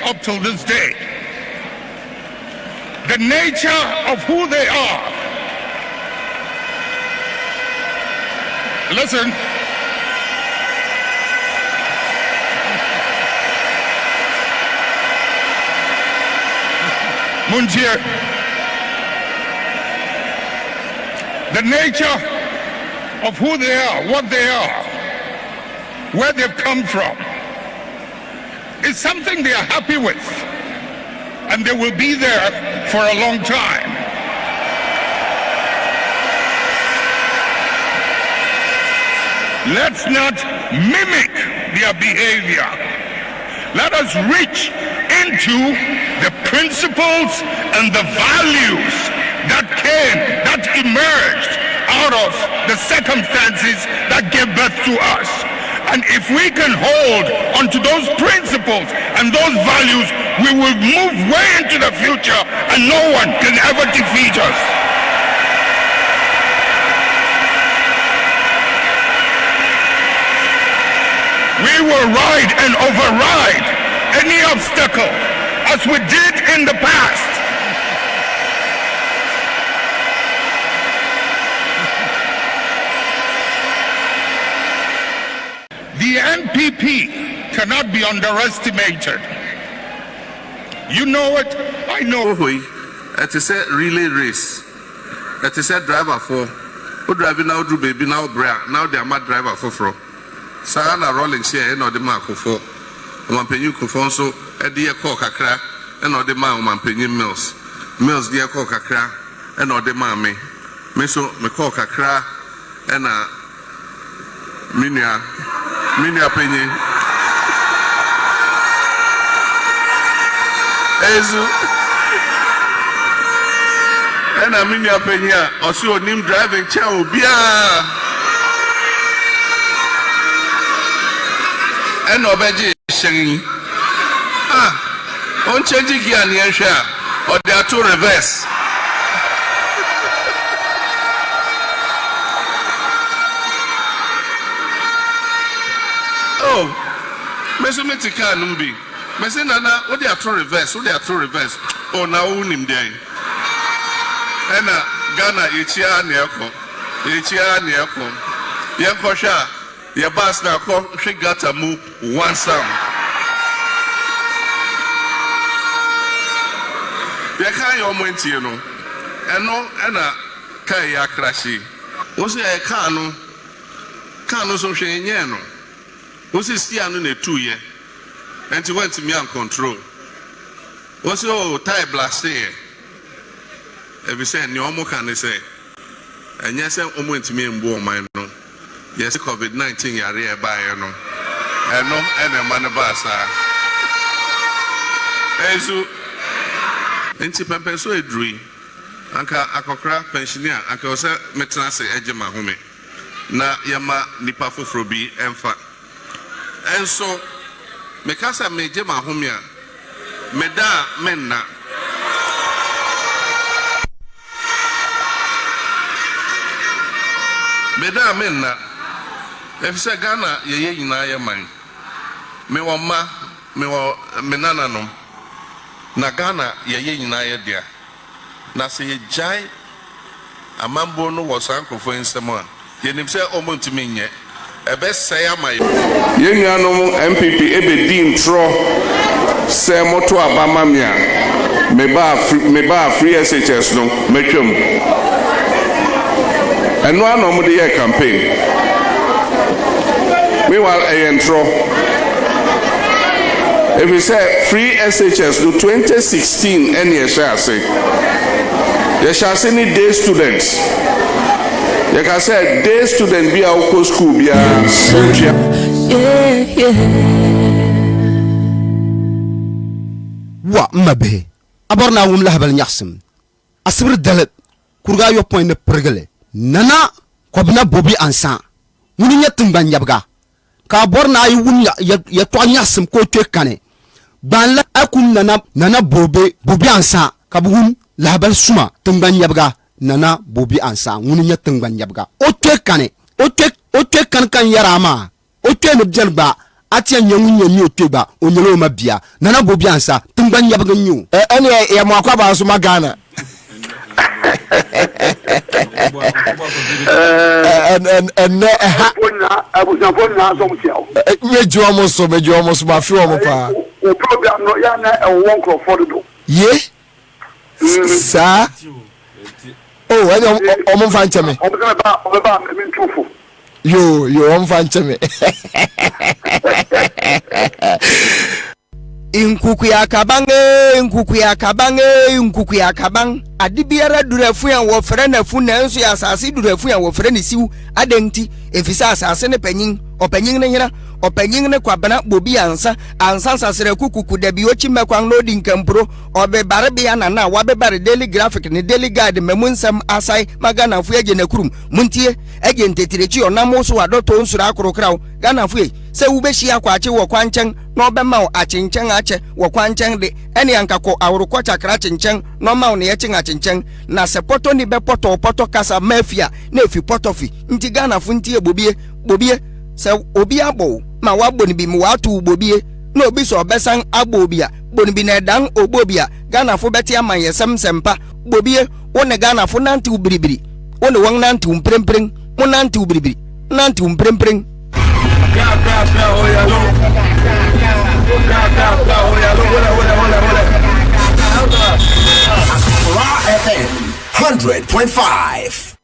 up till this day. The nature of who they are. Listen. Munjir, the nature of who they are, what they are, where they've come from, is something they are happy with, and they will be there for a long time. Let's not mimic their behavior. Let us reach into the principles and the values that emerged out of the circumstances that gave birth to us. And if we can hold onto those principles and those values, we will move way into the future and no one can ever defeat us. We will ride and override any obstacle as we did in the past. The NPP cannot be underestimated. You know it, I know it. It is a relay race. It is a driver for who driving now do baby now now they are my driver for. Sana rolling share no the mark for Mampenyu Kufonso a dear coca and no the man Mampenyu Mills dear coca and no the mammy. Meso me coca cra and a minia penny. Ezu and a minia penny also name driving chow bia. And Obeji singing. On changing gear near share, or there are two reverse. Oh, Mesometica Numbi. Messinana, what they are two reverse, what they are two reverse. Oh, now him day. And Ghana, Ichia Niako, Yankosha. Your boss now she got to move one sum. They can't you went you know, and no, and a kaya crashy. Was it a cano so she no? Was it still in a 2 year? And she went to me on control. Was it Thie blast here? Every saying, no more can they say. And yes, I went to me and bore my no. Yes, COVID-19 yare by no. And no, and a manabasa. Ezu, enti pempen so edrui. Anka akokra pensioner, anka osa metena se ejema home. Na yama nipa foforo bi emfa. Enso mekasa mejema home a meda menna. Meda menna. If you say Ghana, ye nyina ye man. Me wo ma, me wo menana no. Na Ghana ye nyina ye dia. Na se ye jai amambo no wo sankofo nsem a. Ye nim se omontimi nye. Ebe say ama ye. Ye nyanom MPP ebe di ntro se moto abama mia. Me ba free SHS no metwam. Eno anom de ye campaign. Meanwhile, a intro. If we say free SHS to 2016, and you shall say any day students. You can say day student be our school be What mabe? Aborna wum lahabal nyasum. Asibir dalet kurga yo point pregale. Nana Kwabena Bobie Ansah. Muninya tumban yabga. Ka borna ay wun ya to nyasum ko twekane. Ban la akun nana Bobie Ansah kabugun lahabal suma tumban yabga nana Bobie Ansah muninya tumban yabga. O twekane kan yarama. O twene jelba atia nyangu nyanyi otweba onyelo mabia Nana Bobie Ansah tumban yabganyu ene ya mwakwa ba so magana and ha abusafona so mtiao mejo omo so ba fi omo pa o program no ya na e won croford do ye sa oh ene omo fa ncheme omo ba me ntufo yo omo fa ncheme Nkuku ya kabang adibiara durafu ya wofre na fu na nso ya asase durafu ya wofre ne siw adenti efisa asase ne panyin opanyin ne hira opanyin ne Kwabena Bobie Ansah sasere kukuku da bi ochi mekwan no di nkampro obebare bia na wabebare daily graphic ne daily guide memunsam asai magana fu eje na kurum muntie eje ntetireci onamo so wadoto nsura akorokraw gana fu se wubehia kwache wo kwanchen no obema achenchen ache wo kwanchen de ene yankako awrokwa chakra chenchen no ma ne yechen achenchen na se poto ni be poto kasa mafia na efi potofi nti gana fu ntie Bobie se obi abo ma wabo ni bi mu watu Bobie na obi so obesan abo obia boni bi na dan obobia gana fu beti amanye sempa Bobie wona gana fu nanti ubiribiri wona won nanti umprempren mo nanti ubiribiri nanti umprempren FM 100.5.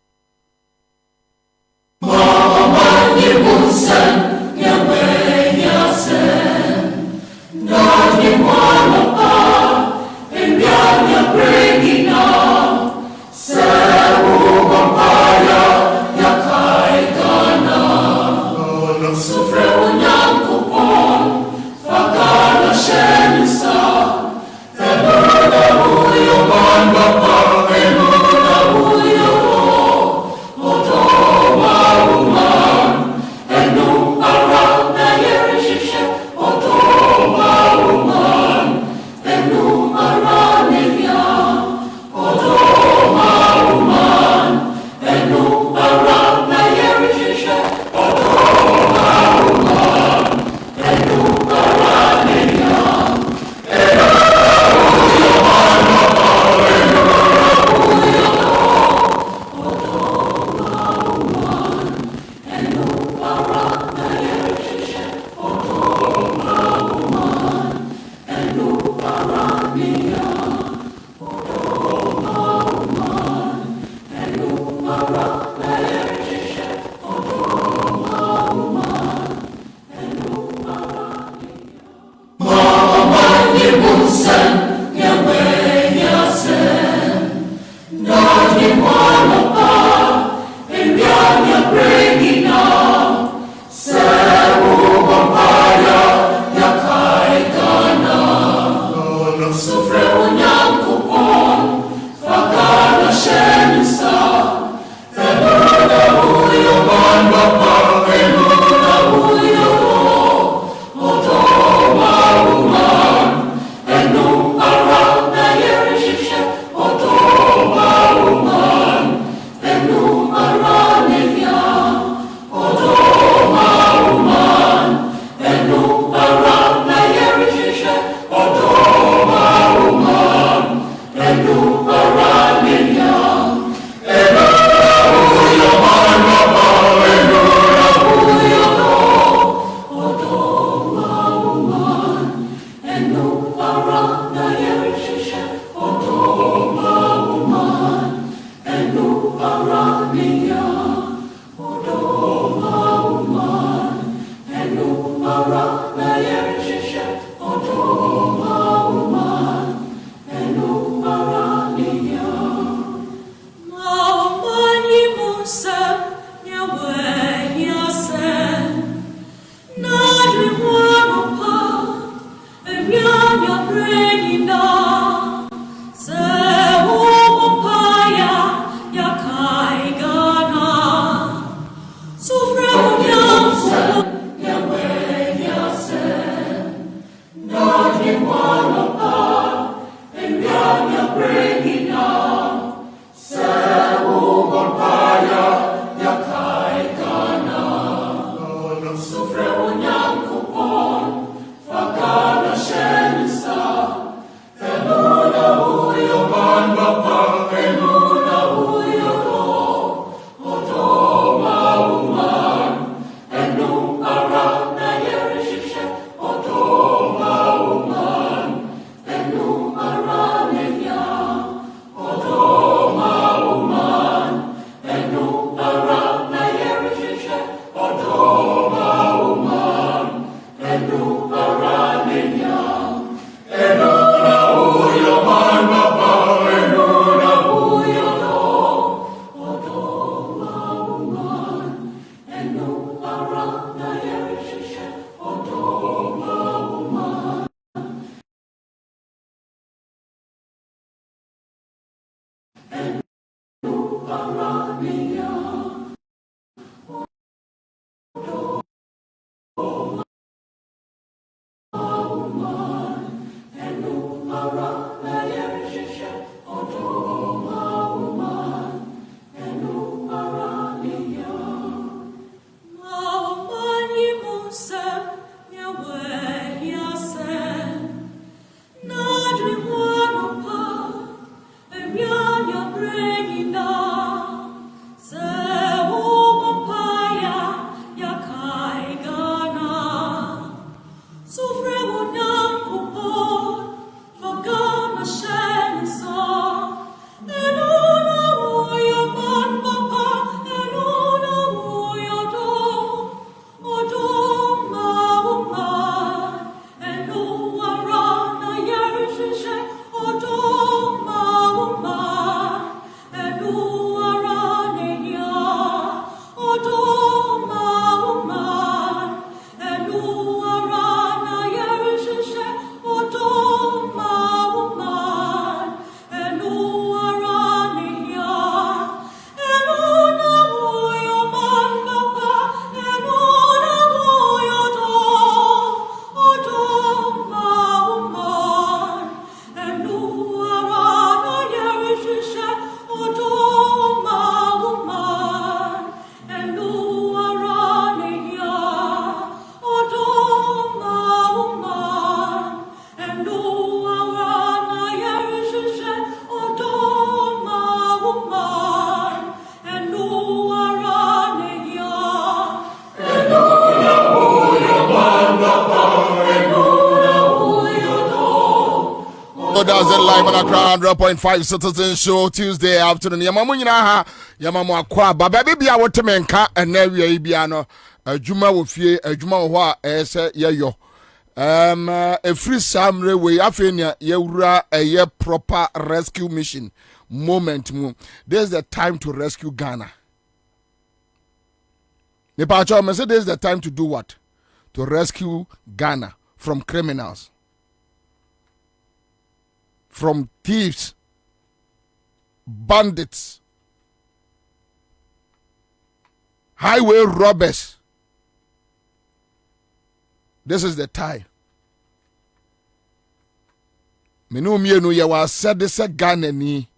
Does it live on Accra 100.5 Citizen Show Tuesday afternoon. Yamamu nyina ha yamamu akwa baba bibi a wotemenka ena wi bia no adwuma wo fie adwuma wo ho a ese yeyo efri samre we afenia yewura eye proper rescue mission moment mu. There's the time to rescue Ghana. The pacho me say there's the time to do what? To rescue Ghana from criminals, from thieves, bandits, highway robbers. This is the time. Menu mienu ya wa said this Ghana ni.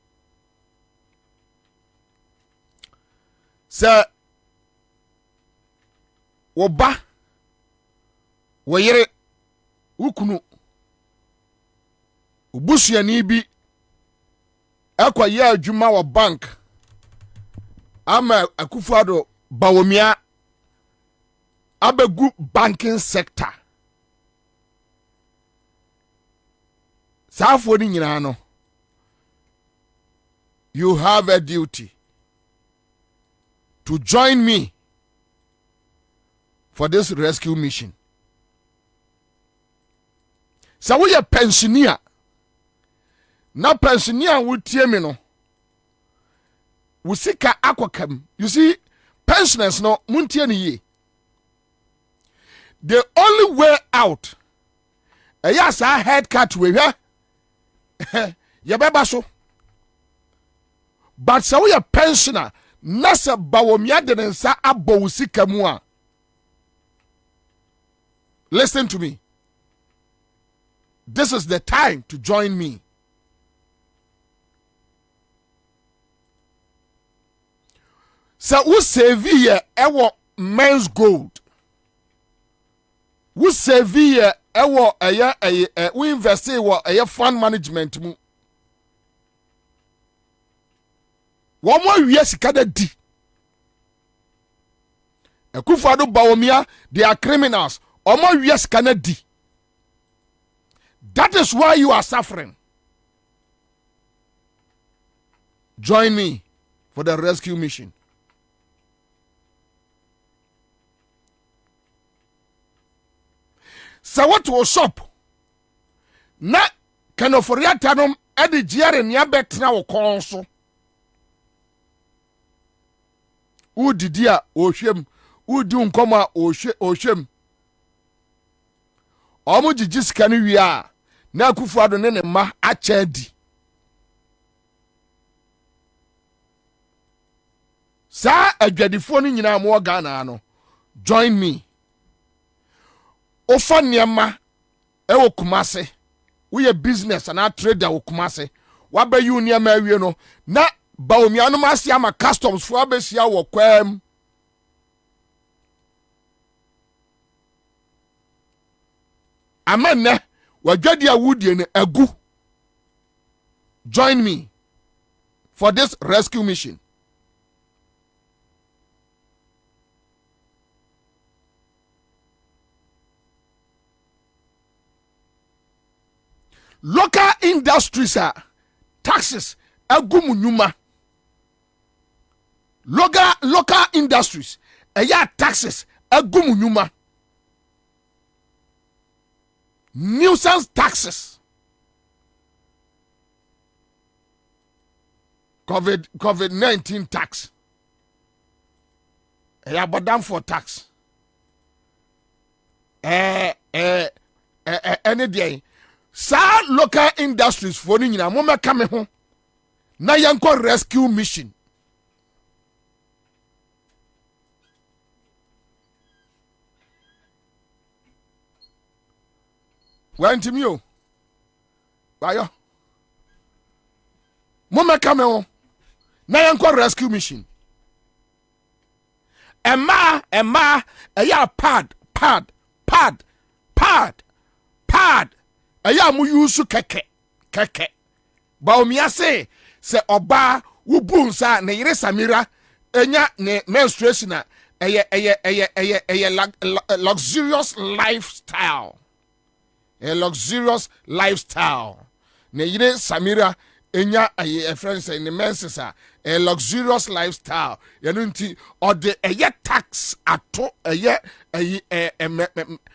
Sir, woba woyere ukunu ubusuani bi akwa ye adwuma wa bank ama akufado Bawumia abegu banking sector safo ni nyina no. You have a duty to join me for this rescue mission. So we are pensioner. Na pensioner will tie me no. We sika akwakam. You see, pensioners no muntie ni ye. The only way out. Yes, I head cut we ya. Yabeba so. But so we are pensioner. Nasa Bawumia denensa abo sika mu a. Listen to me. This is the time to join me. So who save here ewo men's gold? Who save here ewo we invest ewo fund management mu. One more year sika da di. Akufado Bawumia, they are criminals. Omo yes Canada. That is why you are suffering. Join me for the rescue mission. So what will shop? Na kanoforia tanom edi jiare nya betra wo konso. Udidia ohwem, udi nkoma ohwem. Omo jiji sika ni wi a na Akufo-Addo ne ma acha di. Sa adwadifo no nyina mo Ghana no. Join me. Ofa niema ewo Kumase. We a business and a trader wo Kumase. Wa be you niema awie no na Bawumia no ma sia ma customs fo abesia wo kwam. Amane wadwadi awudie ne agu. Join me for this rescue mission. Local industries are taxes agumunyuma. Local industries taxes agumunyuma. Nuisance taxes. COVID-19 tax. Badam for tax. Any day. Sa local industries for ni nyina mo meka me ho na yanko rescue mission. Went me o. Bayo. Mo meka me ho na yanko rescue mission. Emma eya pad. Aya mu yusu keke. Bawumia se oba wubu nsa ne yire Samira enya ne menstruation na luxurious lifestyle. A luxurious lifestyle. Ne yire Samira enya a friends in the menses a luxurious lifestyle. Yanu nti or the tax ato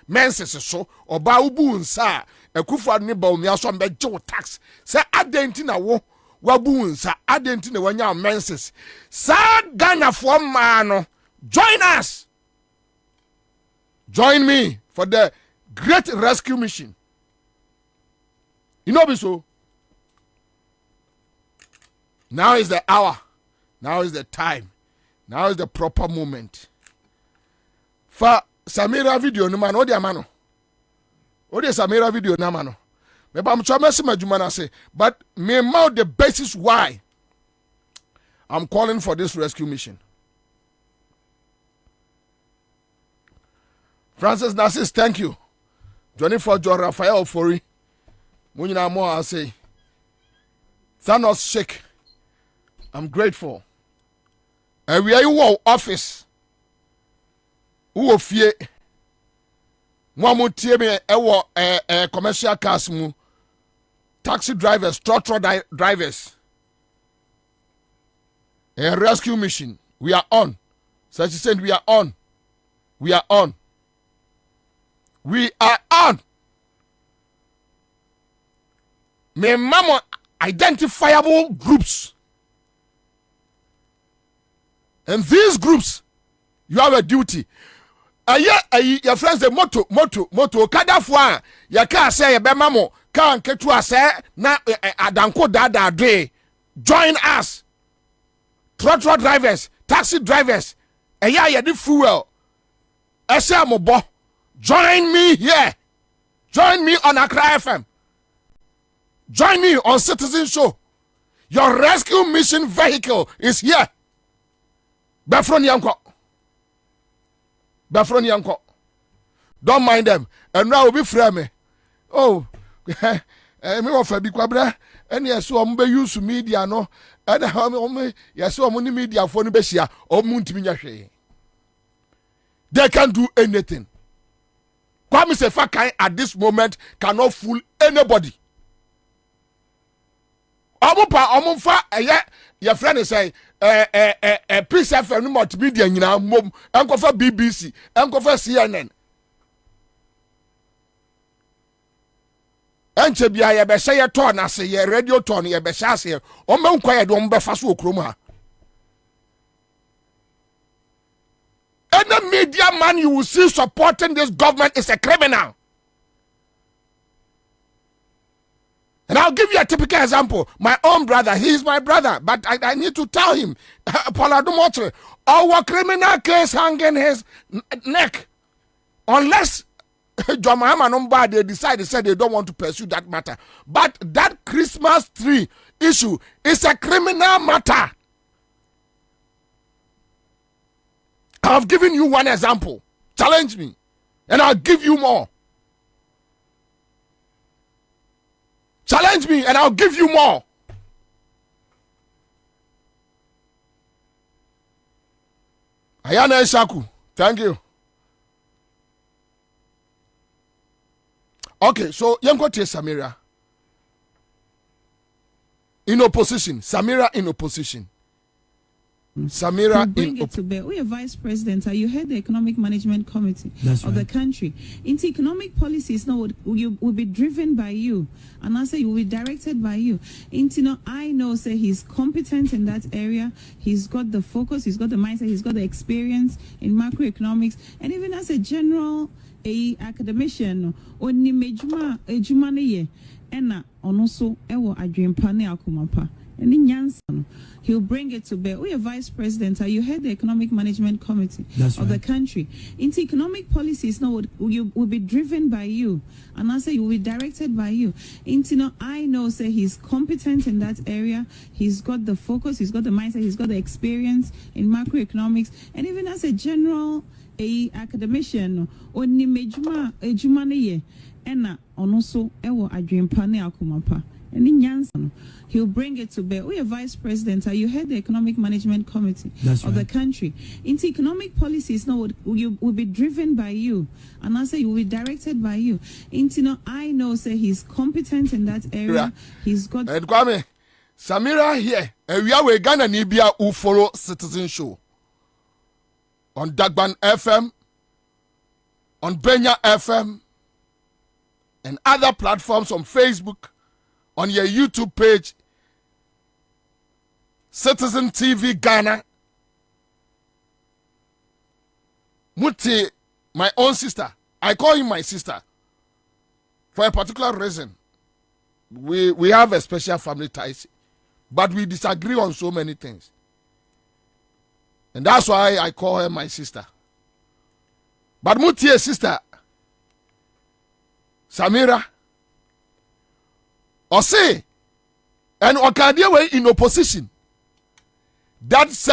menses so oba wubu nsa Ekufa ni Bawumia so mbejo tax. Say adenti na wo wabu nsa adenti na wanya menses. Sa Ghana for man join us. Join me for the great rescue mission. You know be so. Now is the hour. Now is the time. Now is the proper moment. For Samira video no man odi amano. Odi Samira video na mano. Me ba mcho mesi majuma na say, but me mount the basis why I'm calling for this rescue mission. Francis Narcis, thank you. Johnny for John Raphael Fori. Munyina mo I say. Thanos shake. I'm grateful. And we are in office. Who of ye? Mwamu tieme ewo commercial cars mu. Taxi drivers, trotro drivers. A rescue mission. We are on. So she said we are on. We are on. We are on. Me mama identifiable groups. And these groups, you have a duty. Your friends the moto kada fwa ya ka say be mamo ka nketu ase na adanko dada dre. Join us. Trotro drivers, taxi drivers, ya the fuel. Ese amobo. Join me here. Join me on Accra FM. Join me on Citizen Show. Your rescue mission vehicle is here. Befron Yanko. Don't mind them. And now we'll be frame. Oh, me offer be Kwabena. And yes, so I'm use media no. And yes, so I'm media for the Bessia or Muntiminashe. They can do anything. Kwame Sefakai at this moment cannot fool anybody. Omufa your friend is say Peace FM no multimedia nyina mom enkofa BBC enkofa CNN enche bia ye be say ye ton ase ye radio ton ye be say ase o me nkwa ye do mbe fa so okrom ha. Any media man you will see supporting this government is a criminal. And I'll give you a typical example. My own brother, he is my brother, but I need to tell him, Paul Adumotre, our criminal case hanging his neck. Unless John Mahama number they said they don't want to pursue that matter. But that Christmas tree issue is a criminal matter. I've given you one example. Challenge me, and I'll give you more. Challenge me, and I'll give you more. Ayana Eshaku, thank you. Okay, so Yanko to Samira. In opposition. Samira in opposition. Samira bring it to bear. We are vice president. You head the economic management committee of the country. Into economic policies now will be driven by you, and I say will be directed by you. Into I know say he's competent in that area. He's got the focus. He's got the mindset. He's got the experience in macroeconomics, and even as a general academician. Oni mejuma ejuma ne ye, ena onoso ewo adwempa ne akomapa. He'll bring it to bear. We are vice president. You head the economic management committee of the country. Into economic policies now will be driven by you, and I say will be directed by you. Into I know say he's competent in that area. He's got the focus. He's got the mindset. He's got the experience in macroeconomics, and even as a general academician. Oni mejuma ejuma ne ye, ena onoso ewo adwempa ne akomapa. He'll bring it to bear. We are vice president. You head the economic management committee of the country. Into economic policies now will be driven by you, and I say will be directed by you. Into I know say he's competent in that area. He's got. Kwame, Samira here. We are Ghana Nibia who follow Citizen Show on Dagban FM, on Benya FM, and other platforms on Facebook. On your YouTube page, Citizen TV Ghana. Muti, my own sister. I call him my sister for a particular reason. We have a special family ties, but we disagree on so many things. And that's why I call her my sister. But Muti, sister, Samira, or say, and Okadia were in opposition. That's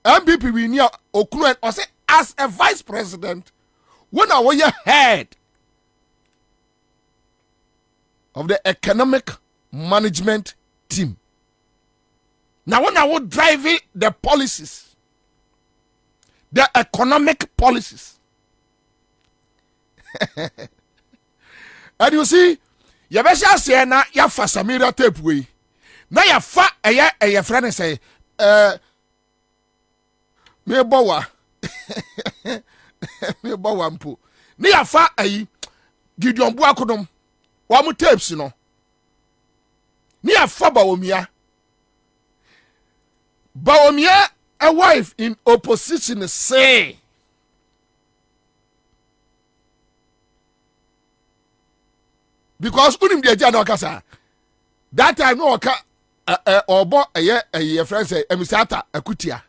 MPP we near Okunu or say as a vice president, when I was head of the economic management team. Now when I was driving the policies, the economic policies. And you see, Yabesha say na ya fa Samira tape we. Na ya fa eye friend say me bowa. Me bowa mpo. Ni ya fa ayi Gideon Buakodom. Wa mu tapes no. Ni ya fa Bawumia. Bawumia a wife in opposition say because unim de jana okasa that time no oka obo eye friend say emisata akutia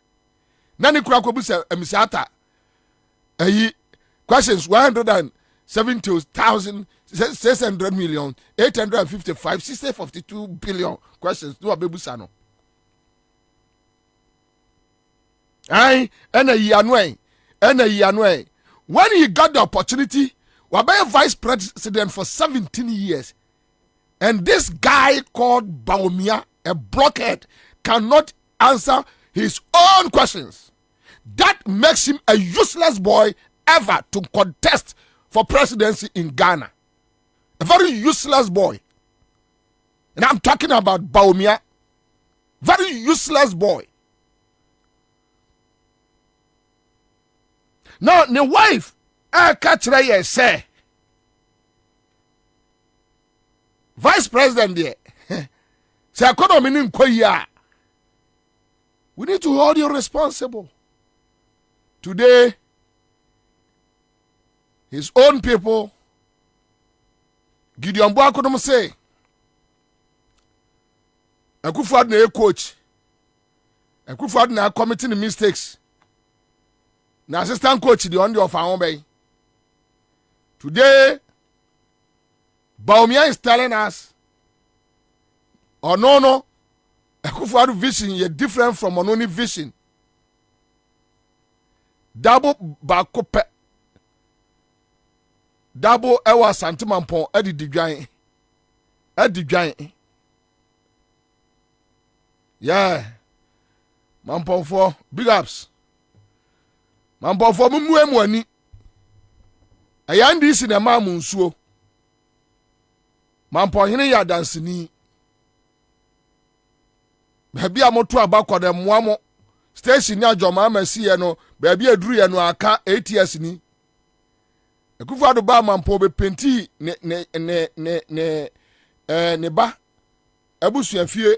na ne kura kobu say emisata ayi questions 170,600 million 855 652 billion questions no abebusa no ai ena yi anwe when he got the opportunity Wabaya vice president for 17 years. And this guy called Bawumia, a blockhead, cannot answer his own questions. That makes him a useless boy ever to contest for presidency in Ghana. A very useless boy. And I'm talking about Bawumia. Very useless boy. Now, the wife, catch right say vice president there say economy nin koya we need to hold you responsible. Today his own people Gideon Buakodom say Akufo-Addo na coach Akufo-Addo na committing mistakes. Na assistant coach the on the of our bay. Today, Bawumia is telling us, oh no, Akufo-Addo vision is different from Ononi vision. Double bakope. Double ewa santimampon edi digwan. Yeah. Mampon for big ups. Mampon for mumu ani. Ayandi isi na mamu nsuo. Mampon hene ya dansini. Baby amoto abakwa de moamo. Station ni ajoma amasi ye no, baby eduru ye no aka 8 years ni. Akufo-Addo ba mampon be penti ne ba abusuafie.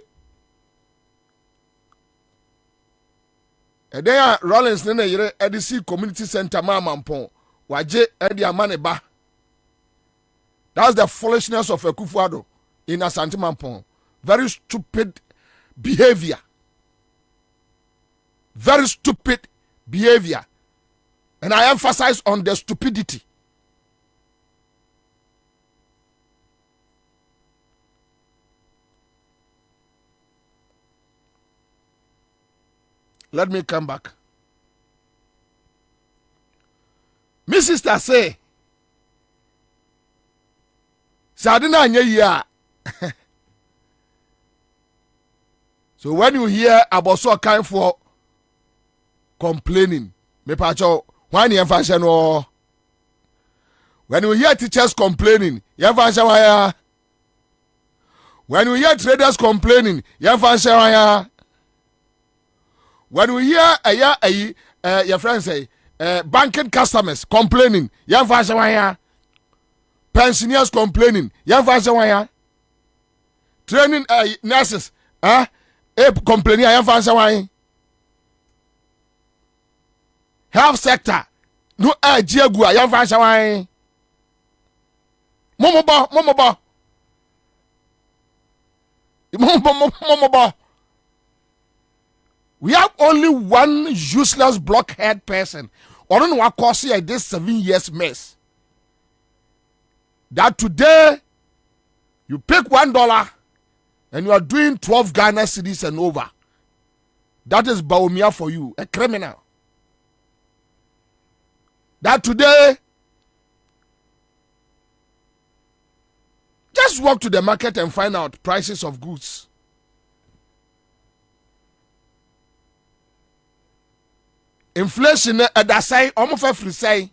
Edeya Rollins ne yere EDC community center ma mampon waje edi amane ba. That's the foolishness of Akufo-Addo in Asante Mampon. Very stupid behavior. Very stupid behavior. And I emphasize on the stupidity. Let me come back. My sister say, Sadina anya. So when you hear about so kind for complaining, me pacho, why you fashion or when you hear teachers complaining, you fashion why. When you hear traders complaining, you fashion why. When we hear your friends say banking customers complaining, young fashion wire, pensioners complaining, young fashion wire, training nurses, complaining, young fashion wire, health sector, no jiagua, young fashion wire, momoba. We have only one useless blockhead person. I don't know what caused you this 7 years mess. That today you pick $1 and you are doing 12 Ghana cedis and over. That is Bawumia for you, a criminal. That today just walk to the market and find out prices of goods. Inflation that say almost free say.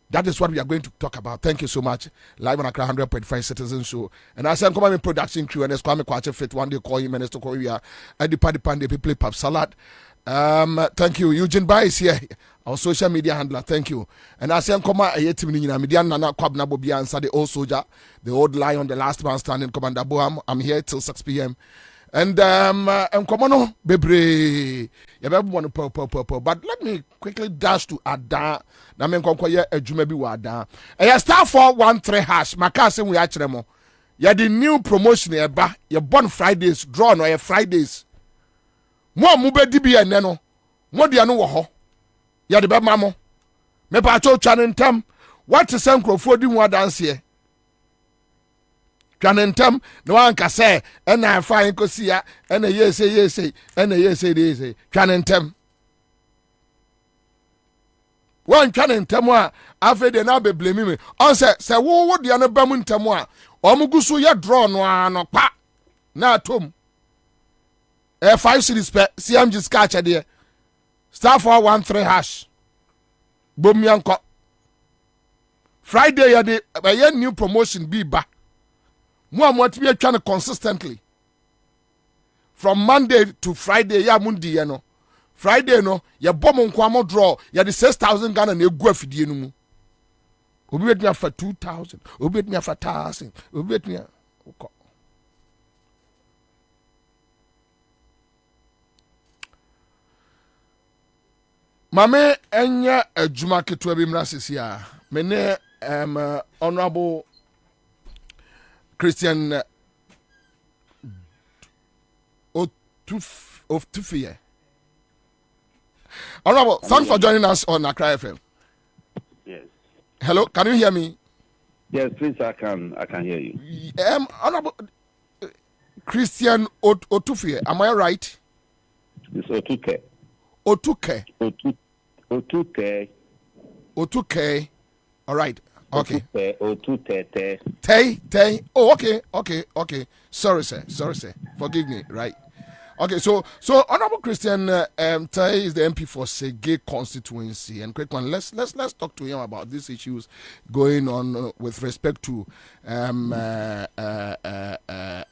That is what we are going to talk about. Thank you so much. Live on Accra 100.5 Citizen Show. And I said, come on in production crew and it's Kwame Kwache Fit. One day call him and it's to call you. At the party pan, they play pop salad. Thank you. Eugene Bai is here. Our social media handler. Thank you. And I said, come on, I hate me. Median Nana Kwabena Bobie Ansah, the old soldier, the old lion, the last man standing, Commander Boam. I'm here till 6 p.m. And come on, baby. But let me quickly dash to Ada. Na men konkoye adwuma bi wa Ada. E star 413 hash. Makase we akere mo. Ya the new promotion e ba. Ye born Fridays draw no ye Fridays. Mo be di bi ene no. Mo de no wo ho. Ya de be ma mo. Me pa cho twa ntam. What is nkrofo di ho dance here? Twanentem no anka say na fine kosia na yes na yes dey twanentem one twanentem a afi de na be blame me on say wo de no bam ntem a omugusu ye draw no ano pa na atom 5 series per CMG scratch there star 413 hash bomianko Friday ya de new promotion be ba Mo what we are trying consistently from Monday to Friday. Ya mundi ye no Friday no ya bomb nkwamo draw ya the 6,000 Ghana na egu afidie no mu. Obi wetnya for 2,000, obi wetnya for 1,000, obi wetnya okay. Mame enya adwuma ketewa bi mra sisi a me ne honorable Christian Thie. Honorable, thanks for joining us on Accra FM. Yes. Hello, can you hear me? Yes, please. I can hear you. Honorable Christian Thie, am I right? It's Otuke. Otuke. All right. Okay. Otuke. Thie. Oh, okay. Sorry, sir. Forgive me. Right. Okay. So Honorable Christian Thie is the MP for Sege constituency, and quick one. Let's talk to him about these issues going on with respect to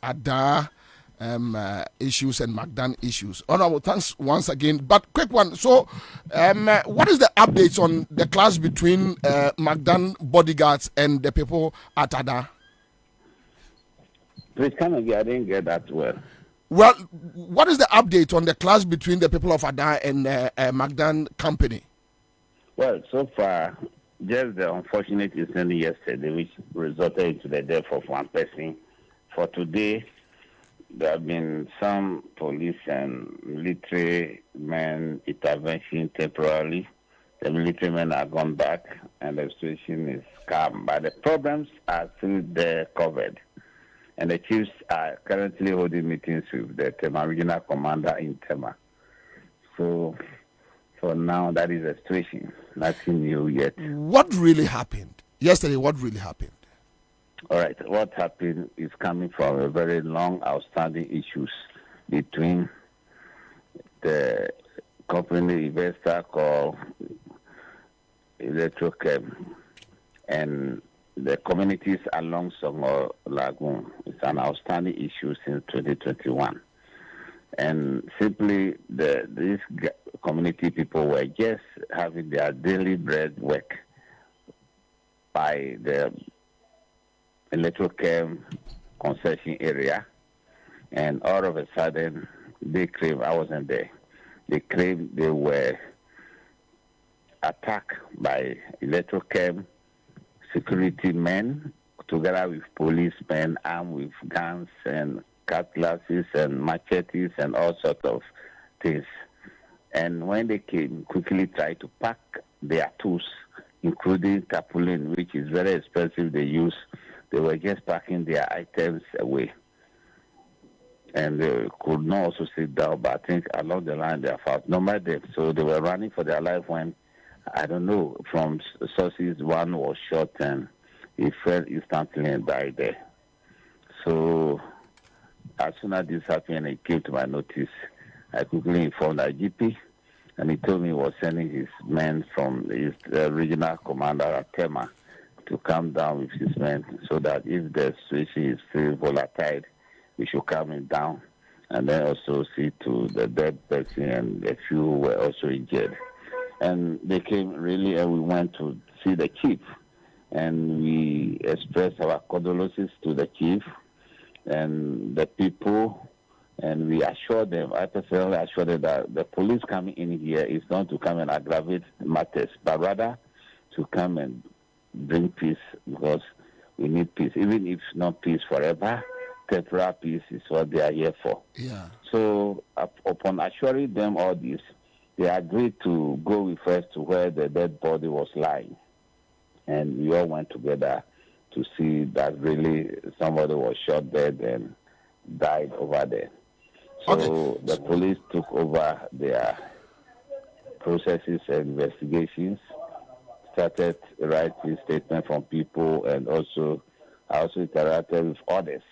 Ada issues and Magdan issues. Honorable, thanks once again. But quick one. So, what is the updates on the clash between Magdan bodyguards and the people at Ada? Please, I didn't get that well. Well, what is the update on the clash between the people of Ada and Magdan company? Well, so far, just the unfortunate incident yesterday, which resulted into the death of one person. For today, there have been some police and military men intervention temporarily. The military men are gone back, and the situation is calm. But the problems are still there covered. And the chiefs are currently holding meetings with the Tema regional commander in Tema. So, for now, that is the situation. Nothing new yet. What really happened? Yesterday, what really happened? All right. What happened is coming from a very long outstanding issues between the company investor called Electrochem and the communities along Songo Lagoon. It's an outstanding issue since 2021. And simply, these community people were just having their daily bread work by the Electrochem concession area, and all of a sudden they claim, I wasn't there, they claim they were attacked by Electrochem security men together with policemen armed with guns and cutlasses and machetes and all sorts of things. And when they came, quickly tried to pack their tools, including tarpaulin, which is very expensive they use. They were just packing their items away. And they could not also sit down, but I think along the line they found no matter. So they were running for their life when, I don't know, from sources, one was shot and he fell instantly and died there. So as soon as this happened, it came to my notice. I quickly informed our GP, and he told me he was sending his men from his regional commander at Tema to come down with his men so that if the situation is still volatile, we should calm it down and then also see to the dead person and the few who were also injured. And they came really, and we went to see the chief, and we expressed our condolences to the chief and the people, and we assured them, I personally assured them that the police coming in here is not to come and aggravate matters, but rather to come and bring peace, because we need peace. Even if not peace forever, temporary peace is what they are here for. Yeah. So upon assuring them all this, they agreed to go with us to where the dead body was lying. And we all went together to see that really somebody was shot dead and died over there. So the police took over their processes and investigations, started writing statements from people, and also interacted with others.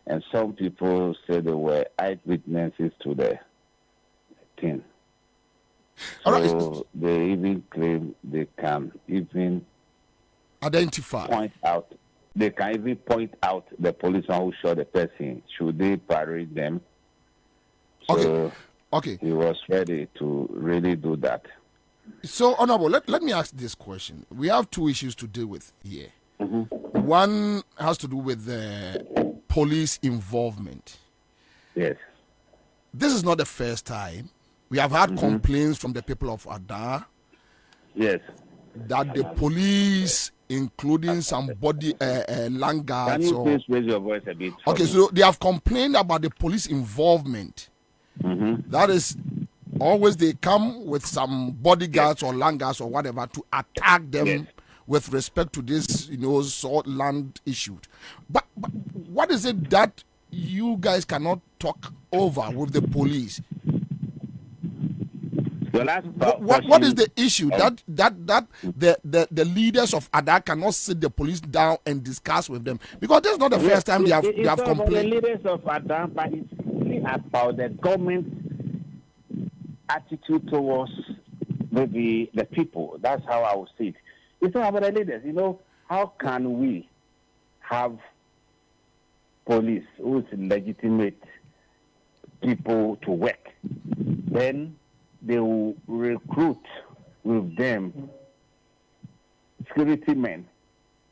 And some people said they were eyewitnesses to the thing. So they even claim they can even identify, they can even point out the policeman who shot the person. Should they parade them? So he was ready to really do that. So, Honorable, let me ask this question. We have two issues to deal with here. Mm-hmm. One has to do with the police involvement. Yes. This is not the first time. We have had complaints from the people of Ada. Yes. That the police, including some body land guards. Can you please raise your voice a bit? Okay, so they have complained about the police involvement That is always they come with some bodyguards or land guards or whatever to attack them with respect to this, sort land issued. But what is it that you guys cannot talk over with the police? What is the issue that the leaders of Ada cannot sit the police down and discuss with them? Because this is not the first time they have complained. The leaders of Ada, but it's really about the government's attitude towards maybe the people. That's how I would see it. It's not about the leaders. How can we have police who is legitimate people to work? Then they will recruit with them security men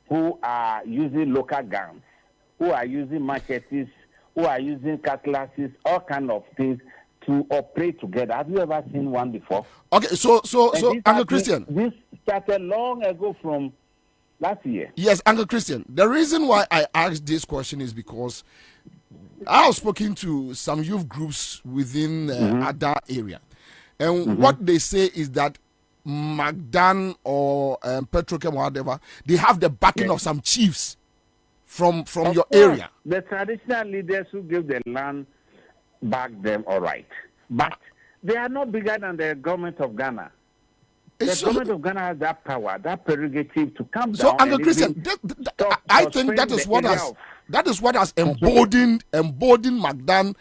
who are using local guns, who are using machetes, who are using cutlasses, all kind of things to operate together. Have you ever seen one before? Okay, so Uncle Christian. This started long ago from last year. Yes, Uncle Christian. The reason why I asked this question is because I have spoken to some youth groups within Ada area. And what they say is that Magdan or Petrochem or whatever, they have the backing of some chiefs from your area. The traditional leaders who give the land back them, all right. But they are not bigger than the government of Ghana. The government of Ghana has that power, that prerogative to come down. So, Uncle Christian, I think that is what has emboldened Magdan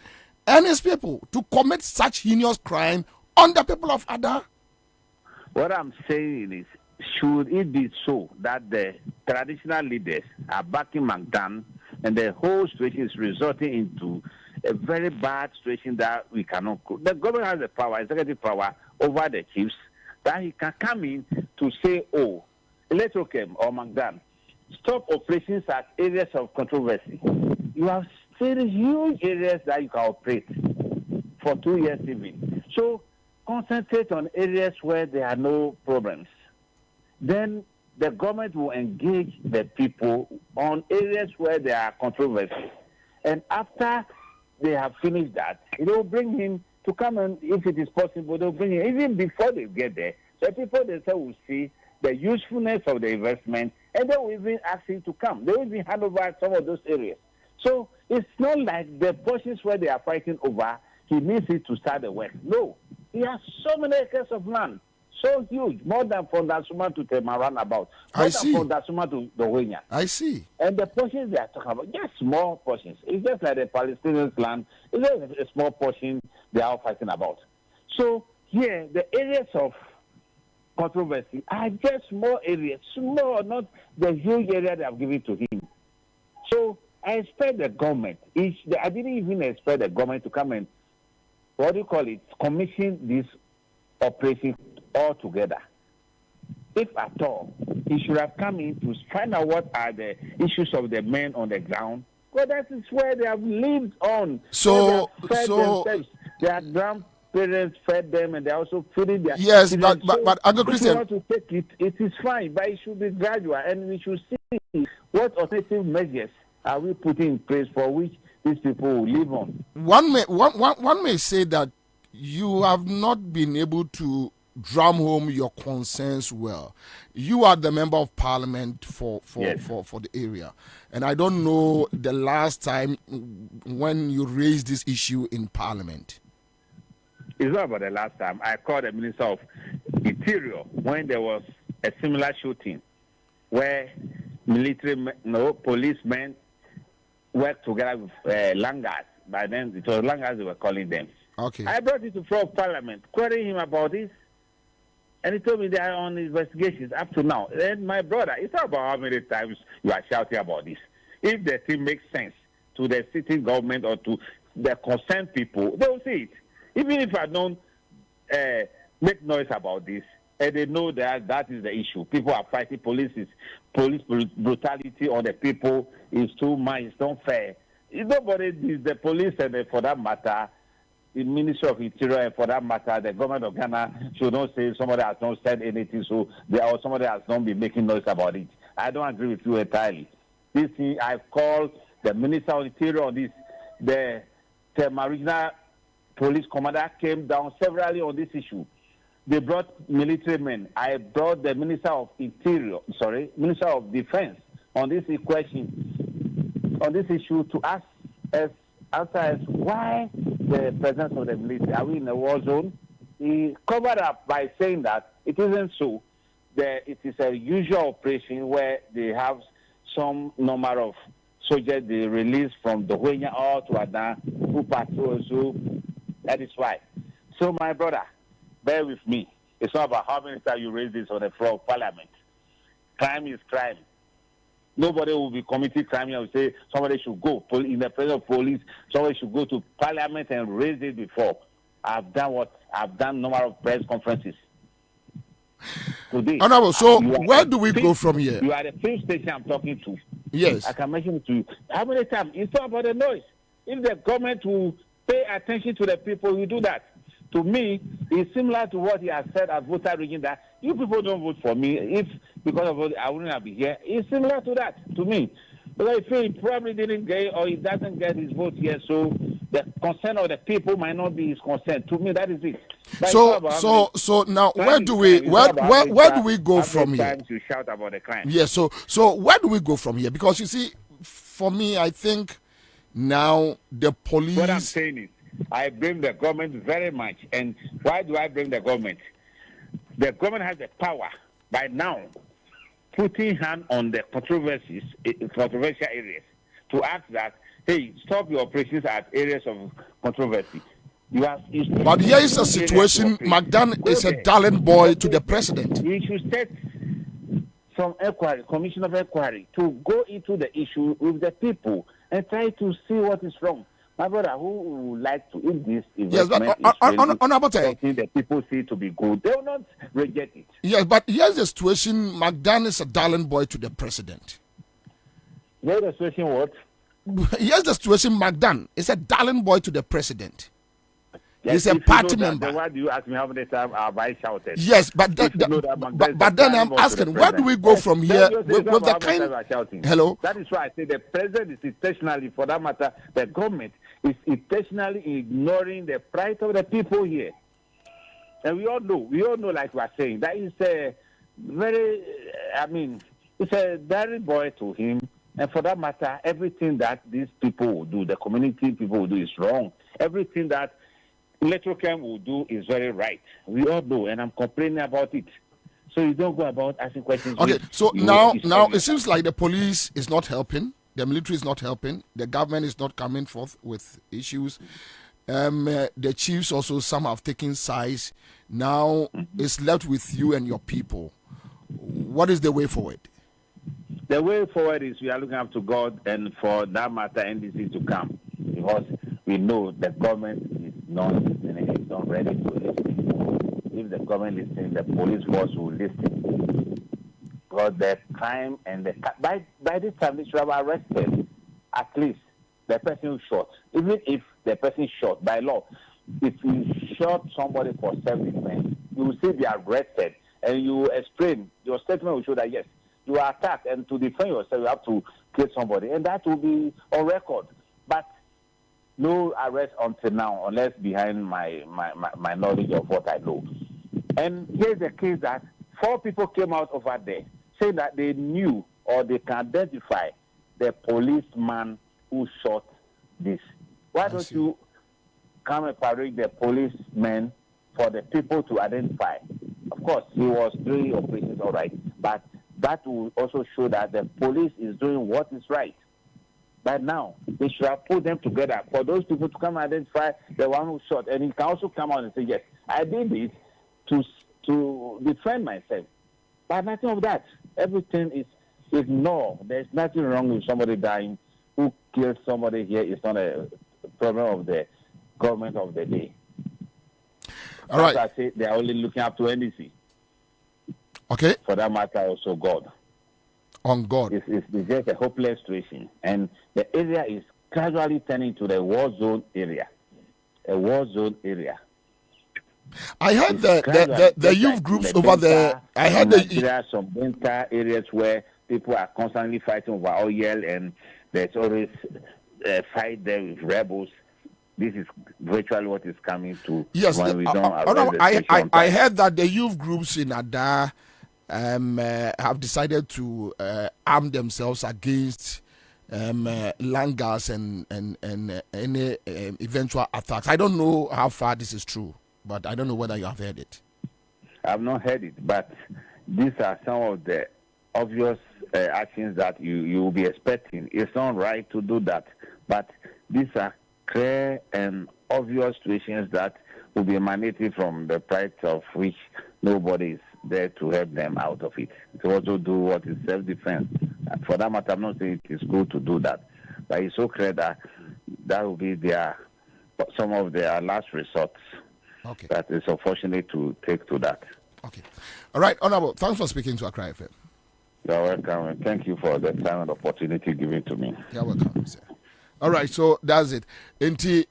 and his people to commit such heinous crime on the people of Ada. What I'm saying is, should it be so that the traditional leaders are backing Magdan and the whole situation is resulting into a very bad situation that we cannot cope? The government has the power, executive power over the chiefs, that he can come in to say, Electrochem or Magdan, stop operations at areas of controversy. You have still huge areas that you can operate for 2 years even. So concentrate on areas where there are no problems. Then the government will engage the people on areas where there are controversy. And after they have finished that, they will bring him to come, and if it is possible, they'll bring him. Even before they get there, the people themselves will see the usefulness of the investment, and they will even ask him to come. They will even hand over some of those areas. So it's not like the portions where they are fighting over, he needs it to start the work. No. He has so many acres of land, so huge, more than from Dasuma to Temaran about. More than from Dasuma to Bawumia. I see. And the portions they are talking about, just small portions. It's just like the Palestinians' land. It's just a small portion they are fighting about. So here, the areas of controversy are just small areas, small, not the huge area they have given to him. So I expect the government, I didn't even expect the government to come and, commission this operation all together. If at all, he should have come in to find out what are the issues of the men on the ground. Well, that is where they have lived on. So their grandparents fed them, and they also feeding their. Yes, but Uncle Christian, if you want to take it is fine, but it should be gradual, and we should see what alternative measures are we putting in place for which these people will live on. One may say that you have not been able to drum home your concerns well. You are the member of parliament for the area, and I don't know the last time when you raised this issue in parliament. It's not about the last time. I called the Minister of Interior when there was a similar shooting where policemen worked together with Langas. By then, it was Langas they were calling them. Okay. I brought it to floor of parliament, querying him about this, and he told me they are on investigations up to now. Then my brother, it's not about how many times you are shouting about this. If the thing makes sense to the sitting government or to the concerned people, they will see it. Even if I don't make noise about this, and they know that is the issue. People are fighting police brutality on the people is too much, it's not fair. Nobody is the police, and for that matter, the Ministry of Interior, and for that matter, the government of Ghana should not say somebody has not said anything, or somebody has not been making noise about it. I don't agree with you entirely. This thing, I've called the Minister of Interior on this, the Regional police commander came down severally on this issue. They brought military men. I brought the Minister of Defense on this question, on this issue to ask us, answer us why the presence of the military. Are we in a war zone? He covered up by saying that it isn't so. It is a usual operation where they have some number of soldiers they release from Bawumia all to Adan who patrol. So that is why. So my brother, bear with me. It's not about how many times you raise this on the floor of Parliament. Crime is crime. Nobody will be committing crime and will say somebody should go in the presence of police. Somebody should go to Parliament and raise it before. I've done number of press conferences. Today, Honorable, so where do we go from here? You are the first station I'm talking to. Yes. I can mention it to you. How many times? It's not about the noise. If the government will pay attention to the people, you do that. To me, it's similar to what he has said at voter region that you people don't vote for me. If because of I wouldn't have been here. It's similar to that to me. But I feel he probably didn't get or he doesn't get his vote here, so the concern of the people might not be his concern. To me, that is it. But So now where do we go from here? You shout about the crime. Yes. So where do we go from here? Because you see, for me, I think now the police. What I'm saying is, I blame the government very much. And why do I blame the government? The government has the power by now putting hand on the controversial areas to ask that, hey, stop your operations at areas of controversy. But here is a situation, McDan is a darling boy to the president. He should set some commission of inquiry to go into the issue with the people and try to see what is wrong. My brother, who would like to, if this investment something that people see to be good, they will not reject it. Yes, but here's the situation, McDan is a darling boy to the president. Here's the situation what? Here's the situation, McDan is a darling boy to the president. Yes, he's a party member. Why do you ask me how many times have I shouted? Yes, but then I'm asking, where do we go from here with the kind? Hello? That is why I say the president is intentionally, for that matter, the government is intentionally ignoring the plight of the people here. And we all know, like we are saying, that is a very, it's a dirty boy to him. And for that matter, everything that these people will do, the community people will do is wrong. Everything that Electrocam will do is very right. We all know, and I'm complaining about it. So you don't go about asking questions. Okay, so now it seems like the police is not helping, the military is not helping, the government is not coming forth with issues. The chiefs also, some have taken sides. Now it's left with you and your people. What is the way forward? The way forward is we are looking up to God, and for that matter, NDC to come, because we know the government is not listening, it's not ready to listen. If the government listens, the police force will listen. Because the crime and by this time, they should have arrested at least the person who shot. Even if the person is shot by law, if you shot somebody for self-defense, you will still be arrested, and you explain, your statement will show that yes, you are attacked, and to defend yourself, you have to kill somebody, and that will be on record. But no arrest until now, unless behind my knowledge of what I know. And here's the case that 4 people came out over there saying that they knew or they can identify the policeman who shot this. Why don't you come and parade the policeman for the people to identify? Of course, he was doing operations all right, but that will also show that the police is doing what is right. But now, they should have put them together for those people to come and identify the one who shot. And he can also come out and say, yes, I did it to defend myself. But nothing of that. Everything is ignored. There's nothing wrong with somebody dying. Who killed somebody here is not a problem of the government of the day. All right. I say they are only looking up to NDC. Okay. For that matter, also God. On God. It's just a hopeless situation. And the area is gradually turning to the war zone area. A war zone area. I heard the youth groups over there. I heard there are some winter areas where people are constantly fighting over oil, and there's always a fight there with rebels. this is virtually what is coming to Yes, when we don't I heard that the youth groups in Ada have decided to arm themselves against langars and any eventual attacks. I don't know how far this is true, but I don't know whether you have heard it. I've not heard it, but these are some of the obvious actions that you will be expecting. It's not right to do that, but these are clear and obvious situations that will be emanating from the pride of which nobody is there to help them out of it. To also do what is self-defense. For that matter, I'm not saying it is good to do that, but it's so clear that that will be some of their last resorts. Okay. That is unfortunate to take to that. Okay. All right, Honorable. Thanks for speaking to Accra FM. You're welcome, and thank you for the time and opportunity given to me. You're welcome, sir. All right, so that's it. Enti,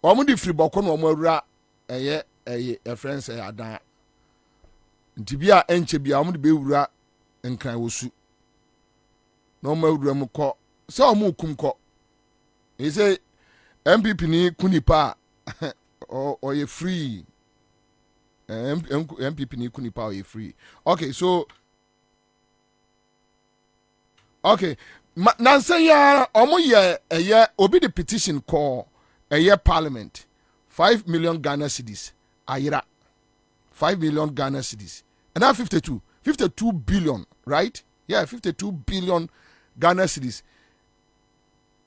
omudi free boko no omura a friend say adan. Nti bia enche bia omudi be wura nkran wosu. No omura mu ko. Se omu kum ko. He say MPP ni kunipa or you free. MPP ni kunipa or you free. Okay, so okay. Nancy ya omo ye obi the petition call a year parliament 5 million Ghana cedis ayira 5 million Ghana cedis and now 52 billion, right? Yeah, 52 billion Ghana cedis.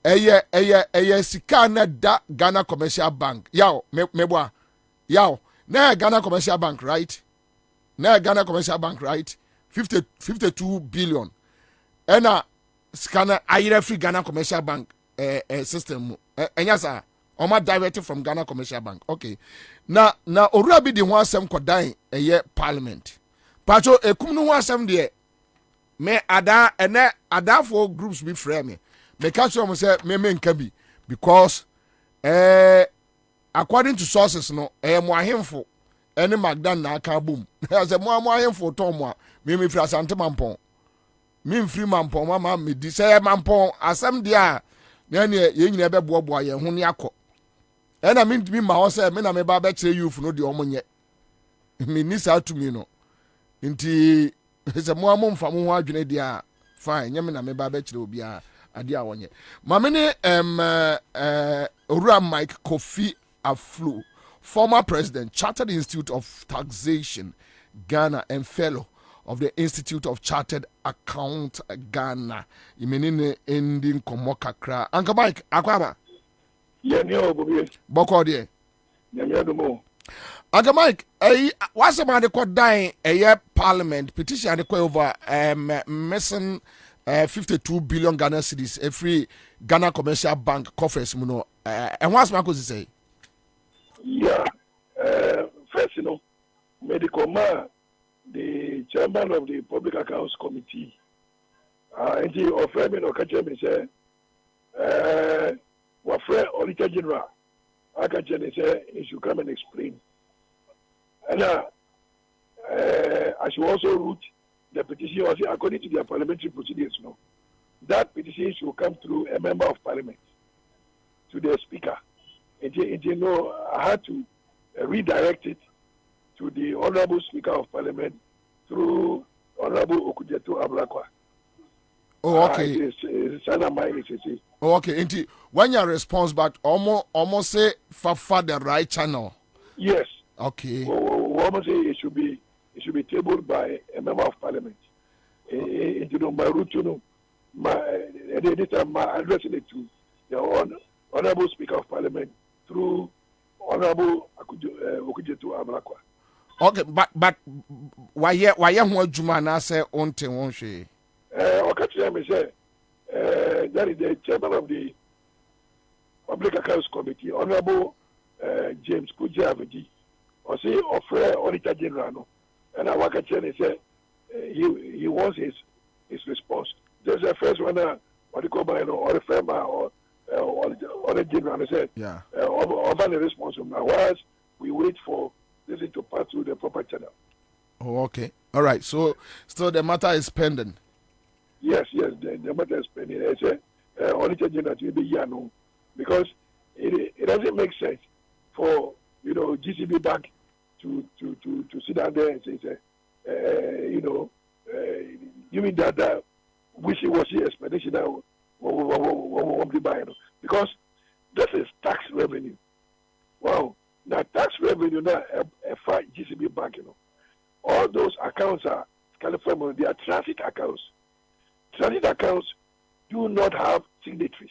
A sika na da Ghana Commercial Bank. Yao mebwa. Yao na Ghana Commercial Bank, right? Na Ghana Commercial Bank, right? 52 billion. Ena scanner ayire free Ghana Commercial Bank system. Enyasa oma directed from Ghana Commercial Bank. Okay. Na owura bi di ho asem kodan eye parliament. Pacho ekum no ho asem de me ada for groups be frame me. Me catch them say me nka bi because according to sources no mo ahemfo ene Magdan na aka boom. Say mo ahemfo to mo me free asante mampon. Me free mampon mama me di say mampon asem dia na ne ye nyina be boaboa ye ho ne akọ. E na me ma ho say me na me ba be kire youth no de omonye. Me ni sa to me no. Nti say mo amomfa mo ho adwene dia fine nyame na me ba be kire obi a ade a wonye. Ma me ne Owura Mike Kofi Aflu, former president, Chartered Institute of Taxation Ghana and fellow of the Institute of Chartered Account Ghana. Imenine ending komo kakra. Uncle Mike, akwaba. Bobie. Boko de. Mo. Uncle Mike, what's the matter called dying a year parliament petition over missing 52 billion Ghana cedis a free Ghana Commercial Bank coffers muno. And what's my cause say? Yeah. First, medical man, the chairman of the Public Accounts Committee, and he offered me to catch me say, what friend Auditor General, I catch him say he should come and explain. And I should also route the petition according to their parliamentary procedures. That petition should come through a member of parliament to the speaker. And I had to redirect it to the Honorable Speaker of Parliament through Honorable Okujeto Ablakwa. Oh, okay. Oh, okay. And when your response back, almost say for the right channel. Yes. Okay. Almost say it should be tabled by a member of Parliament. My route, this time I'm addressing it to the Honorable Speaker of Parliament through Honorable Okujeto Ablakwa. Okay, but why who Juma na say on te won hwe? Say that is the chairman of the Public Accounts Committee, Honorable James Kujaveji, or say offer Auditor General no. And I work at say he wants his response. There's the first one what you call by or the firm or the general said, yeah. Over the response from now, whilst we wait for this to pass through the proper channel. Oh, okay. All right. So the matter is pending. Yes, the matter is pending. I say, Auditor General will be here, no, because it it doesn't make sense for GCB Bank to sit down there and say, you mean that wishy-washy explanation that won't be buying, because this is tax revenue. Wow, now tax revenue now a GCB Bank, all those accounts are California. They are transit accounts. Transit accounts do not have signatories.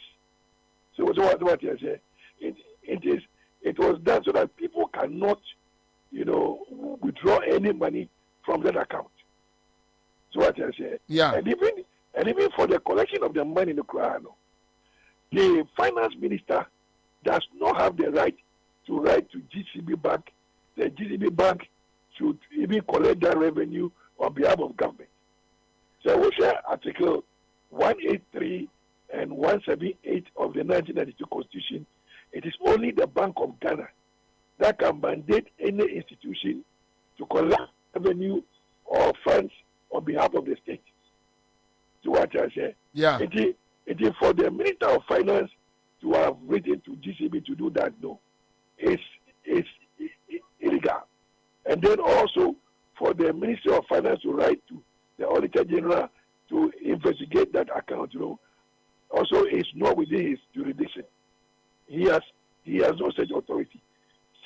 So what you say? It was done so that people cannot, withdraw any money from that account. So what I say? Yeah. And even for the collection of the money in the crowd, the finance minister does not have the right to write to GCB Bank. The GCB Bank should even collect that revenue on behalf of government. So we share Article 183 and 178 of the 1992 Constitution. It is only the Bank of Ghana that can mandate any institution to collect revenue or funds on behalf of the state. So what I say? Yeah. It is for the Minister of Finance to have written to GCB to do that. No, it's illegal. And then also for the Minister of Finance to write to the Auditor General to investigate that account. Also it's not within his jurisdiction. He has no such authority.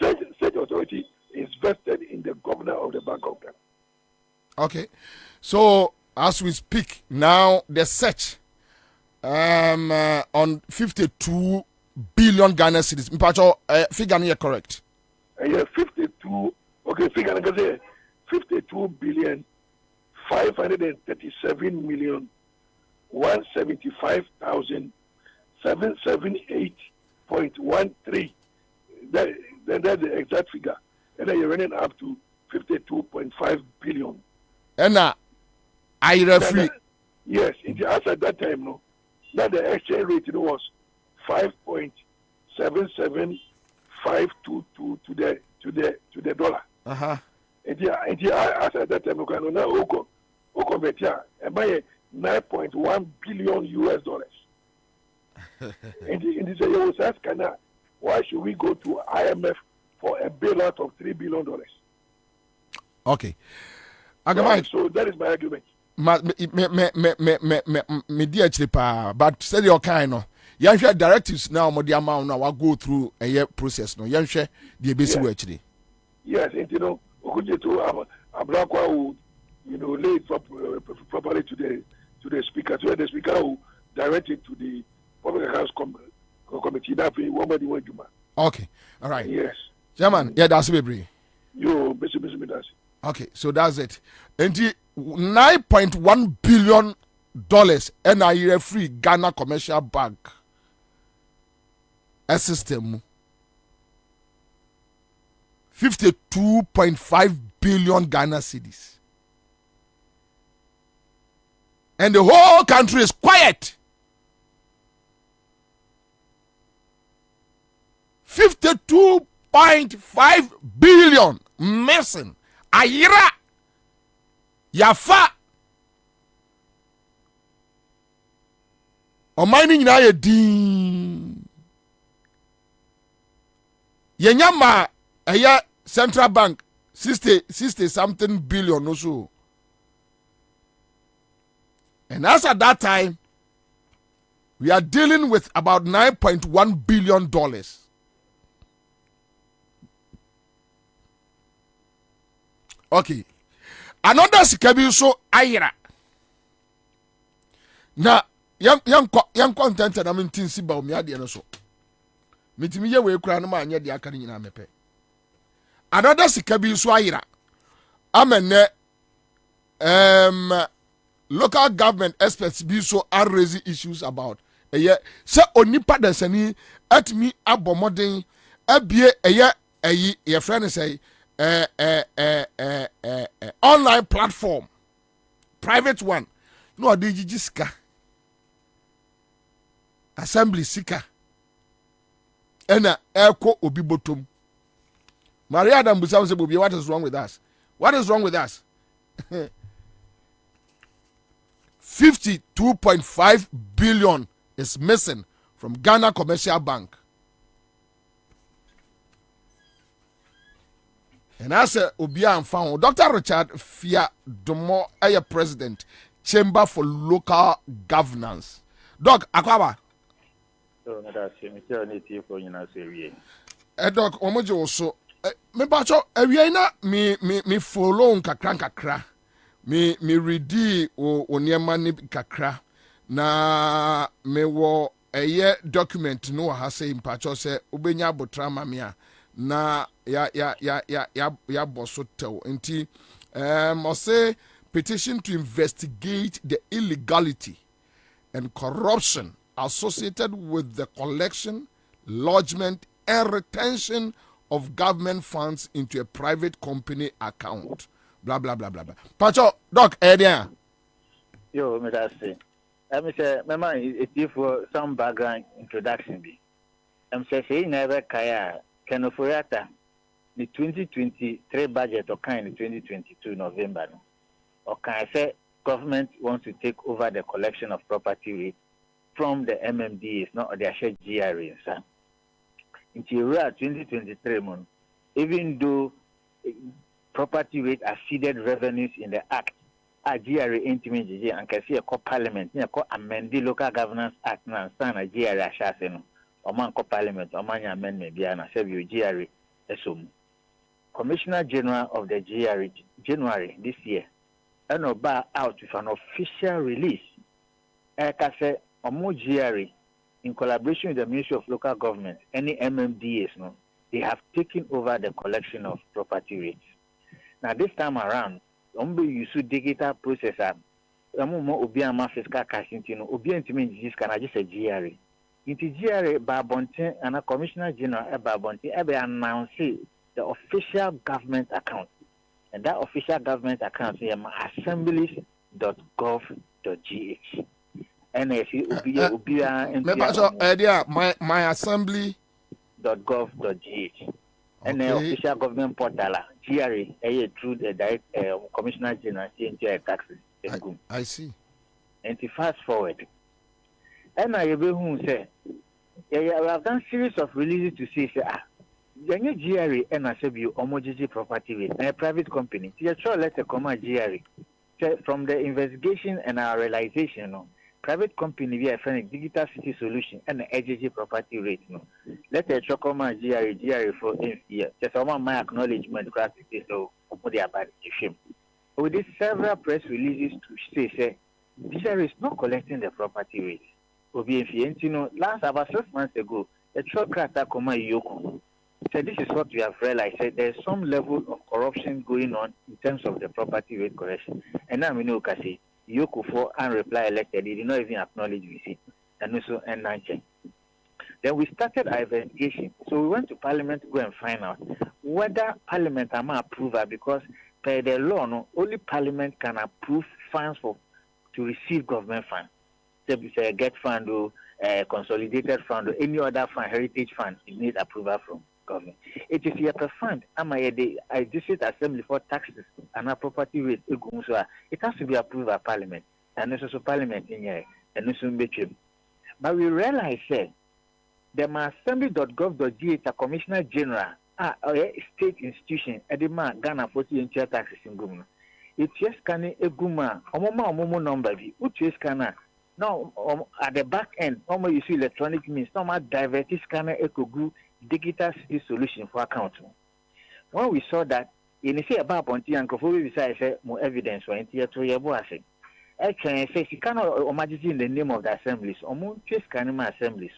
Such authority is vested in the governor of the Bank of Ghana. Okay, so as we speak now, the search on 52 billion Ghana cedis. Mpacho, figure here correct? Yeah, 52. Okay, figure say 52 billion 537 million 175,778.13. That's the exact figure, and then you're running up to 52.5 billion. And I referee. Yes, in the answer at that time, no. Now the exchange rate was 5.77522 to the dollar. And the answer at that time, okay, now Oko Betia and buy 9.1 billion US dollars. And this year was asked, why should we go to IMF for a bailout of $3 billion? Okay. So that is my argument. Me dear Chilipa, but say your kind no. Yanhwe directives now mo the amount now go through a year process no. Yanhwe the basic way actually. Yes, and Okuje to Abrakwa who lay it properly to the speaker, so the speaker will direct it to the public accounts committee. That way, okay, all right. Yes. German, yeah, that's baby. Yo, busy, that's. Okay, so that's it. And the $9.1 billion and a free Ghana Commercial Bank a system 52.5 billion Ghana cedis. And the whole country is quiet. 52.5 billion missing. Ayira Yafa Omani nyina ye din. Yenyama aya Central Bank 60 something billion or so. And as at that time, we are dealing with about $9.1 billion. Okay. Another sikabi so ayira. Na yang content na mintin si Bawumia de no so. Mitimi ye we kura no ma anya de aka ni nyina mepe. Another sikabi so ayira. Amene local government experts be so are raising issues about se onipa dasani atmi abomoden abie your friend say online platform private one no adiji sika assembly sika ena eko obi bottom Maria Adam Busam say Bobie, what is wrong with us? What is wrong with us? 52.5 billion is missing from Ghana Commercial Bank. And I say Obian found Dr. Richard Fia Domo Aye President, Chamber for Local Governance. Doc Akwaba. So that's me tell you for you know say Doc Omojo also me bacho awiena me follow nkakra me ready o niema ni kakra na me wo eye document no ha say mpacho say obenya abotra mamia na ya boso tew nti I say petition to investigate the illegality and corruption associated with the collection, lodgement, and retention of government funds into a private company account. Blah, blah, blah, blah, blah. Pacho, Doc, Edia. Yo, me that's it. I'm say, Mama, it's for some background introduction. I'm saying, never kaya, Kenoforiata, the 2023 budget or kind in 2022 November. Or can I say, government wants to take over the collection of property from the MMDs, not their shared GRA. Until 2023, even though property rate exceeded revenues in the Act, a GRA intimate and can see a co-parliament, amend the Local Governance Act, and stand a GRA assassin, or man co-parliament, or man amendment, be an assembly GRA. Commissioner General of the GRA, January this year, and about out with an official release. I say, Omo GRA, in collaboration with the Ministry of Local Government, any MMDAs, they have taken over the collection of property rates. Now, this time around, Ombe use digital processor, Omo Obiama fiscal cash into Obian this can just a GRA. Into GRA, Babonte and a Commissioner General Babonte, ever announce the official government account. And that official government account is assemblies.gov.gh. My assembly.gov.gh. And the official government portal, GRA, through the direct Commissioner General taxes. I see. And to fast forward, and I who say, I've done series of releases to say, the new GRA and I say you homogeneous property rate, a private company. So you let a comma GRA from the investigation and our realization. Private company we are finding digital city solution and the AGG property rate. Let a chocoma GRA for year. Just my acknowledgement practice so about shame. With these several press releases to say GRA is not collecting the property rate. Last about 6 months ago, a truck cracker comma Yoko. So this is what we have realized. There's some level of corruption going on in terms of the property rate collection. And now we know Kasi. Yoko for and reply elected, he did not even acknowledge receipt, and also N9 Then we started our investigation. So we went to Parliament to go and find out whether Parliament am approval because per the law, only Parliament can approve funds to receive government funds. So a get fund or consolidated fund or any other fund, heritage fund, it needs approval from government. It is a fund. I district assembly for taxes and a property rate. It has to be approved by Parliament, and also Parliament in here, and also but we realize that the assembly.gov.gh, a Commissioner General, a state institution, Edema Ghana 40 inch taxes in Guma. It just can a Guma, Omo number, which scanner. Now at the back end, you see electronic means, no diverted scanner eco digital city solution for account. When we saw that, you say about Ponti and Kofu, we say more evidence for entire to your boss. Actually, I say she cannot imagine in the name of the assemblies, or more chase canima assemblies.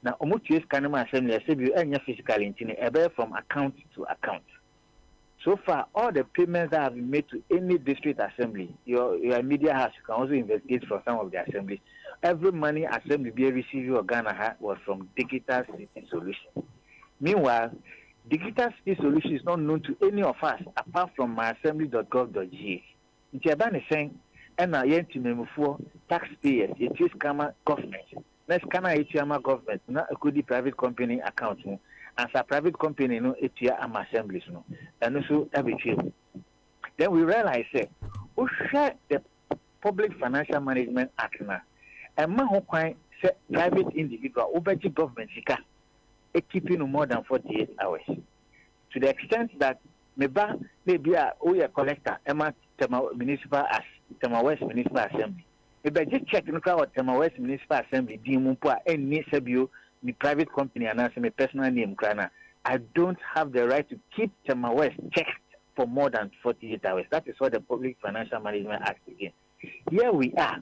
Now, almost chase canima assembly, I say you earn your physical intent from account to account. So far, all the payments that have been made to any district assembly, your media house, you can also investigate from some of the assemblies. Every money assembly be received or Ghana was from digital city solution. Meanwhile, digital city solution is not known to any of us apart from my assembly.gov.gh. In Japan is saying, and I am for taxpayers, it is government. Let's Ghana government, not a good private company account. As a private company, it's am assemblies, and also every team. Then we realize we share the Public Financial Management Act now. And man who say private individual over government keeping more than 48 hours. To the extent that Meba maybe a collector, Emma Tema Municipal as Tema West Municipal Assembly. Maybe just check no crowd Tema West Municipal Assembly, Dimumpa, and Nisabio, the private company, and answer my personal name, Grana. I don't have the right to keep Tema West checked for more than 48 hours. That is what the Public Financial Management Act again. Here we are.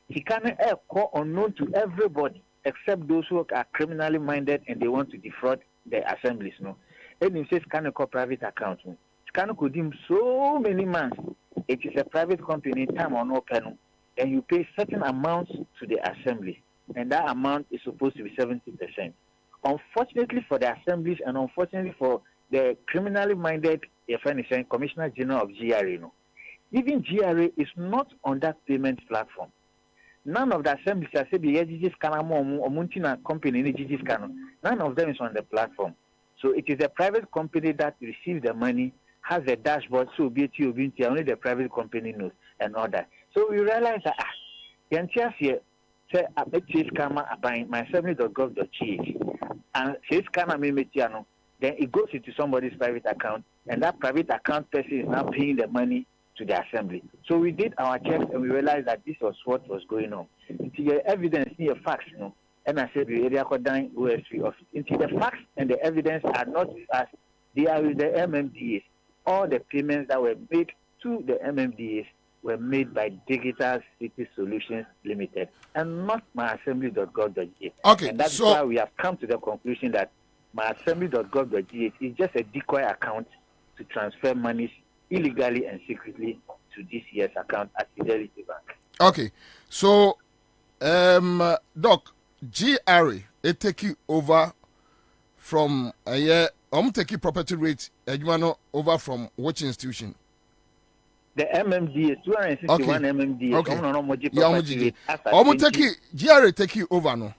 He can call unknown to everybody except those who are criminally minded and they want to defraud the assemblies. No, and he says can call private accounts. Can could him so many months. It is a private company, time or no pen, and you pay certain amounts to the assembly, and that amount is supposed to be 70%. Unfortunately for the assemblies, and unfortunately for the criminally minded, if anything, Commissioner General of GRA, no, even GRA is not on that payment platform. None of the assemblies are saying none of them is on the platform. So it is a private company that receives the money, has a dashboard, so only the private company knows and all that. So we realize that say my assembly.gov.gh and says then it goes into somebody's private account, and that private account person is now paying the money to the assembly. So we did our checks and we realized that this was what was going on. Into the evidence, near facts, no, and I said we area down OSP office. Into the facts and the evidence are not with us; they are with the MMDAs. All the payments that were made to the MMDAs were made by Digital City Solutions Limited and not myassembly.gov.gh. Okay, and that's why we have come to the conclusion that myassembly.gov.gh is just a decoy account to transfer monies illegally and secretly to this year's account at Fidelity Bank. Okay, so Doc, GRA it take you over from a year. Taking property rate over from which institution? The MMDS, 261 MMDS. Okay. GRA take you over no.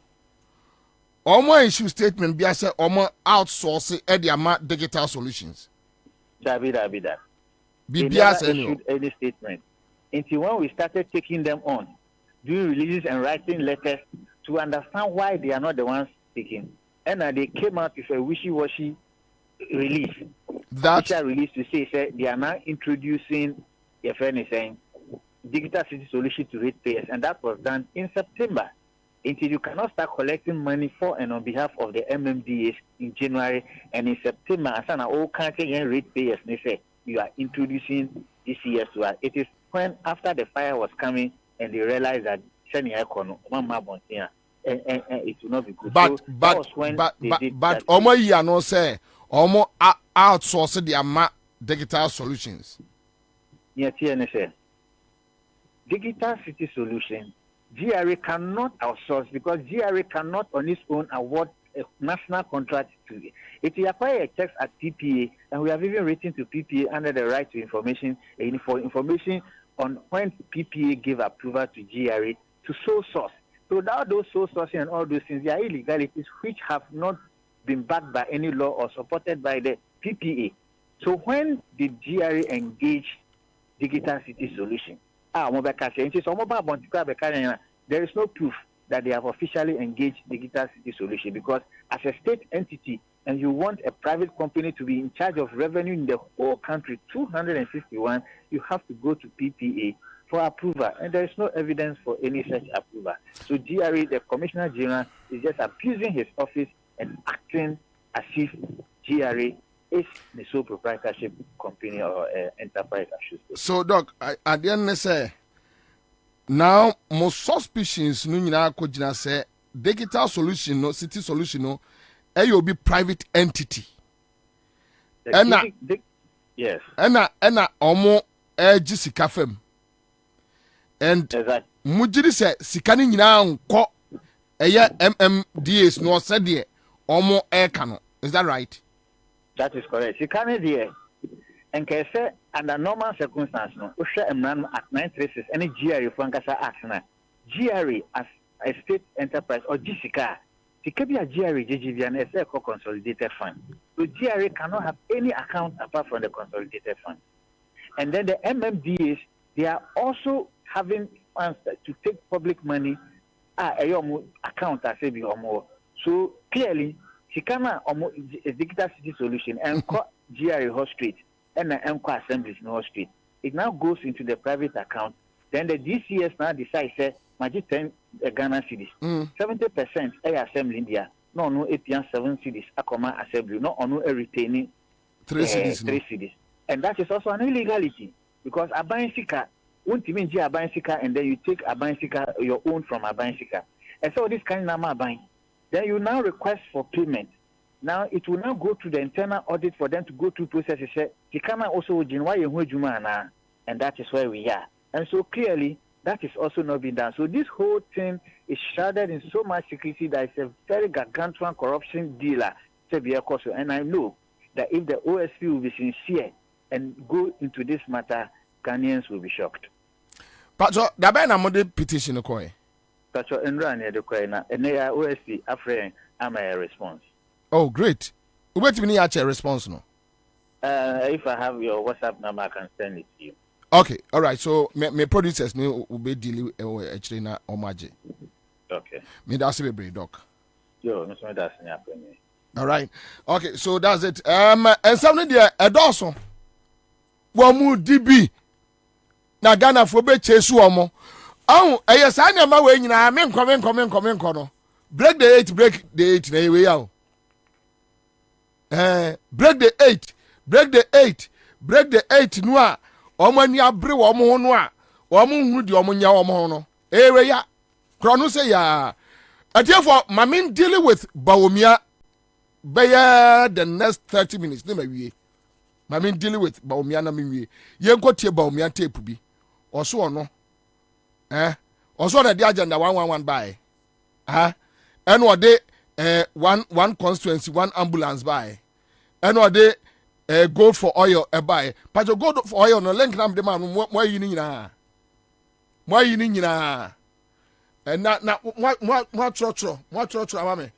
Omo issue statement be say omo outsource Ediama Digital Solutions. That. They never issued any statement. Until when we started taking them on, doing releases and writing letters to understand why they are not the ones speaking. And they came out with a wishy-washy release. Official release to say they are now introducing, your friend is saying, Digital City Solution to ratepayers, and that was done in September. Until you cannot start collecting money for and on behalf of the MMDAs in January, and in September, as all country and ratepayers, they say you are introducing this year to us. It is when after the fire was coming and they realized that and it will not be good. But Omo ya no say Omo outsource the ama Digital Solutions. Yes, TNSA. Digital City Solution, GRA cannot outsource because GRA cannot on its own award a national contract to it. It requires checks at PPA, and we have even written to PPA under the right to information for information on when PPA gave approval to GRA to sole source. So now those sole sourcing and all those things, they are illegalities which have not been backed by any law or supported by the PPA. So when did GRA engage Digital City Solution? There is no proof that they have officially engaged Digital City Solution because as a state entity and you want a private company to be in charge of revenue in the whole country, 261, you have to go to PPA for approval, and there is no evidence for any such approval. So GRA, the Commissioner General, is just abusing his office and acting as if GRA is the sole proprietorship company or enterprise, I should say. So, Doc, I didn't say, now, most suspicions, no, say, Digital Solution, no, City Solution, no, will be private entity. Yes. And Omo, Jessica Fem. And Mujiri said, Sikani now, MMDS, no, said, Omo Air Cano. Is that right? That is correct. Sikani, dear. And can say under normal circumstances, no, Usha Emran at 936, any GRA Frankasa Act now. GRA as a state enterprise or GCK, it can be a GRA JGV and a consolidated fund. So GRA cannot have any account apart from the consolidated fund. And then the MMDAs, they are also having funds to take public money account as a so clearly, Sikana Digital City Solution and GRA Host Street. and MQ assemblies in all street. It now goes into the private account. Then the DCS now decides, say, Magic 10 Ghana cities. 70% a assembly India. No, APN 7 cities, Akoma assembly. No, a retaining 3 cities. 3 cities. And that is also an illegality because Abayin Sika, won't even be Abayin Sika, and then you take Abayin Sika, your own from Abayin Sika. And so this kind of Abayin. Then you now request for payment. Now it will now go to the internal audit for them to go through processes. Sikana also and that is where we are. And so clearly that is also not being done. So this whole thing is shrouded in so much secrecy that it's a very gargantuan corruption dealer. And I know that if the OSP will be sincere and go into this matter, Ghanaians will be shocked. But so the Ben petition okay. But so and the OSP after I'm a response. Oh, great. Wait a minute, a response no. If I have your WhatsApp number, I can send it to you. Okay, all right. So my producers will be dealing with actually na omaje. Okay. Me that's a brave doc. Yo, no so that's all right. Okay, so that's it. And something there a dozen. Wamu DB. Na Ghana for be chesu omo. Oh, yes, I never way nyina men come no. Break the 8 na we yaw. Break the 8 no a omo ni abre wo mo no a omo hu di omo nya omo no we ya krono say ya therefore mamin dealing with Bawumia by the next 30 minutes na mawie mamin dealing with Bawumia na mawie yen ko tie Bawumia tape bi oso no oso na di agenda 111 by and what they one constituency, one ambulance buy. And what they gold for oil buy. But you gold for oil no link nam the man why you need na. Why you need na. And na what trotro amame.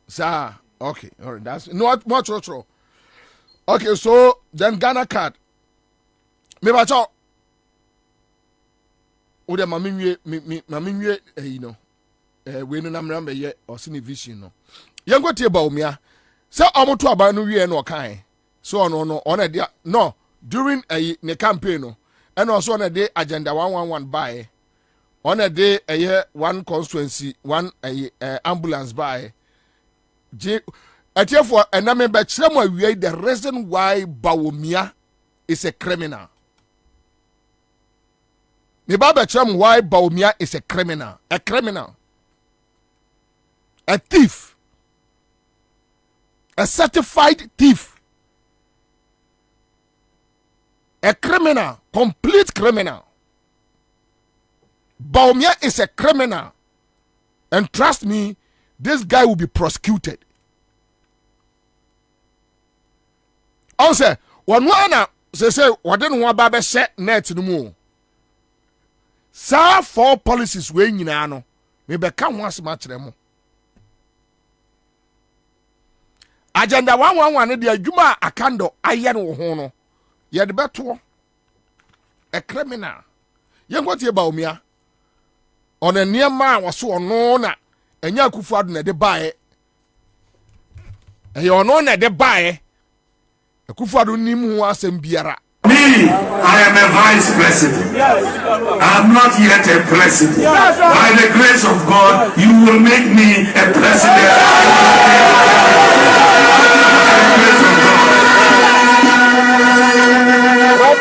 Sir, okay, all right, that's no what trotro. Okay, so then Ghana card. Me ba cho Ode maminwe you know we no namra me ye osini vision no yengo tie Bawumia se omoto aba no wie no kan so no on dia no during ne campaign no and also on the agenda 111 buy on the one constituency one ambulance buy for and I remember the reason why Bawumia is a criminal. The Bible tells me why Bawumia is a criminal, a thief, a certified thief, a criminal, complete criminal. Bawumia is a criminal, and trust me, this guy will be prosecuted. Also, one say what didn't want Baba set net no more. Sa 4 policies we nyina no me be ka ho asema kire mo agenda 111 de adwuma akando aye no ho no ye de beto a criminal ye ngotie Bawumia on a niema waso ono na enya akufu ado na de bae e ono na de bae akufu ado nim ho asem biara. Me, I am a vice president. I am not yet a president. By the grace of God, you will make me a president.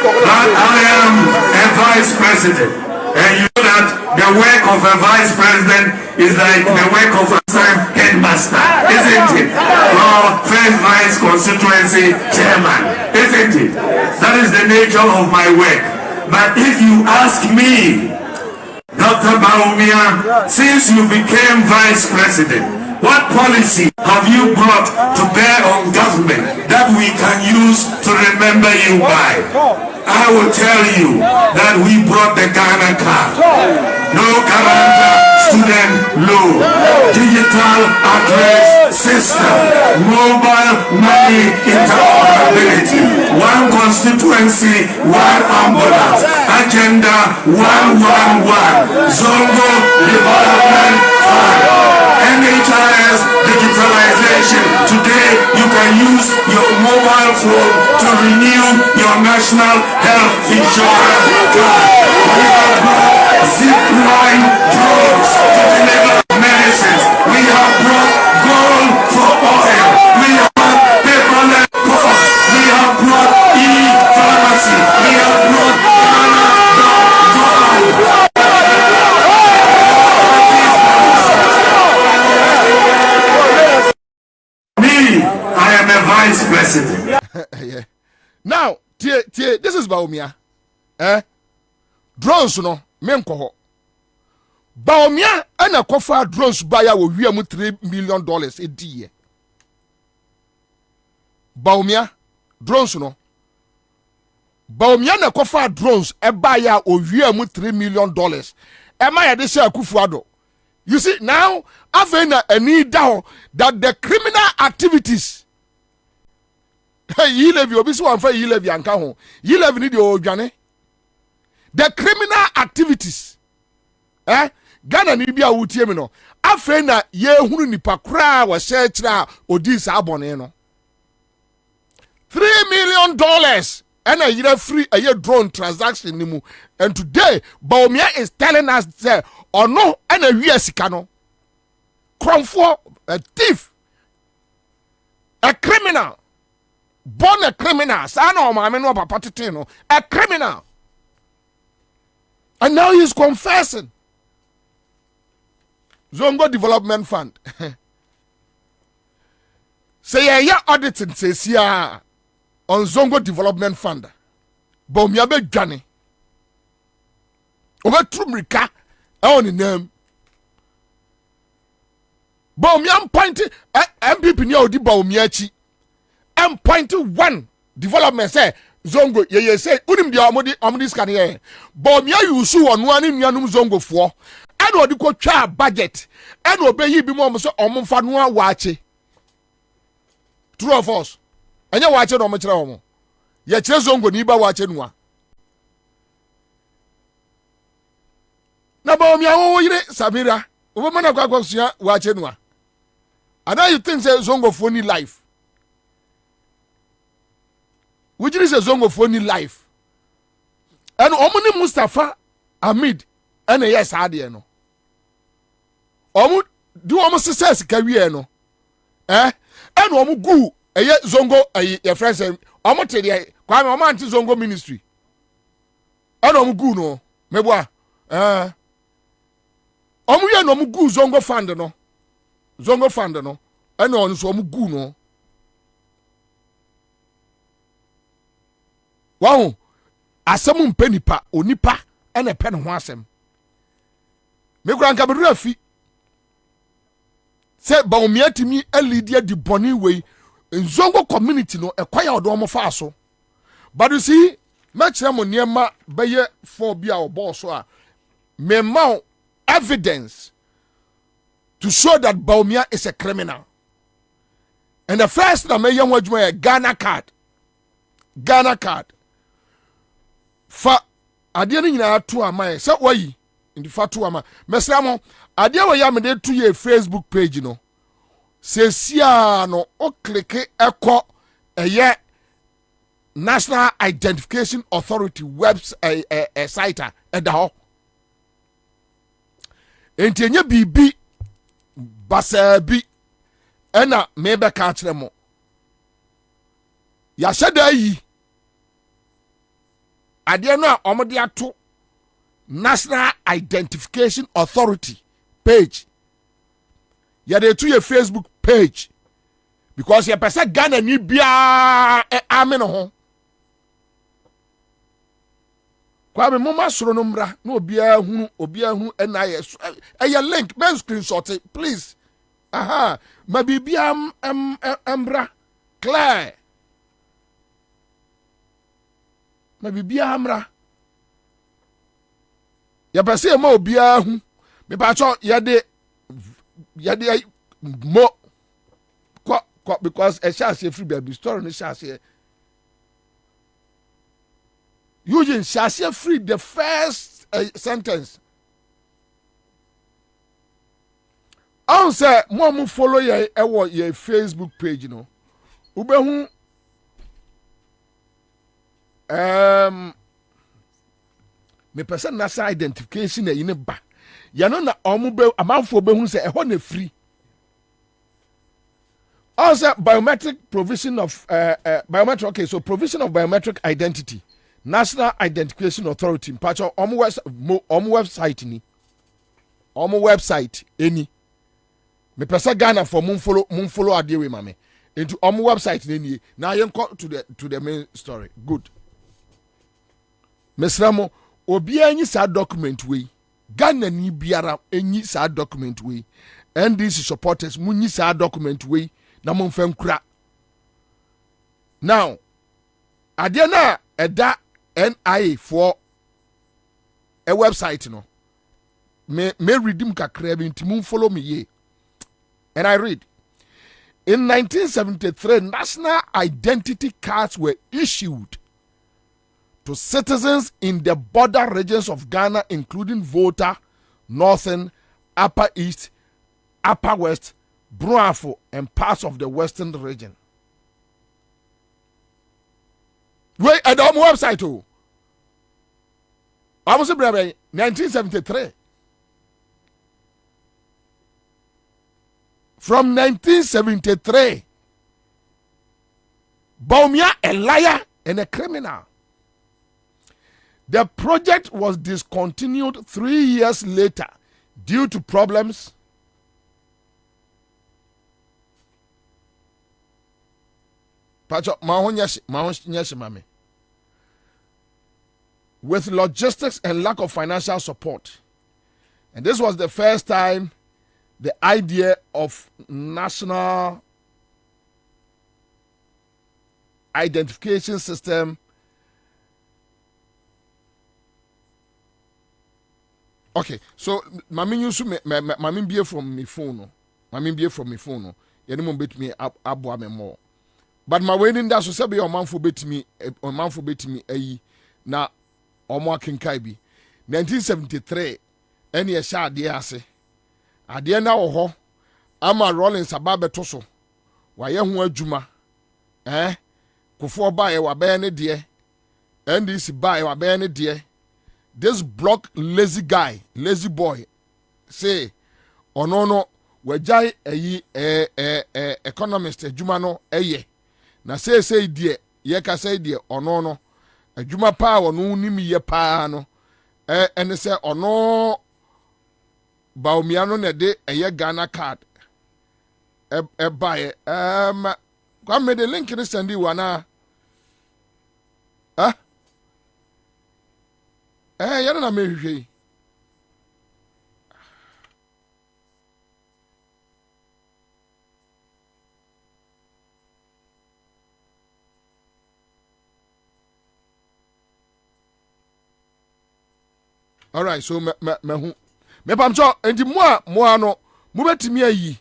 But I am a vice president. And you know that the work of a vice president is like the work of a headmaster, isn't it? Or first vice constituency chairman, isn't it? That is the nature of my work. But if you ask me, Dr. Bawumia, since you became vice president, what policy have you brought to bear on government that we can use to remember you by? I will tell you that we brought the Ghana card. No guarantor student loan, digital address system, mobile money interoperability, one constituency, one ambulance, agenda 111, Zongo Development Fund, NHIS digitalization. Today household to renew your national health insurance card. We have brought zip-line drones to deliver medicines. We have brought gold for oil. We have brought paperless post. We have brought e-pharmacy. We have brought Ghana.gov. Me, I am a vice president. Yeah. Now, this is Bawumia. Drones no, menko ho. Bawumia ana kofa drones baya wo wiam $3 million a day. Bawumia drones no. Bawumia na kofa drones e baya wo wiam $3 million. Ema ya de se akufuado. You see now, Avena need down that the criminal activities. Hey, you live your business one for you live your home. You live need your journey. The criminal activities. Ghana ni bia wutie me no. Avena ye hunu nipa kra wa search na odis abone no. $3 million. And a year free a year drone transaction nimu. And today, Bawumia is telling us that or no, and a year sikano. Cromfo, a thief, a criminal, born a criminal, son of my no papatino, a criminal. And now he's confessing. Zongo Development Fund. Say yeah, auditing says yeah. On Zongo Development Fund. Bawumia be Johnny. Over Trumrika, on in name. Bawumia pointed MPP near the Bawumia chi. M pointed one development say Zongo ye say unim the amodi scan here. Bawumia you su on one in Yanum Zongo for. And what the coach budget. And obey you be more so omonfanua wache. True of us. Anya wache no mechira omo. Ye kire Zongo ni ba wache nuwa. Na Bawumia wo yire Samira. Wo mana kwa suya wache nuwa. And now you think say Zongo phony life. Would you say Zongo phony life? And omuni Mustafa Hamid and yes adie no. Omu do omu success kawie no. And omu gu eye Zongo your friends omu te dey Kwame omu anti Zongo ministry. And omu gu no meboa omu ye no omu gu Zongo fund no. Zongo fund no. And on so omu gu no. Wow. Asemu mpenipa onipa ene pen ho asem. Me kura nka bedura fi. Se Bawumia timi elidia di boni we Zongo community no ekwaya odo mo fa so. But you see, mechire mo niema beye for bia obo so a me ma evidence to show that Bawumia is a criminal. And the first na me yan wadwuma Ghana card. Ghana card. Fa ade no nyina to amaye se wayi ndi fa to ama mesra mo ade we ya me de to ye Facebook page no se sia no o click ekọ eye National Identification Authority website site eda ho entenye bibi basabi ena me be ka kire mo ya sheda yi ade no a omode ato National Identification Authority page. Ya de to your Facebook page. Because your person Ghana ni bia amen ho. Kwa me mama soro no mra na obia hu na ye link men screenshot it, please. Aha, ma bibia mbra clear. Ma bibia amra ya pese ma obia hu me pa cho ya de mo kwa because e sha se free baby story no sha se you sha se free the first sentence on say mo follow ye e wo ye Facebook page no ube hu me person national identification in ba ya no na omube amanfo be hu se e ho na free also biometric provision of biometric okay so provision of biometric identity National Identification Authority mpacho omo website ni omo website any me pesa Ghana for mun follow ade we mame into omo website ni na yen to the main story good mesramo obi anyi sa document we Ghana ni biara enyi sa document we NDC supporters munyi sa document we na mun fam kura now ade na eda NIA for a website no me redeem kakra bi ntimun follow me ye and I read in 1973 national identity cards were issued to citizens in the border regions of Ghana including Volta, Northern, Upper East, Upper West, Bruafo and parts of the Western region. Wait at the website too. I was 1973. From 1973, Bawumia a liar and a criminal. The project was discontinued 3 years later due to problems with logistics and lack of financial support. And this was the first time the idea of national identification system. Okay, so mami use mami be from my phone. Mami be from my phone. You don't bet me abo me more. But my wedding that so say be man for bet me ayi na omo akenkai bi 1973 ene ye sha ade ase ade na wo ho ama Rollins ababeto so wa ye ho adwuma kofo ba ye wa be ne de NDC ba ye wa be ne de this block lazy boy say ono wajai ayi economist adwuma no eye na say de ye ka say de ono adwuma pa wono nim ye pa no ene se ono Bawumia no na de eye Ghana card buy kwa me de link ni sendi wana yana na me hwehwe all right so me pamcho enti mo no mo betimi ayi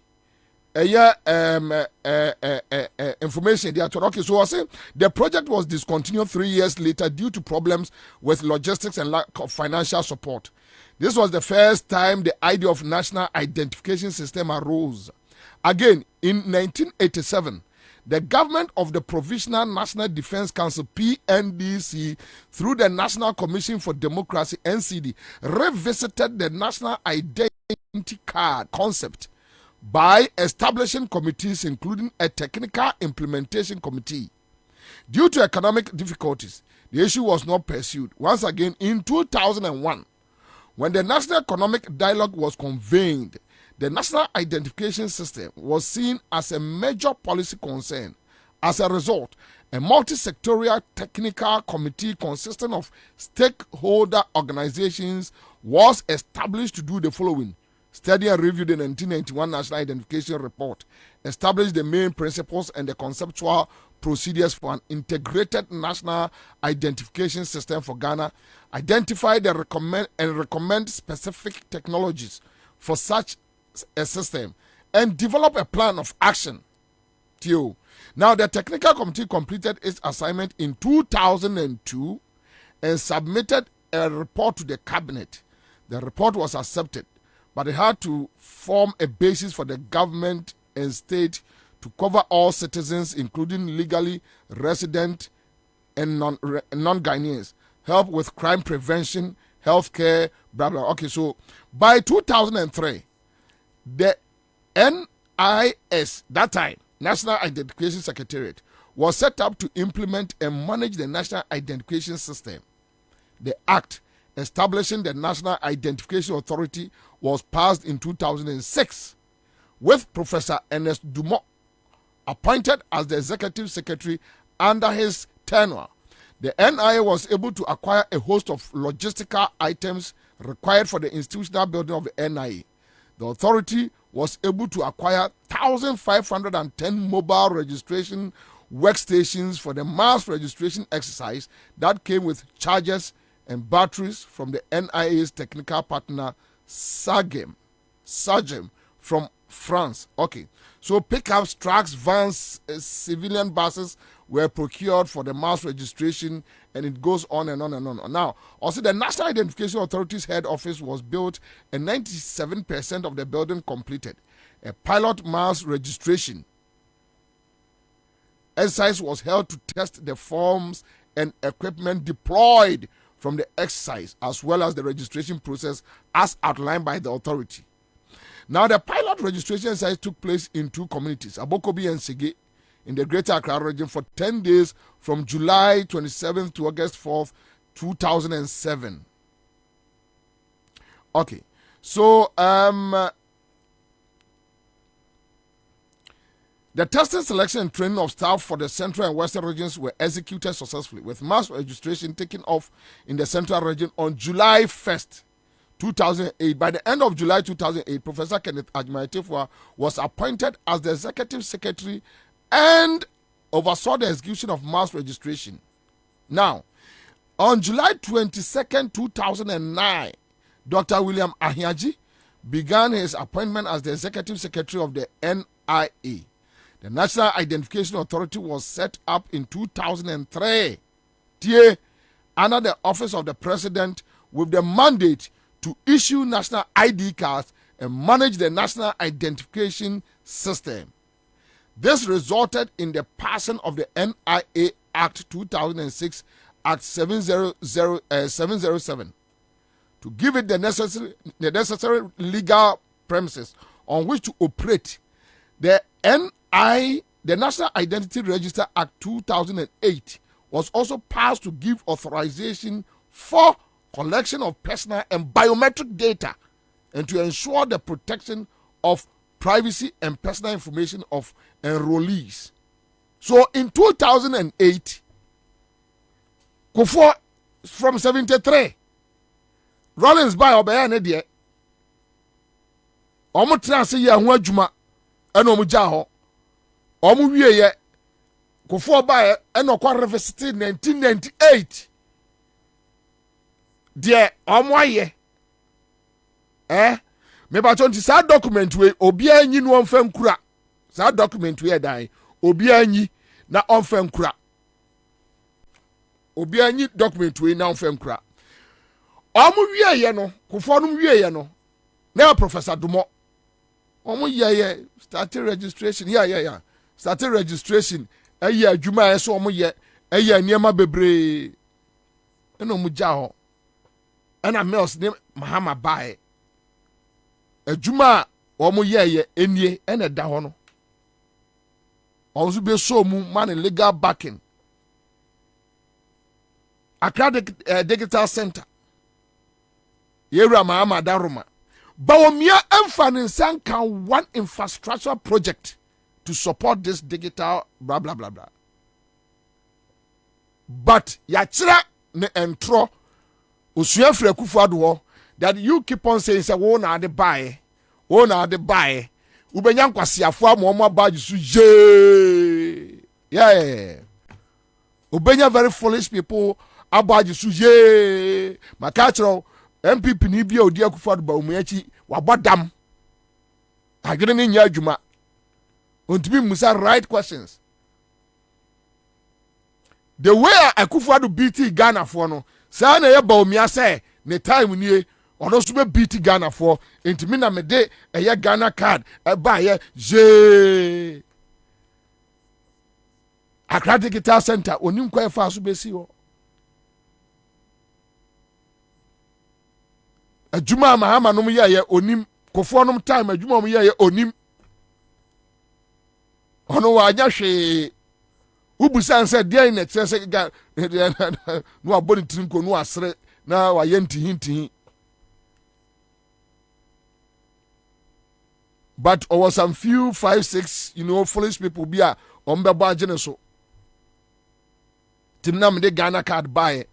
information there. Okay, so I say the project was discontinued 3 years later due to problems with logistics and lack of financial support. This was the first time the idea of national identification system arose. Again, in 1987, the government of the Provisional National Defense Council (PNDC) through the National Commission for Democracy (NCD) revisited the national identity card concept by establishing committees including a technical implementation committee. Due to economic difficulties, the issue was not pursued. Once again, in 2001, when the National Economic Dialogue was convened, the National Identification System was seen as a major policy concern. As a result, a multi-sectorial technical committee consisting of stakeholder organizations was established to do the following: study and review the 1991 National Identification Report, establish the main principles and the conceptual procedures for an integrated national identification system for Ghana, identify the recommend specific technologies for such a system, and develop a plan of action. Now, the technical committee completed its assignment in 2002 and submitted a report to the cabinet. The report was accepted, but it had to form a basis for the government and state to cover all citizens, including legally resident and non-Ghanaians, help with crime prevention, healthcare, blah, blah. Okay, so by 2003, the NIS, that time, National Identification Secretariat, was set up to implement and manage the National Identification System. The Act establishing the National Identification Authority was passed in 2006, with Professor Ernest Dumont appointed as the Executive Secretary. Under his tenure, the NIA was able to acquire a host of logistical items required for the institutional building of the NIA. The authority was able to acquire 1,510 mobile registration workstations for the mass registration exercise that came with chargers and batteries from the NIA's technical partner Sagem from France. Okay, so pickups, trucks, vans, civilian buses were procured for the mass registration, and it goes on and on and on. Now, also the National Identification Authority's head office was built and 97% of the building completed. A pilot mass registration exercise was held to test the forms and equipment deployed from the exercise, as well as the registration process as outlined by the authority. Now, the pilot registration exercise took place in two communities, Abokobi and Sege, in the Greater Accra region for 10 days from July 27th to August 4th, 2007. Okay, so the testing, selection, and training of staff for the central and western regions were executed successfully, with mass registration taking off in the central region on July 1st, 2008. By the end of July 2008, Professor Kenneth Ajmai-Tefua was appointed as the Executive Secretary and oversaw the execution of mass registration. Now, on July 22nd, 2009, Dr. William Ahiaji began his appointment as the Executive Secretary of the NIA. The National Identification Authority was set up in 2003, Thie, under the Office of the President, with the mandate to issue national ID cards and manage the National Identification System. This resulted in the passing of the NIA Act 2006, Act 707, to give it the necessary legal premises on which to operate. The National Identity Register Act 2008 was also passed to give authorization for collection of personal and biometric data and to ensure the protection of privacy and personal information of enrollees. So in 2008, from 73, Rollins by Obaya Nedia, Omo Transi ya ho adwuma ena omo gya ho. Omo wie ye Kofo by ena okwa University 1998. Die omo aye. Me ba chonti sa document we obi anyi no onfa nkura. Sa document we dan obi anyi na onfa nkura. Obi anyi document we na onfa nkura. Omo wie ye no, Kofo no wie ye no. Na Professor Dumo. Omo ye started registration. Yeah. Started registration. Eye adwuma e so omo ye. Eye niema bebre. Ena omo gya ho. Ena Mills ne Mahama bae. Adwuma omo ye enie ena da ho no. Onso be so mu man legal backing. Accra Digital Center. Yera Mahama Daruma. Bawumia emphasizing can one infrastructure project to support this digital blah blah blah blah. But yachira ne entro osuafre Kufuado that you keep on saying say wo na de buy ubenya nkwasiafo amomo badge su je yeah ubenya very foolish people abadge su je makachro MPP ni bia odi Kufuado Bawumia chi wabodam agene ni nya adwuma ontimi musa right questions. The way Kufuado beat Ghana for no say na ye Bawumia say ne time nie ono so be beat Ghana for entimi na me de eye Ghana card ba ye je Accra Digital Center onim kwa fa so besi ho adwuma mahama nom ye onim kofo nom time adwuma mo ye onim ono wa anya hwe ubusan se dia na tse ga no aboni trinko no asre na wa ye ntihintihi but over some few 5-6 foolish people be a ombeba agene so timnam de Ghana card buy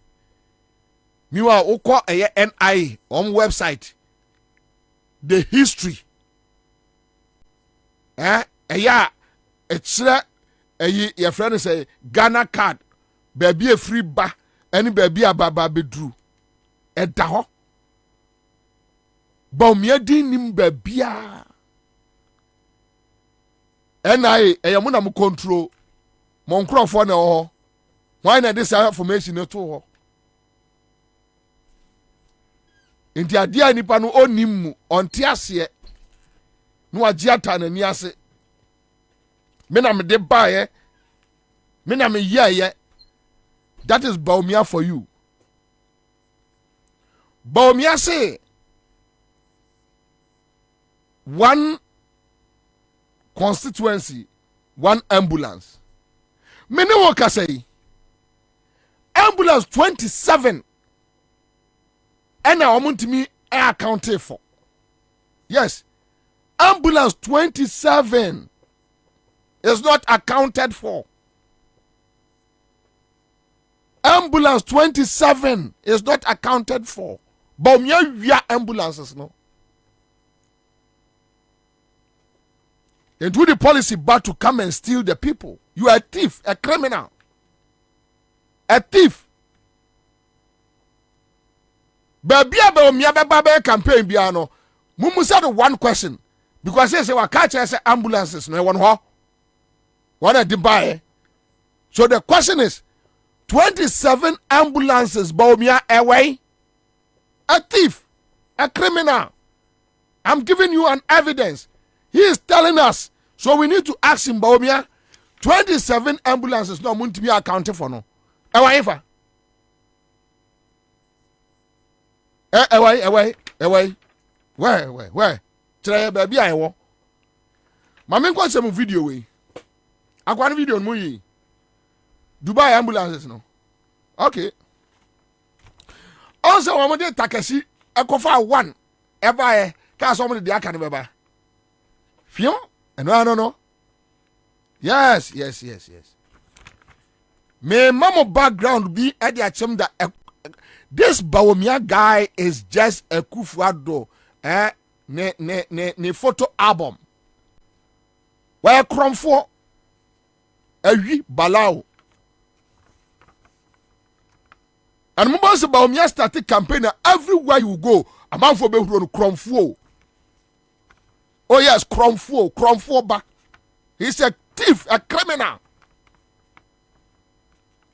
miwa ukọ NI on website the history it's your friend say Ghana card baby a free ba any baby a baba bedru da ho Bawumia din nim baby a NI eyamuna mu control mon crofo na ho why na this information to ho inti adia nipa no onim mu onte ase no agiata na ni ase me na me de bae me na me ye that is Bawumia for you. Bawumia say one constituency, one ambulance. Many workers say ambulance 27 and now me accounted for. Yes, ambulance 27 is not accounted for. Ambulance 27 is not accounted for. Bawumia we are ambulances no. And do the policy but to come and steal the people. You are a thief, a criminal. A thief. Baby Bawumia Baba campaign biano. Mumu said one question. Because they say, catch us ambulances. No one ho. One at the buy. So the question is 27 ambulances Bawumia away. A thief. A criminal. I'm giving you an evidence. He is telling us. So we need to ask him, Bawumia, 27 ambulances no mun to be accounted for no. Ewa. Where? Try baby I wo. Mama kwa some video we. Akwa video mu yi. Dubai ambulances no. Okay. Also we mo dey Takashi ekofa 1. Eba ka so mo dey aka ne baba. Fion? No. Yes. Me mama background be at the achem that this Bawumia guy is just a kufuado ne photo album. Where cromfo ewi balao. And mobile Bawumia started campaign everywhere you go. A man for be run cromfo. Oh yes, Cromfo back. He's a thief, a criminal.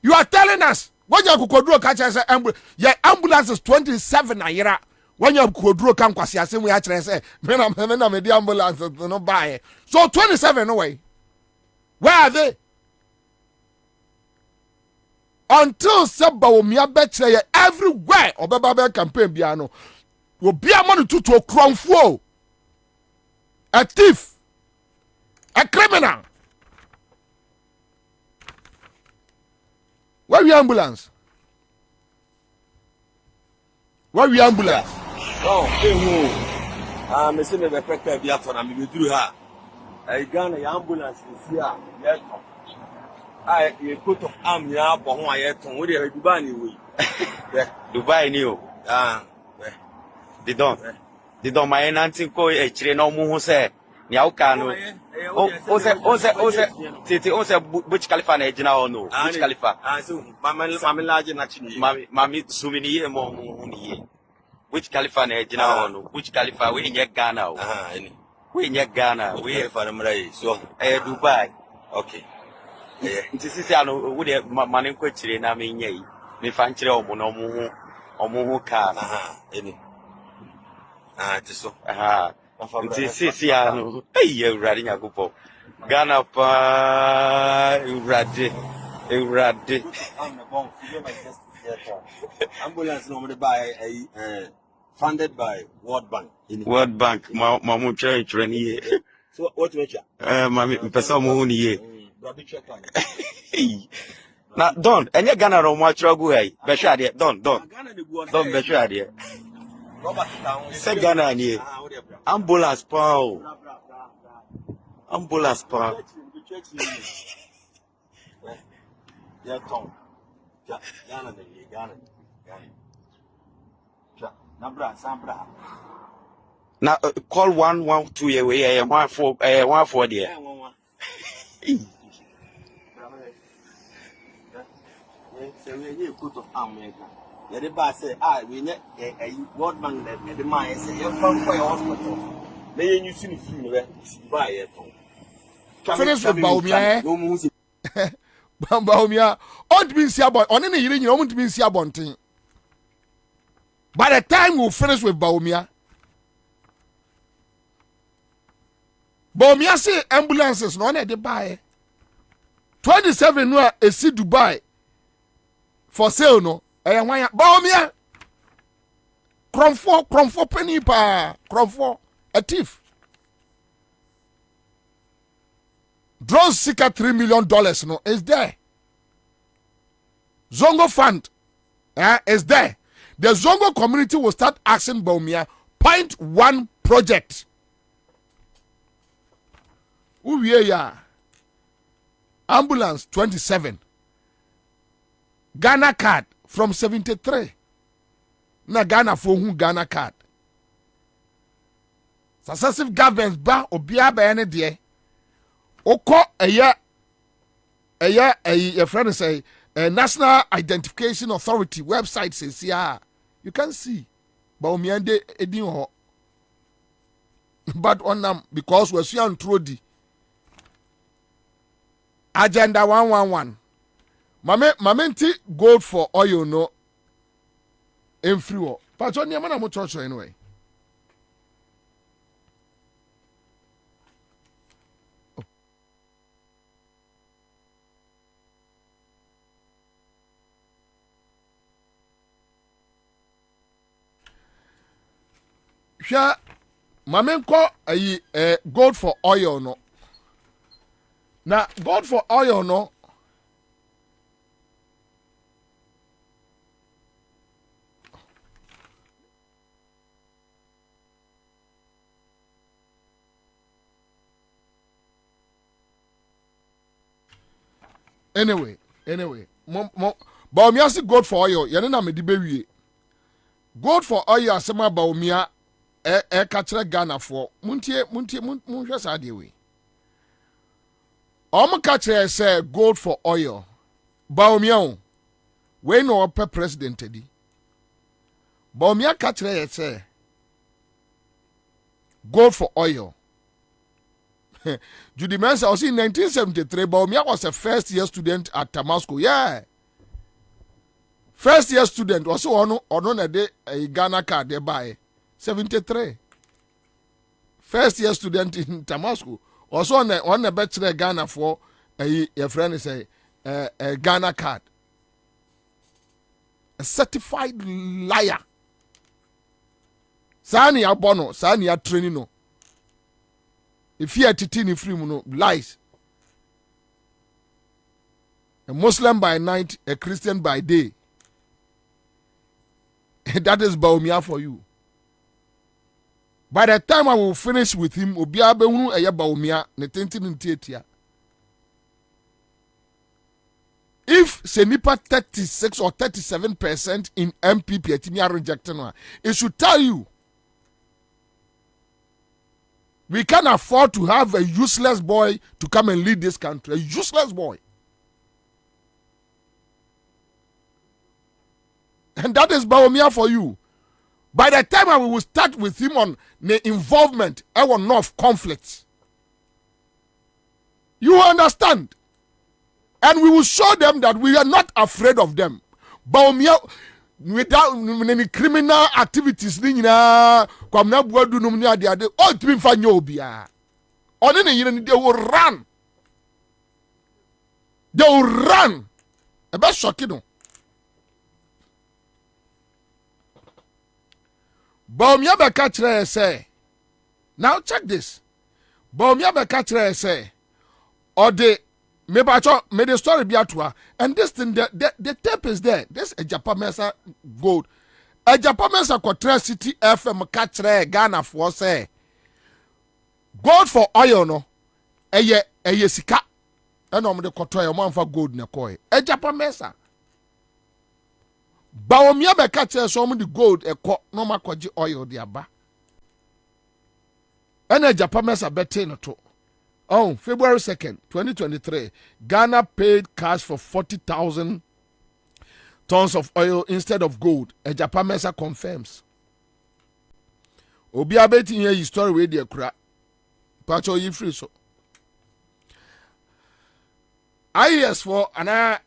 You are telling us when you could catch us ambulance is 27 a year. When you could come kwasi we actually say, men am the ambulance no buy. So 27 away. Where are they? Until Bawumia betray everywhere or Baba campaign biano will be a money to Cromfo. A thief, a criminal. Where we ambulance? Oh, hey, me say me be prepare be after na me be through her. I Ghana ambulance is here. Yes. I a coat of arm ya bo ho ayeton. We dey Dubai ni we. Dubai ni o. They don't mind anything ko echire na omu ho se nia uka no o se Burj Khalifa na ejina ho no Burj Khalifa so mama laje na chini mami zoomi ni mo hu ni Burj Khalifa na ejina ho no Burj Khalifa we nye Ghana o any we nye Ghana we for mrai so Dubai okay nti sisi ano wo de mane ko echire na me nyai me fa nchire omo na omo hu ka any so Sisi ano, Ewurade Nyankopɔn. Ghana pa Ewurade. Eurade. Ambulance normally by funded by World Bank. World Bank, Mamu Training. So what you Mammy, Pesa Mooney. Now, don't, and you're gonna run much rugby. Beshadia, don't, Beshadia. Say Ghana, ambulance power. Ambulance power. Yeah, Tom. Ghana. Now, call 112 away, 1 there. So we a coat of arms. The boss say, we need a World Bank that the man say, you're from for your hospital. May you see the funeral by it. Finish with Bawumia. Bawumia. On means about on any year, you want to be Siabonting. By the time we'll finish with Bawumia, Bawumia say ambulances, no one at the buy 27 no a see Dubai for sale no. Bawumia. Cromfo penny pa Cromfo a thief. Drone seeker $3 million no is there. Zongo fund is there. The Zongo community will start asking Bawumia 0.1 project. Uwe ambulance 27. Ghana card from 73. Na Ghana for who Ghana card. Successive governments ba obia ba ene de. Oko a friend say a National Identification Authority website says yeah. You can see Bawumia de edin ho. But on them because we're seeing Trodi. Agenda 111. Mamenti gold for oil no in free. But on your man church anyway. Sure, Mamenko gold for oil no. Now gold for oil no. Anyway, Bawumia say gold for oil. Yene na me di bewie. Gold for oil asema Bawumia kachre Ghana for. Muntie munhwe sa de we. Kachre say gold for oil. Bawumia we no pe president di. Bawumia kachre say gold for oil. Judy Mensa was in 1973. Bawumia was a first year student at Damascus. Yeah. First year student was on a day a Ghana card they buy 73. First year student in Damascus also on a bachelor Ghana for a friend is a Ghana card. A certified liar. Sani abono, sani a training no. If you are titini free no lies. A Muslim by night, a Christian by day. That is Bawumia for you. By the time I will finish with him, Obia Beunu Aya Bawumia, Netentin Tietia. If Senipa 36 or 37% in MPP, Etimia rejecting one, it should tell you. We can't afford to have a useless boy to come and lead this country. A useless boy. And that is Bawumia for you. By the time I will start with him on the involvement, I will know of conflicts. You understand? And we will show them that we are not afraid of them. Bawumia, without any criminal activities, Kwabena Buadu Numnia the other, all to be Fanyobia. On any year, they will run. They will run. ebe shock no Bawumia be ka kire say now check this Bawumia be ka kire say or the me the story be atwa and this thing the tape is there. This a Japamesa gold. A Japamesa Kotra City FM ka kire Ghana for say gold for oil no eye sika enom de koto e man for gold na koy e Japamesa Bawumia be ka kire so the gold e ko no makoji oil de aba ena Japamesa bete no to. Oh, February 2nd, 2023, Ghana paid cash for 40,000 tons of oil instead of gold. A Japamesa confirms. Obi abeti here is story with the crack. Pacho yi free so. IES for and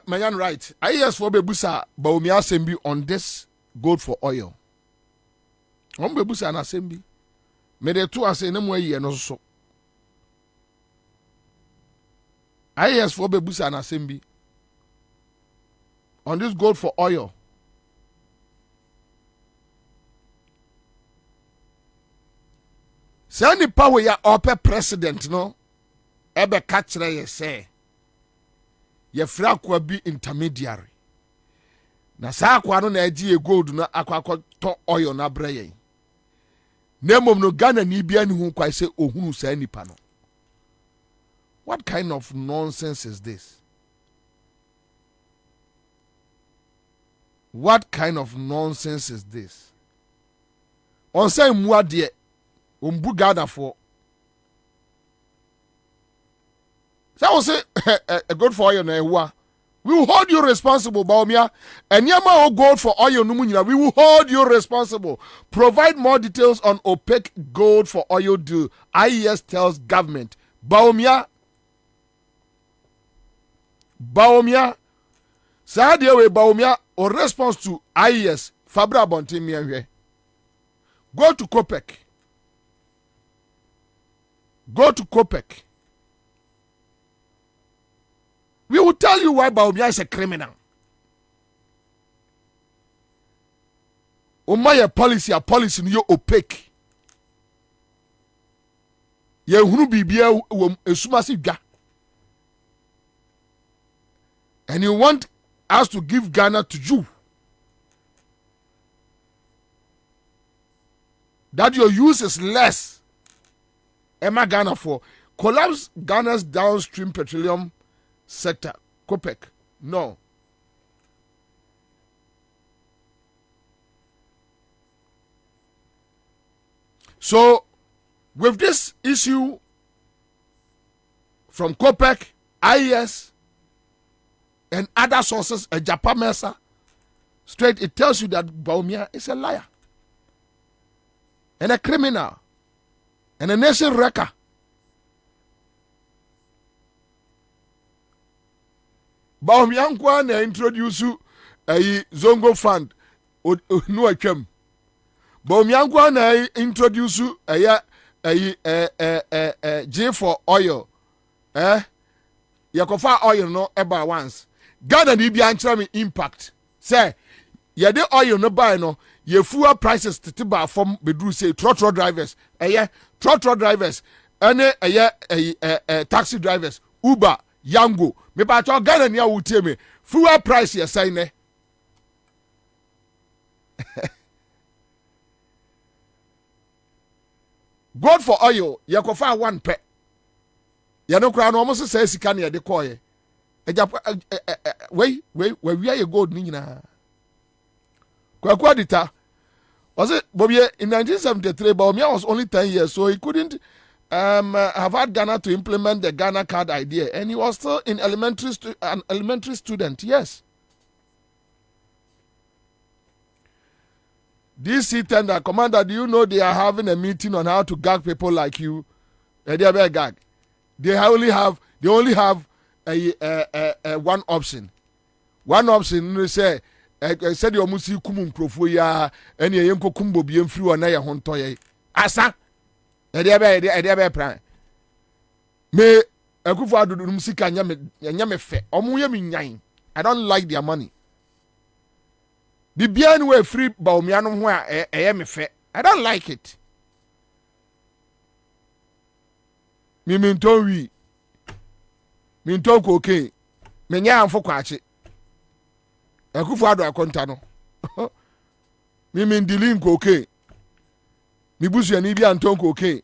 Mayan right. IES for bebusa Bawumia sembi on this gold for oil. Bebusa na sembi. Me de two ase ne mo yi no so. IES for bebusa na sembi on this gold for oil. Say ni power ya upper president no ebe kachire ye say ye fra kwa bi intermediary na sa kwa no na agi ye gold na akwa to oil na breye na mom no Ghana ni bia ni hu kwa say ohunu sa nipa no. What kind of nonsense is this? What kind of nonsense is this? On say muadie umbu Ghana for. So say a good for oil na ewa. We will hold you responsible, Bawumia. And yama o gold for oil no munyina. We will hold you responsible. Provide more details on opaque gold for oil deal. IES tells government. Bawumia, Sadia we Bawumia or response to IES Fabra Bontimia. Go to COPEC. We will tell you why Bawumia is a criminal. A policy no opaque. Ye hunu bibia esumasi gwa. And you want us to give Ghana to you. That your use is less. Emma Ghana for collapse Ghana's downstream petroleum sector. COPEC. No. So, with this issue from COPEC, IES, and other sources, a Japamesa, straight, it tells you that Bawumia is a liar and a criminal and a nation wrecker. Bawumia nkwa na introduce a Zongo Fund no akem. Bawumia nkwa na introduce a J for oil. Yakofa oil no eba once. Ghana ni bi anchira me impact. Say ye de oil no buy no ye fuel prices titiba from bedru say trotro drivers. Trotro drivers ene taxi drivers, Uber, Yango. Me ba to Ghana ni awutie me. Fuel price ye say ne. Gold for oil yakofa one pe. Ya no kra no almost say sika na de koye. We are gold ni nyina. Kwa dita. Was it Bobie in 1973 Bawumia was only 10 years so he couldn't have had Ghana to implement the Ghana card idea and he was still in an elementary student. Yes. DC tender commander, do you know they are having a meeting on how to gag people like you? They gag. They only have a one option. One option they say said you must see kumun profo ya any yenko kumbo bi emfiri ona ye honto ye. Asa. They be plan. Me akufo adodum sika nya me fe. Omo ye me nyan. I don't like their money. Bibia no free Bawumia no ho a me fe. I don't like it. Mi minton cocaine. Me nya amfo kwache. Akufo ado akonta no. Mi mindilin cocaine. Mi busu ani bia anton cocaine.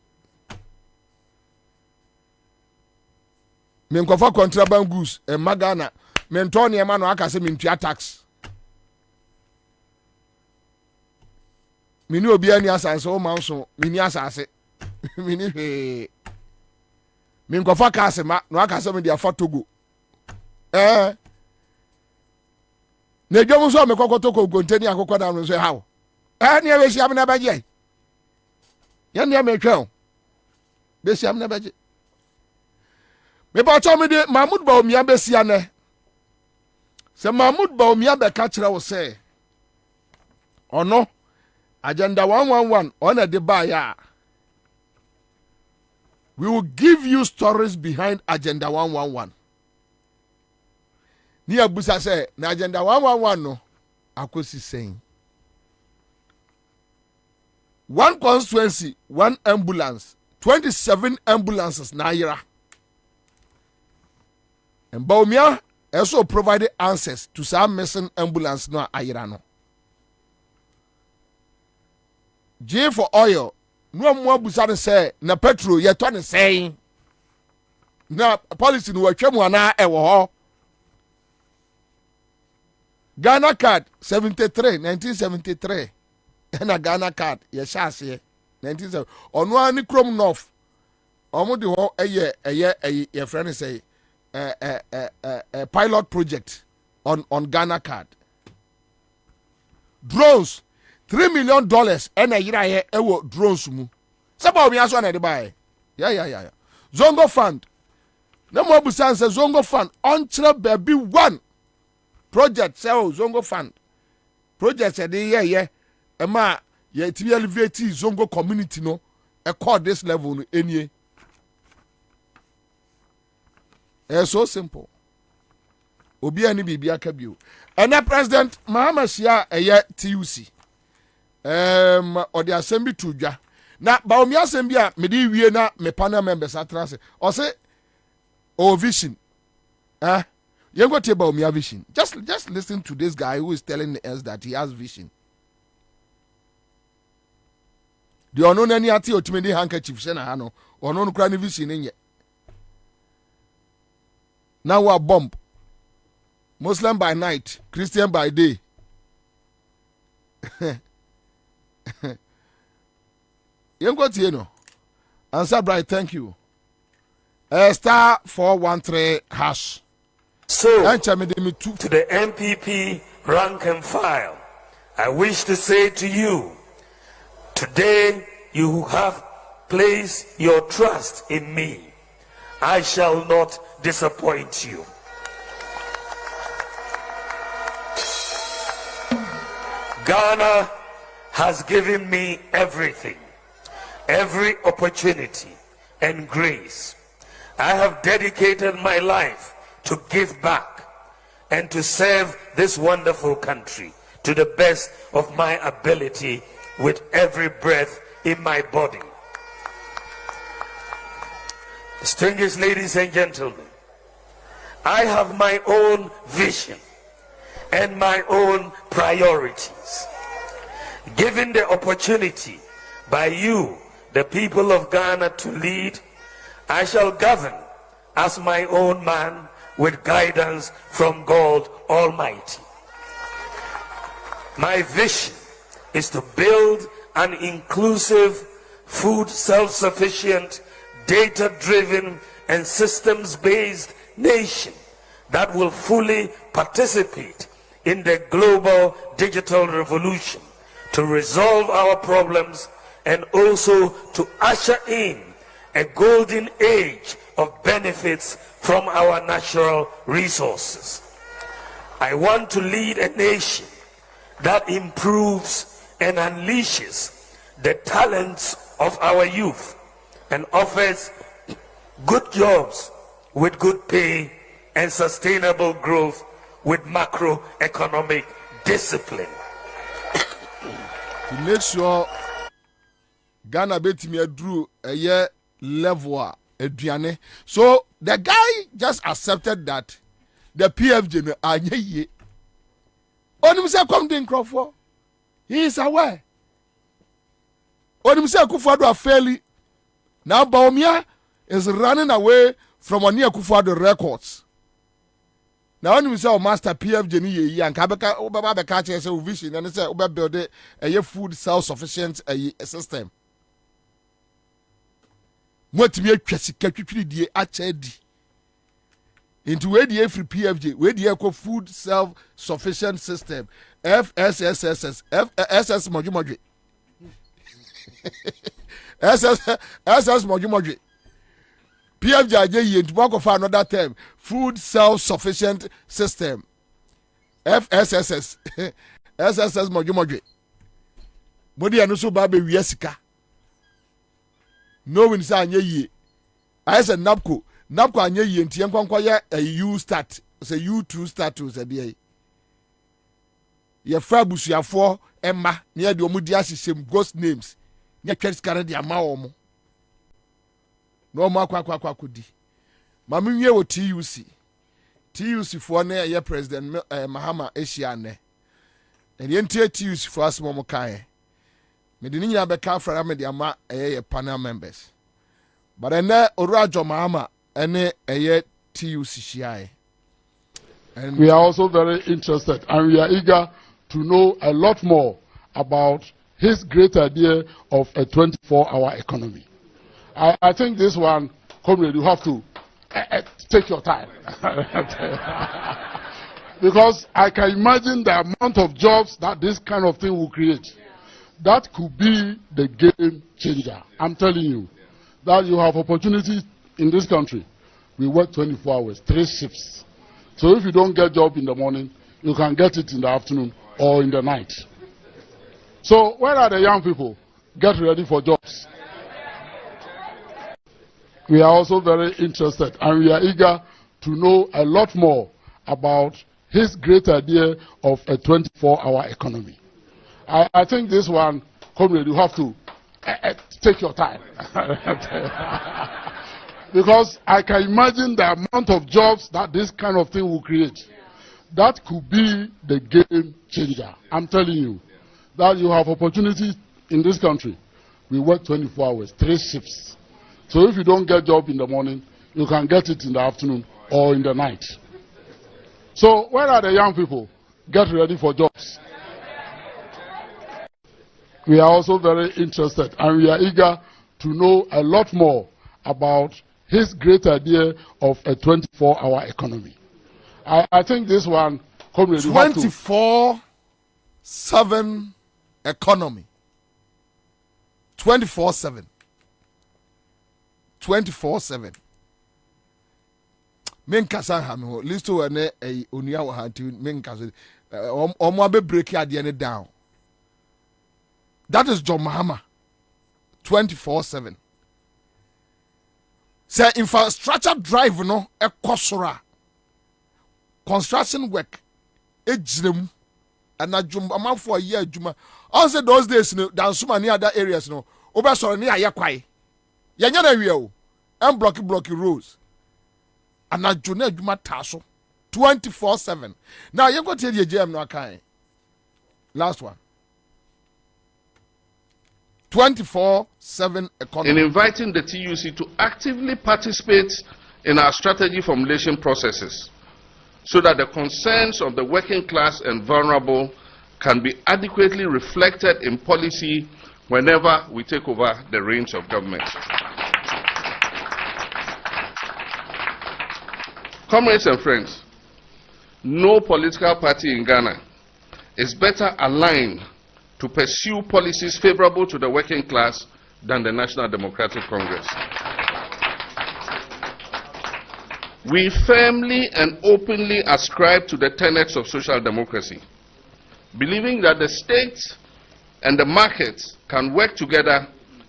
Me nkofa contraband goods e magana. Me nton e ma no aka se me ntua tax. Mini obi ani asanse o manso mini asase mini he min ko fa kase ma no aka se me dia fotogo na dwom so me kokoto ko gontani akokọ da no so hawo ne e besia me na baje ya ne me twa besia me na baje me ba cho me de Mahmoud Bawumia besia ne se Mahmoud Bawumia be ka kire wo se ono Agenda 111 on a debaya. We will give you stories behind Agenda 111. Ni abusa say na Agenda 111 no akosi saying. One constituency, one ambulance, 27 ambulances na yira. And Bawumia also provided answers to some missing ambulance no ayira no. J for oil. No more busane say na petrol ye to ne say. Na policy no watwam ana e wo ho. Ghana card 1973. Na Ghana card ye shase 1970. Ono ani krom north. Omo de ho eye ye friend say pilot project on Ghana card. Drones $3 million and a year ewo drones mu. Saba omi aso na de bae. Yeah. Zongo fund. No more busan say Zongo fund on baby one project say Zongo fund. Project say de ema ye timi elevate Zongo community no e call this level no enie. It's so simple. Obi ani bibia ka bio. And President Mahama Shia eye TUC. Or the assembly to ja. Na Bawumia assembly me di wie na me panel members atrase. Or say vision. You go to Bawumia vision. Just listen to this guy who is telling us that he has vision. The unknown any ati otimedi handkerchief se na hano. Unknown kra ni vision nye. Now we bomb. Muslim by night, Christian by day. You got no. Ansah bright, thank you. Star 413 hash. So, to the MPP rank and file, I wish to say to you, today you have placed your trust in me. I shall not disappoint you. Ghana has given me everything, every opportunity and grace. I have dedicated my life to give back and to serve this wonderful country to the best of my ability with every breath in my body. Distinguished ladies and gentlemen, I have my own vision and my own priorities. Given the opportunity by you, the people of Ghana, to lead, I shall govern as my own man with guidance from God Almighty. My vision is to build an inclusive, food self-sufficient, data-driven and systems-based nation that will fully participate in the global digital revolution to resolve our problems and also to usher in a golden age of benefits from our natural resources. I want to lead a nation that improves and unleashes the talents of our youth and offers good jobs with good pay and sustainable growth with macroeconomic discipline. To make sure Ghana betimi aduru a level aduane. So the guy just accepted that the PFJ no anye. Onim say come den crofo. He is aware. Onim say Akufo-Addo are fairly. Now Bawumia is running away from Oni Akufo-Addo records. Now onim say master PFJ ni ye and kabeka obaba be catch say vision and say oba build a food self-sufficient system. What me atwa sika twitwiri die acha di. Into where the free PFJ, where the eco food self-sufficient system, FSSSS, FSS Mojumoji. SS Mojumoji. PFJ, to work for another term, food self-sufficient system, FSSS, SSS Mojumoji. Modi anusu babe wiesika. No win sa ye. I said NAPCO. NAPCO anye ye nti yankwankwa ya U start say U2 status e dey ye fra busuafo emma ne ye de omudi asisem ghost names ne twet kare de ama wo mo no mo akwa kodi ma menwie wo TUC fo ne ye president Mahama Asia ne ye ntie TUC fo asmo mo kan me de nyina be ka fra me de ama ye panel members but ene Orajo Mahama and we are also very interested and we are eager to know a lot more about his great idea of a 24-hour economy. I think this one, comrade, you have to take your time. Because I can imagine the amount of jobs that this kind of thing will create. That could be the game changer. I'm telling you that you have opportunities in this country. We work 24 hours, 3 shifts. So if you don't get job in the morning, you can get it in the afternoon or in the night. So where are the young people? Get ready for jobs. We are also very interested and we are eager to know a lot more about his great idea of a 24-hour economy. I think this one, comrade, you have to take your time. Because I can imagine the amount of jobs that this kind of thing will create. That could be the game changer. I'm telling you that you have opportunities in this country. We work 24 hours, 3 shifts. So if you don't get job in the morning, you can get it in the afternoon or in the night. So where are the young people? Get ready for jobs. We are also very interested and we are eager to know a lot more about his great idea of a 24-hour economy. I think this one, comrade, 24/7 economy. 24/7. 24/7. Men kasa ha me ho listo ene onua wo ha ti men kasa omo abe break ade ne down. That is John Mahama. 24/7. Say infrastructure drive no ekosora. Construction work ejrem and adwuma for a year adwuma. Also those days no dan so many other areas no obesoro ne ayekwai. Yenya na wie o. Em block roads. And adwuna adwuma taso 24/7. Now you go tell the JM no akai. Last one. 24/7 economy. In inviting the TUC to actively participate in our strategy formulation processes so that the concerns of the working class and vulnerable can be adequately reflected in policy whenever we take over the reins of government. Comrades and friends, no political party in Ghana is better aligned to pursue policies favorable to the working class than the National Democratic Congress. We firmly and openly ascribe to the tenets of social democracy, believing that the state and the markets can work together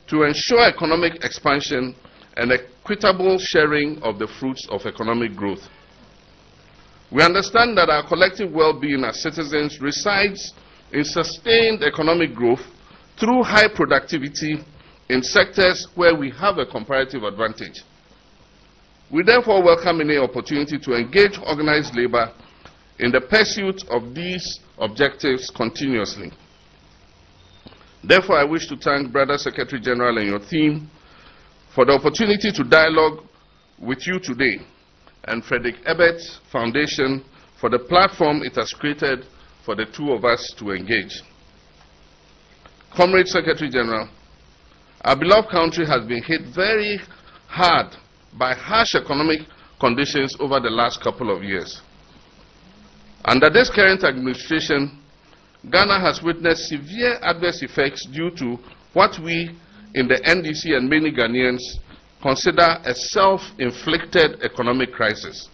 to ensure economic expansion and equitable sharing of the fruits of economic growth. We understand that our collective well-being as citizens resides in sustained economic growth through high productivity in sectors where we have a comparative advantage. We therefore welcome any opportunity to engage organized labor in the pursuit of these objectives continuously. Therefore, I wish to thank Brother Secretary General and your team for the opportunity to dialogue with you today, and Frederick Ebert Foundation for the platform it has created for the two of us to engage. Comrade Secretary General, our beloved country has been hit very hard by harsh economic conditions over the last couple of years. Under this current administration, Ghana has witnessed severe adverse effects due to what we in the NDC and many Ghanaians consider a self-inflicted economic crisis.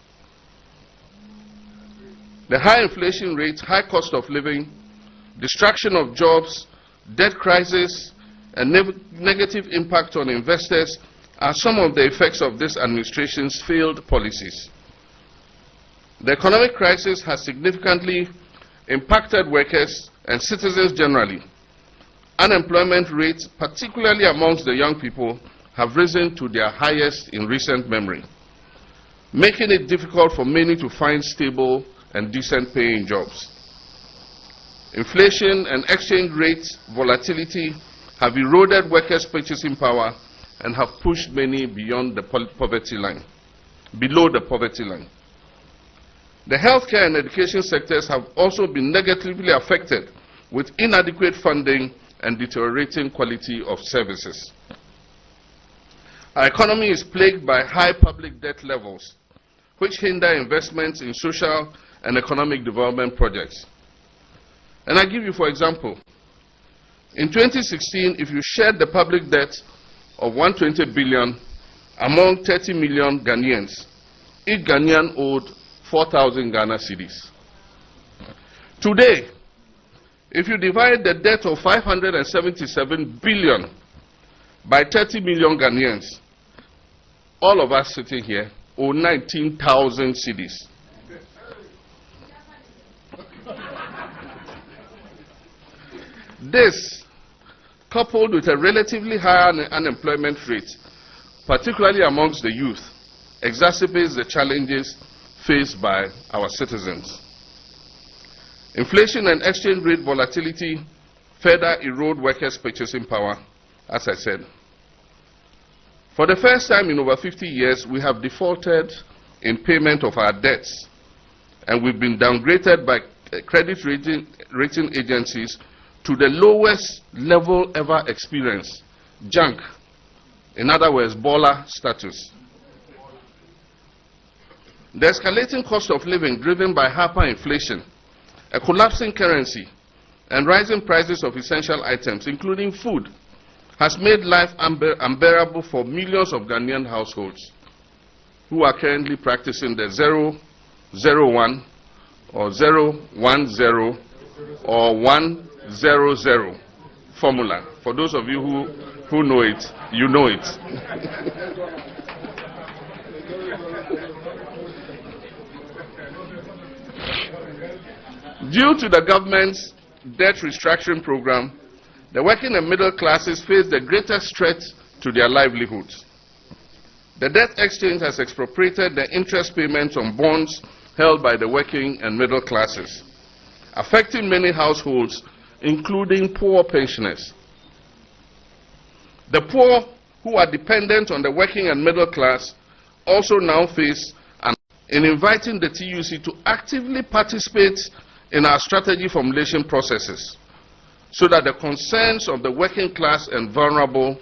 The high inflation rate, high cost of living, destruction of jobs, debt crisis, and negative impact on investors are some of the effects of this administration's failed policies. The economic crisis has significantly impacted workers and citizens generally. Unemployment rates, particularly amongst the young people, have risen to their highest in recent memory, making it difficult for many to find stable and decent paying jobs. Inflation and exchange rate volatility have eroded workers' purchasing power and have pushed many beyond the poverty line, below the poverty line. The healthcare and education sectors have also been negatively affected with inadequate funding and deteriorating quality of services. Our economy is plagued by high public debt levels, which hinder investments in social and economic development projects. And I give you, for example, in 2016, if you shared the public debt of 120 billion among 30 million Ghanaians, each Ghanaian owed 4,000 Ghana cedis. Today, if you divide the debt of 577 billion by 30 million Ghanaians, all of us sitting here owe 19,000 cedis. This, coupled with a relatively high unemployment rate, particularly amongst the youth, exacerbates the challenges faced by our citizens. Inflation and exchange rate volatility further erode workers' purchasing power, as I said. For the first time in over 50 years, we have defaulted in payment of our debts, and we've been downgraded by credit rating agencies to the lowest level ever experienced, junk, in other words, baller status. The escalating cost of living driven by hyperinflation, a collapsing currency, and rising prices of essential items, including food, has made life unbearable for millions of Ghanaian households who are currently practicing the 001 or 010 or 100 formula. For those of you who know it, you know it. Due to the government's debt restructuring program, the working and middle classes face the greatest threat to their livelihoods. The debt exchange has expropriated the interest payments on bonds held by the working and middle classes, affecting many households, including poor pensioners. The poor who are dependent on the working and middle class also now face in inviting the TUC to actively participate in our strategy formulation processes so that the concerns of the working class and vulnerable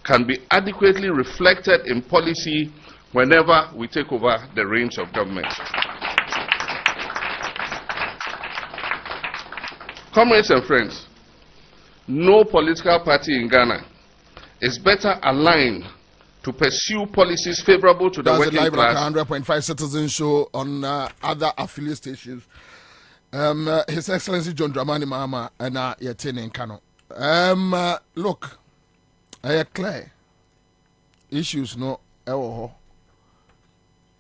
can be adequately reflected in policy whenever we take over the reins of government. Comrades and friends, no political party in Ghana is better aligned to pursue policies favorable to the working class. 100.5 Citizen Show on other affiliate stations. His Excellency John Dramani Mahama and Yatene in Kano. Look, I clear issues no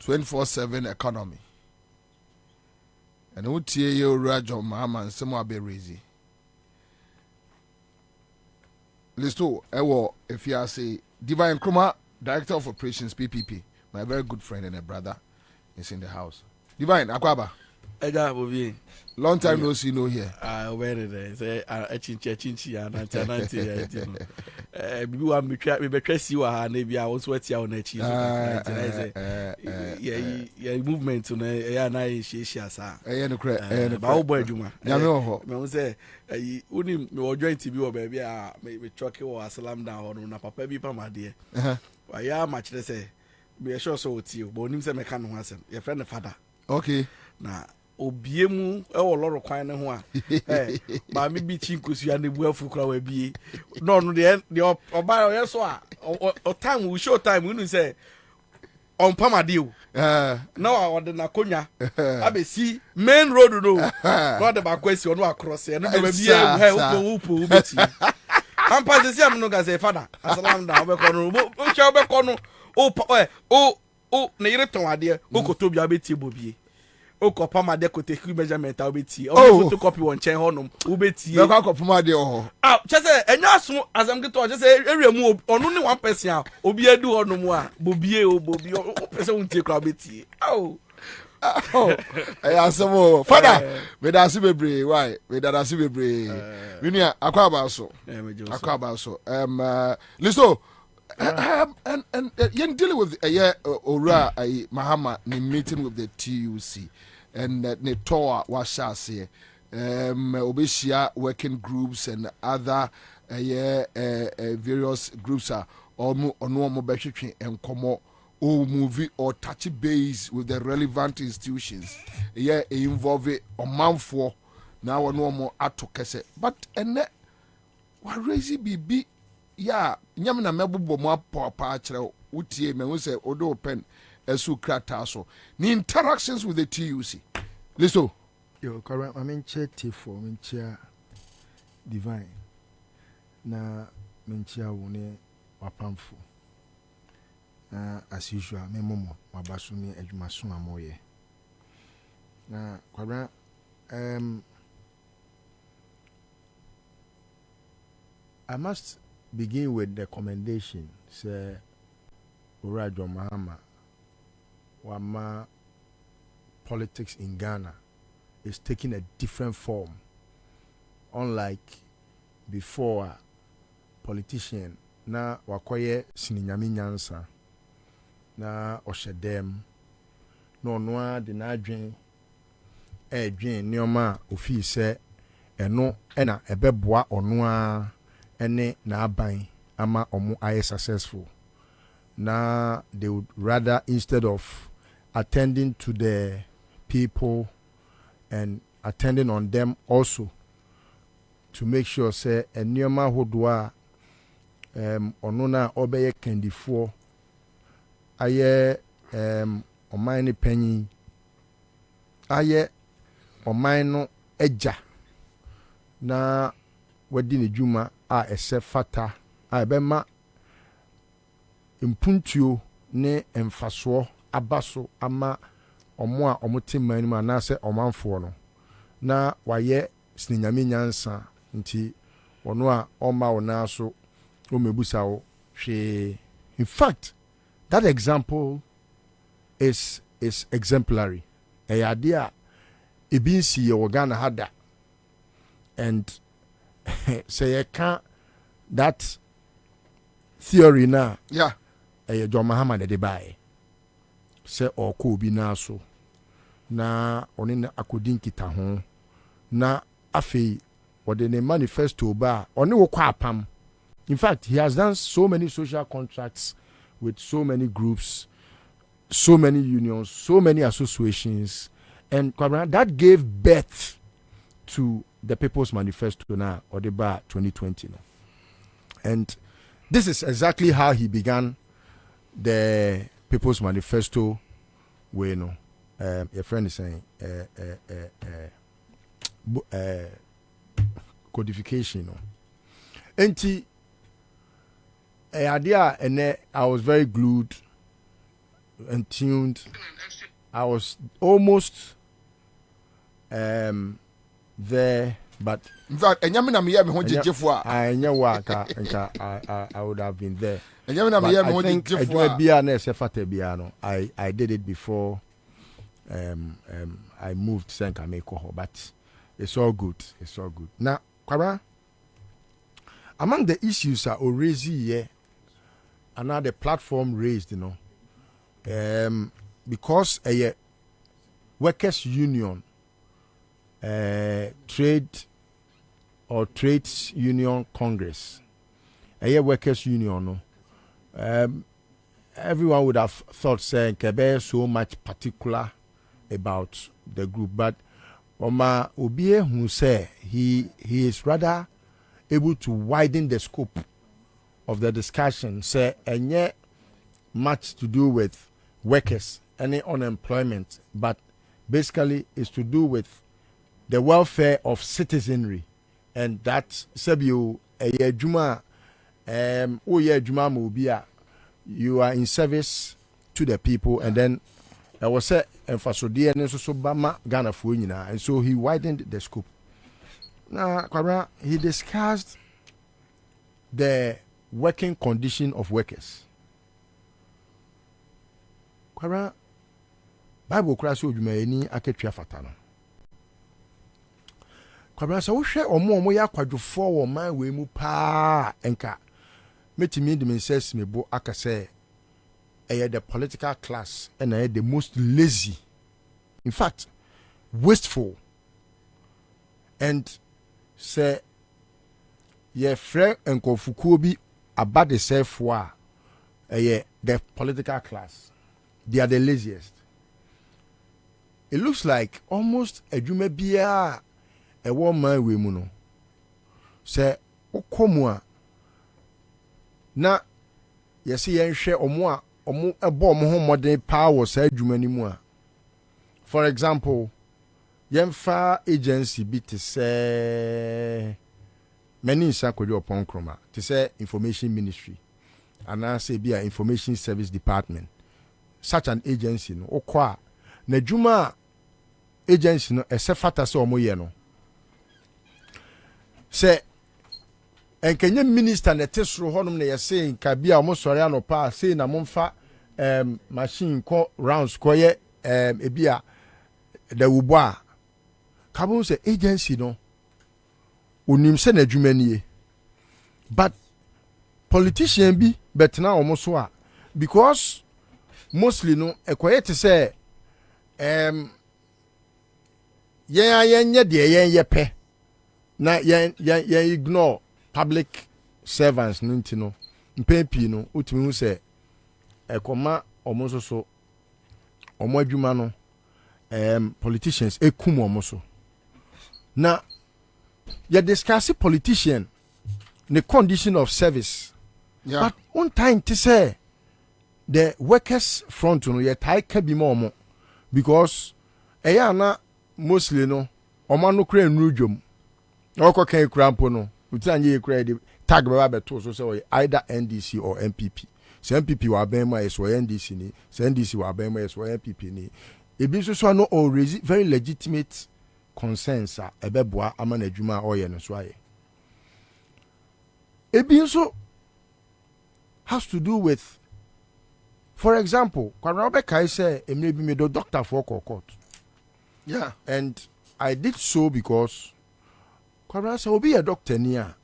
24/7 economy. And what tie you Rajo Mama and some be raisy. Listo, if you are say Divine Kruma, Director of Operations PPP, my very good friend and a brother is in the house. Divine Akwaba. Ega Bobie. Long time no see no here. Where they say chinchi and anti bibi wa me betwa si wa ha na bia wo so atia wo na chi so yeah movement no ya na share sa no kra ba wo boy adwuma ya me ho me say uni me wo joint bi wo ba bia me choke wo aslam down ho no na papa bi pa made wa ya ma kire say me sure so oti o bo nim say me ka no asem your friend the father okay na obiemu e wo loro kwan ne ho a ma me bi chinkosu ya ne buafu kra wa bie no no de oba ye so a o time we show time we say on pamade o na wa de na konya abesi main road no no de ba kwesi ono across e no de ba bie upo beti ampa se am no ga say father asalam da obekọ no o che obekọ no o na yire ton ade o koto bia beti Bobie o kopa ma de kote ku measurement a obeti o photocopy won chen honom obeti e kwa kopa ma de ho chese enya aso azam gito chese ewemu onu ni one person a obi adu honom a Bobie o person untie kra obeti asemo father me da si bebre why me da si bebre minia akwaba so listo and yen dealing with ora Mahama ni meeting with the TUC and ne toa washase obeshia working groups and other various groups are ono behwetwe enkomo or movie or touch base with the relevant institutions involve omanfo na ono mo atokese but ene wa raise bibi ya nyam na mebobɔ mo apapa kyerɛ wotie me wo sɛ odo pen esu krata so ni interactions with the TUC listo yo current I mean chat for me chia divine na me chia wo ne wapamfo as usual me momo wabaso ni adwuma so amoye na current I must begin with the commendation. Say, Urajo Mahama, Wama politics in Ghana is taking a different form. Unlike before, politician na wakoye sininyami nyansa na oshedem no noa de na adwen nioma ofi se eno ena ebeboa onoa ene na aban ama omo aye successful na they would rather instead of attending to the people and attending on them also to make sure say enioma hodwa ono na obeye kendifo aye oman ni panyin aye oman no eja na wadi ne dwuma a ese fata a ebema impuntuo ne emfaso abaso ama omo a omote man mu anase omanfo no na waye sininyame nyansa nti ono a oma ona so o mebusa wo hwe. In fact, that example is exemplary. Eyade ebinsi ye Ghana hada and say can that theory na John Mahama de buy say or ko bi na so na oni na akodin kita ho na afei wode ne manifesto ba oni wo kwa apam. In fact, he has done so many social contracts with so many groups, so many unions, so many associations, and that gave birth to the People's Manifesto now, or the bar 2020. And this is exactly how he began the People's Manifesto. Your friend is saying codification. And idea, and I was very glued and tuned. I was almost there, but in fact, I would have been there. But I think I did it before I moved to Senkameko, but it's all good. It's all good. Now, Kwabena, among the issues are already here, another platform raised, because a workers' union, trades union congress, a workers' union, everyone would have thought saying Kebe so much particular about the group, but Oma Obie who say he is rather able to widen the scope of the discussion, say and yet much to do with workers, any unemployment, but basically is to do with the welfare of citizenry, and that Sebio Juma Juma Mobia, you are in service to the people, and then I was said and for so dear and so Bama Ghana Fuina, and so he widened the scope. Now, Kwabena, he discussed the working condition of workers. Kwabena, Bible class you may any aketria fatano. Kwabena, so share or more ya quadrufo or my way mu pa enka. Meti me the says me bo akase. The political class and the most lazy, in fact, wasteful, and say, ye friend and Kofukubi about the self war, the political class, they are the laziest. It looks like almost a Jumebia, a woman we muno. Say, Okomwa, na, yes, ye share or more. Modern power say anymore. For example, Yemfa agency be to say many insakojo upon chroma to say information ministry and I say be a information service department. Such an agency no okwa na juma agency no esefata se omoye no. Say and can you minister na tesro honum na yese nka bia omo sori anopa say na momfa machine ko rounds ko ye ebia the wubo kabon say agency no onim se na adwuma nie, but politician bi betna omo so a because mostly no ekoye te say yen nye de yen yepe na yen ignore public servants no mpepi no utimi hu se ekoma omo so omo adwuma no politicians ekum omo so na you discuss politician the condition of service, but one time to say the workers front no yet I can be more because na mostly no omo no kra nrujom okọ kan krampo no utanye ye credit tag baba beto so say either NDC or MPP. So MPP wa ben ma is NDC ni, so NDC wa ben ma is MPP ni. Ebi so no already very legitimate concerns a ebeboa ama na adwuma oye no so aye. Ebi so has to do with, for example, Kwabena Obeka say emre bi me do doctor for court. Yeah, and I did so because Kwabena say obi a doctor niya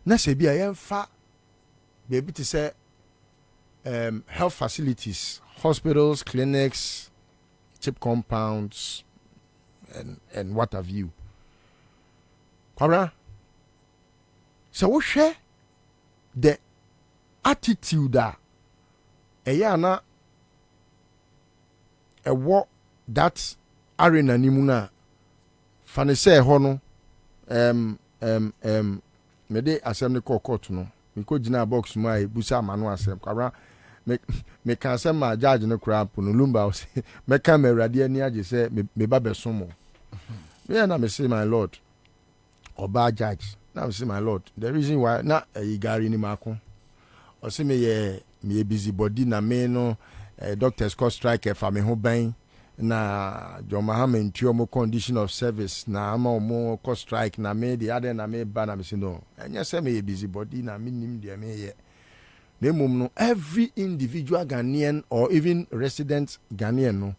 na se bi a yemfa baby to say health facilities, hospitals, clinics, chip compounds and what have you. Kwabena, so we share the attitude that na what that arena nimuna fane say ho no me de asem ne court no me ko gina box mu ai busa manu asem Kwabena me kan asem ma judge no crap no lumba me kan me rade ani age say me ba besomo me na me say my lord oba judge na me say my lord the reason why na igari ni mako o say me busy body na me no doctors call strike fa me ho ban na John Mahama ntuo mo condition of service na ama mo co strike na me the other na me ba na me say no enya say me busy body na me nim de me ye na mum no every individual Ghanaian or even resident Ghanaian no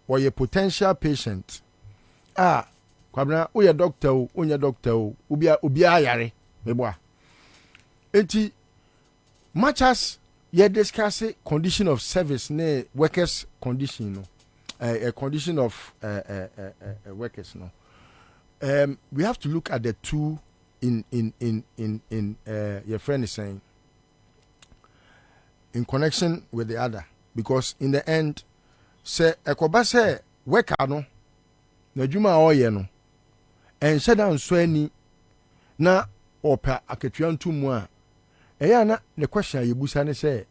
or a potential patient Kwabena o ye doctor o onye doctor o obi ayare me boa enti much as ye discuss condition of service ne workers condition no a condition of workers no we have to look at the two in your friend is saying in connection with the other, because in the end say ekoba say worker no na dwuma oye no en shedan so ani na opa aketua ntumu a eya na the question yebusa ne say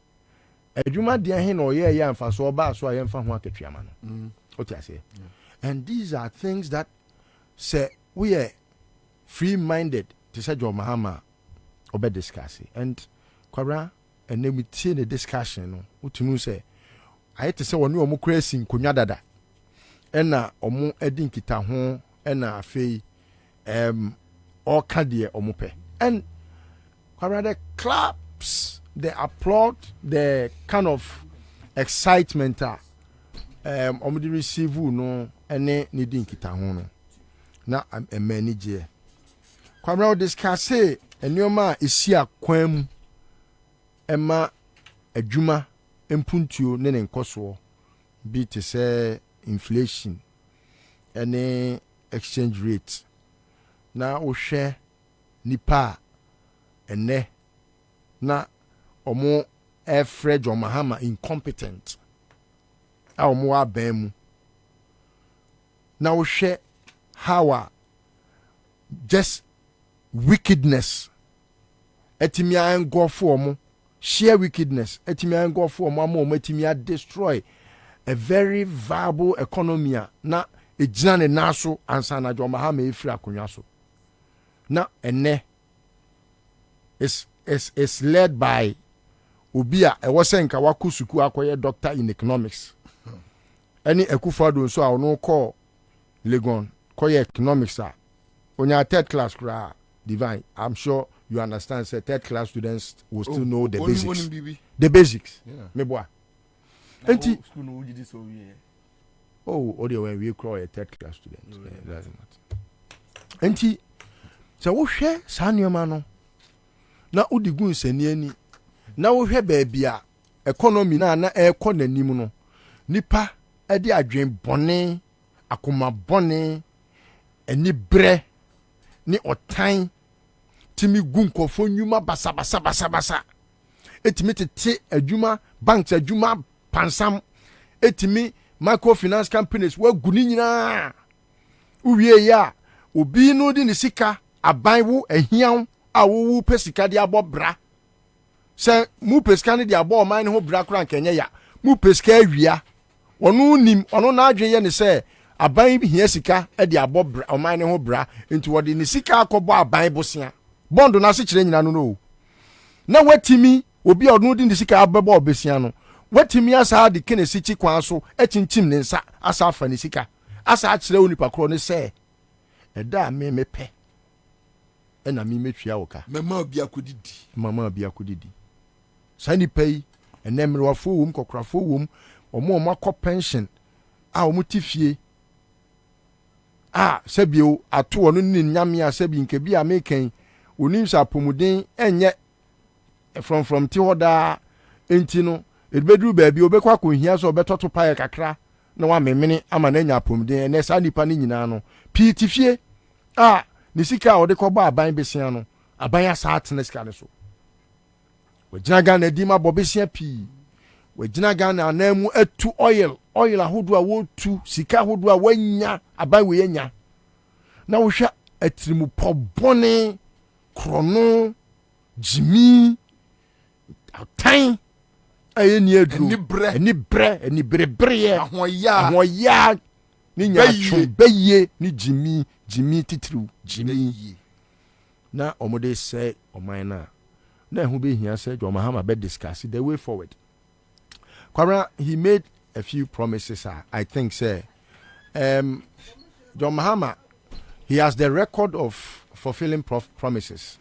adwuma de ahe na oye ya mfa so oba so ayemfa ho aketua ma no what I say. And these are things that say we are free minded to say John Mahama obe discuss and Kwabena and then we see the discussion no utunu say I had to say wonu omo crazy nkonwa dada ena omo edin kita ho ena afei all kadie omo pe and Kwabena the claps they applaud the kind of excitement omo di receive no ene ne din kita ho no na manage Kwabena discuss enioma esi akwam Emma adwuma empuntuo ne nkoso bi te say inflation any exchange rate na ohwe nipa ene na omo Fred John Mahama incompetent a omo abemu na ohwe how just wickedness etimia engofo omo share wickedness etimia engofo omo ama etimia destroy a very viable economy na ejina ne naso ansa na John Mahama efiri akonwa so na ene is led by Obia e was saying kawaku suku akoye doctor in economics any ekufado so a ono call Legon koye economics onya third class kra divine I'm sure you understand say third class students will still know the basics the basics me boy enti audio when we call a third class student enti so wo hwe sanema no na odigun sani ani na wo hwe baabia economy na ekọ nanim no nipa e de adwen bone akoma bone eni bre ni otan timi gunkofo nyuma basa etimi tete adwuma banks adwuma pansam etimi microfinance companies wa guni nyina uwie ya obi no di ne sika abanwo ahian a wo pesika de abobra se mu pesika ne de abo man ne ho bra kra nkenye ya mu pesika awia ono nim ono na adwe ye ne se aban bi hia sika e de abobra o man ne ho bra nti wo de ne sika akobo aban bosia bondo na se kire nyina no na watimi obi ono di ne sika abebo obesia no watimi asa de kene sichi kwan so ekinchim ne nsa asa afa ne sika asa akire onipa kro ne se eda me mepe ena mi metwia woka mama bia kodidi sani pay enemre wafo wom kokrafo wom omo akọ pension a omo tifie sebio ato ono ni nyame a sebi nke bia meken onim sa pomuden enye from ti hoda enti no edbedru baabi obekwa akohia so obetoto pae kakra na wa memene ama na nya pomuden ene sa nipa ni nyina no pi tifie ni sika o de ko ba aban besia no aban asa atene sika ne so wajina Ghana di ma bobesia pi wajina Ghana anamu etu oil ahodo a wotu sika ahodo a wanya aban we yanya na wo hwa atirimu pobone krono jimi atan ayeni adru eni bre ahoya ni nya atwe beye ni jimi titru jimi na omode say oman na hu be hia say John Mahama be discuss the way forward. Kwabena he made a few promises I think say John Mahama, he has the record of fulfilling promises.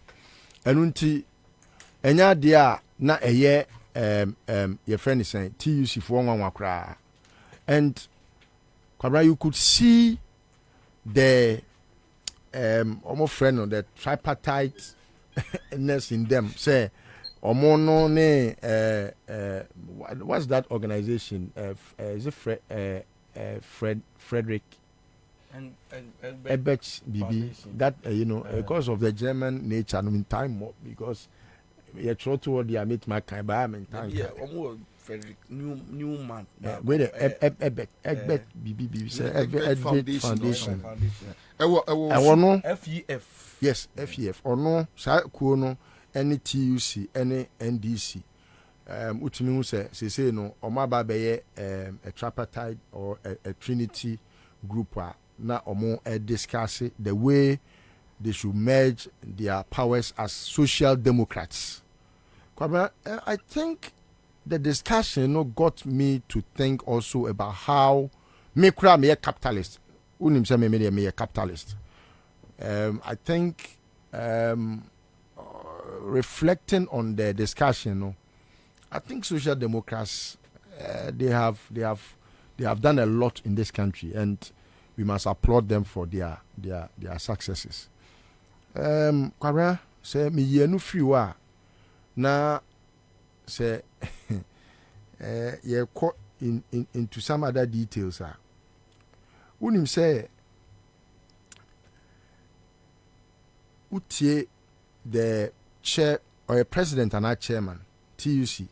Enunti enya dia na eye your friend is saying TUC for one wakra. And Kwabena, you could see the almost friend of the tripartite-ness in them. Say Omono ne what's that organization? Is it Frederick Ebert BB? That because of the German nature, I mean time more because you try to what they meet my kind, but I'm in time. Yeah, almost Frederick Newman. Wait, Ebert BB say Ebert Foundation. FEF. Yes, FEF. Or no, sa kuno any TUC, any NDC. Utimi say no, or my baby a tripartite or a Trinity group na omo discuss the way they should merge their powers as social democrats. I think the discussion got me to think also about how me a capitalist. Unim say me a capitalist. I think reflecting on the discussion, I think social democrats they have done a lot in this country, and we must applaud them for their successes. Kwabena say me yenu free wa na say ye caught into some other details. Unim say utie the chair or a president and a chairman TUC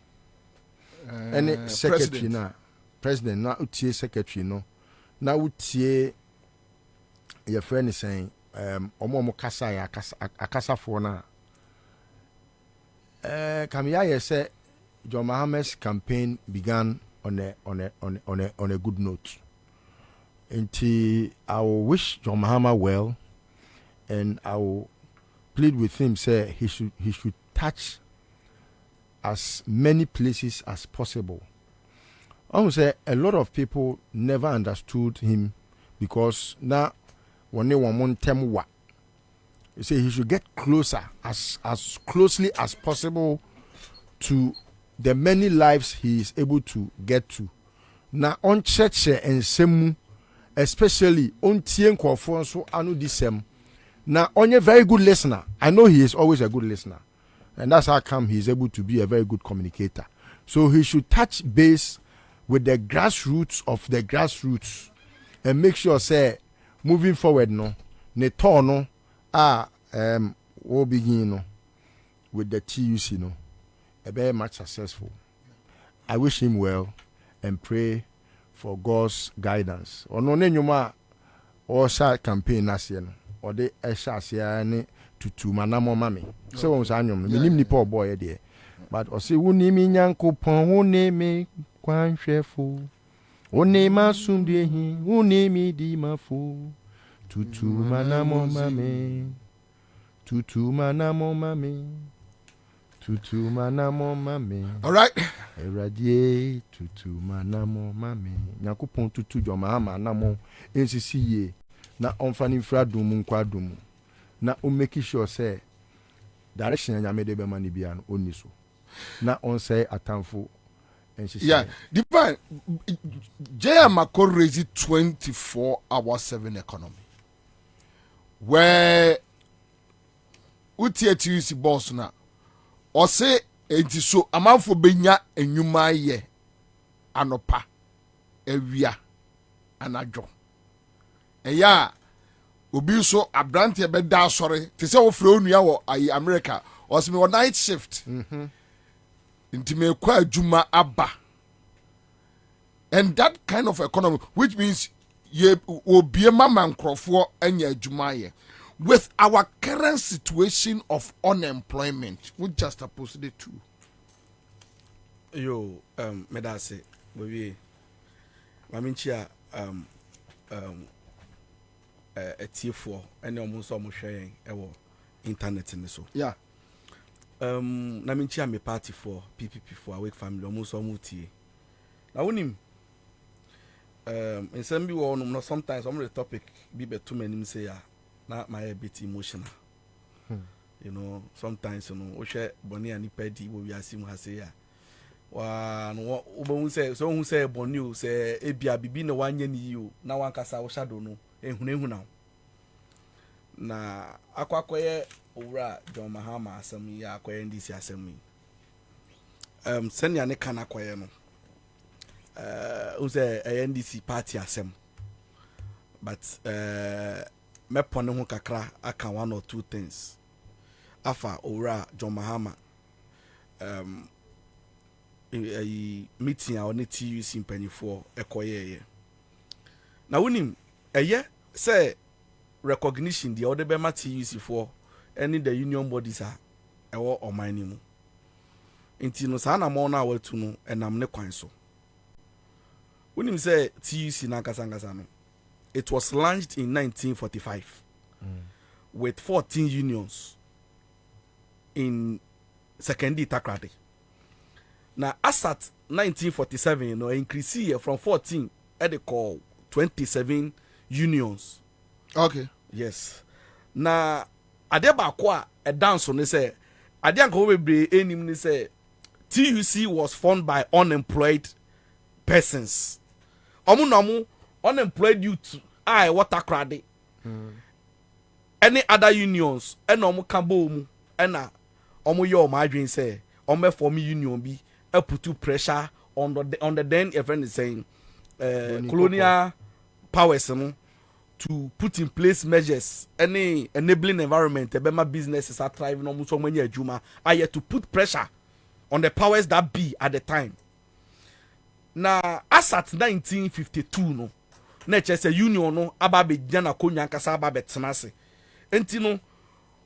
any secretary na president na utie secretary no na utie your friend is saying omo kasa ya akasa for na Kamiya say John Mahama's campaign began on a good note. Until I will wish John Mahama well, and I will plead with him, say he should touch as many places as possible. I would say a lot of people never understood him because now when they want them what you say he should get closer as closely as possible to the many lives he is able to get to. Now on church and semu, especially on tien kwafo so anu disem. Now on a very good listener. I know he is always a good listener. And that's how come he is able to be a very good communicator. So he should touch base with the grassroots of the grassroots and make sure say moving forward no ne will begin no with the TUC no very much successful. I wish him well and pray for God's guidance. Ono ne nyuma o sa campaign asye no o de ehya asye ne tutu manamo mame. Se won sa anyom minim nipa obo ye de. But o se wunimi nyankopon wunimi kwanhwefo. Wunima sumde hi wunimi di mafo. Tutu manamo mame. Tutu manamo mame. Tutu manamo mame. All right. Eradie tutu manamo mame. Nyakopon tutu John Mahama namo ensisiye na onfani fra dumu nkwa dumu. Na o make sure say direction nyame de be mani bia no oniso. Na on say atamfo ensisiye. Yeah, divine JMako raised 24/7 economy. Where UTTUC boss na or say enti so amanfo benya enwuma ye anopa ewia anadwo eya obi so abrante be da asore te se wo frɛ onua wo America or se me night shift enti me kwa adwuma aba, and that kind of economy which means ye obi mama nkrofo anya adwuma ye. With our current situation of unemployment, we just opposed the two. Yo, medase, Bobie, maminchia, a Thie and almost almost sharing our internet in the so. Yeah. Naminchia me party for PPP for awake family almost almost Thie. Now, in some be no sometimes some of the topic be too many say na my a bit emotional. You know, sometimes you know, we share Bonnie and Petty we are seeing her say wa no who say so who say Bonnie say ebia bibi no one yen you na one kasa wo shadow no ehunu now. Na akwakoye owura John Mahama asem ya akoye ndisi asem yi. Senya ne kana koye no. Who's a NDC party asem. But me pone ho kakra aka one or two things. Afa owura John Mahama a meeting a oni TUC mpanyifo ekoye. Na wonim say recognition the other bema TUC for any the union bodies are ewo omani mu. Inti no sa na mo na watu no enam ne kwan so. Wonim say TUC na kasangasa no. It was launched in 1945 with 14 unions in secondary Takrade. Now as at 1947, you know, increase here from 14 at the call 27 unions. Okay. Yes. Now adeba kwa a dance on say adianko we be enim ni say TUC was formed by unemployed persons. Omu unemployed youth I Takrade. Any other unions and omu kambo mu ena omu yo madwin say omu form union bi put pressure on the then event is saying colonial powers to put in place measures any enabling environment ebema businesses are thriving omu so many adwuma aye to put pressure on the powers that be at the time. Na as at 1952 no na chese union no aba be jana konya kasa aba betenase. Enti no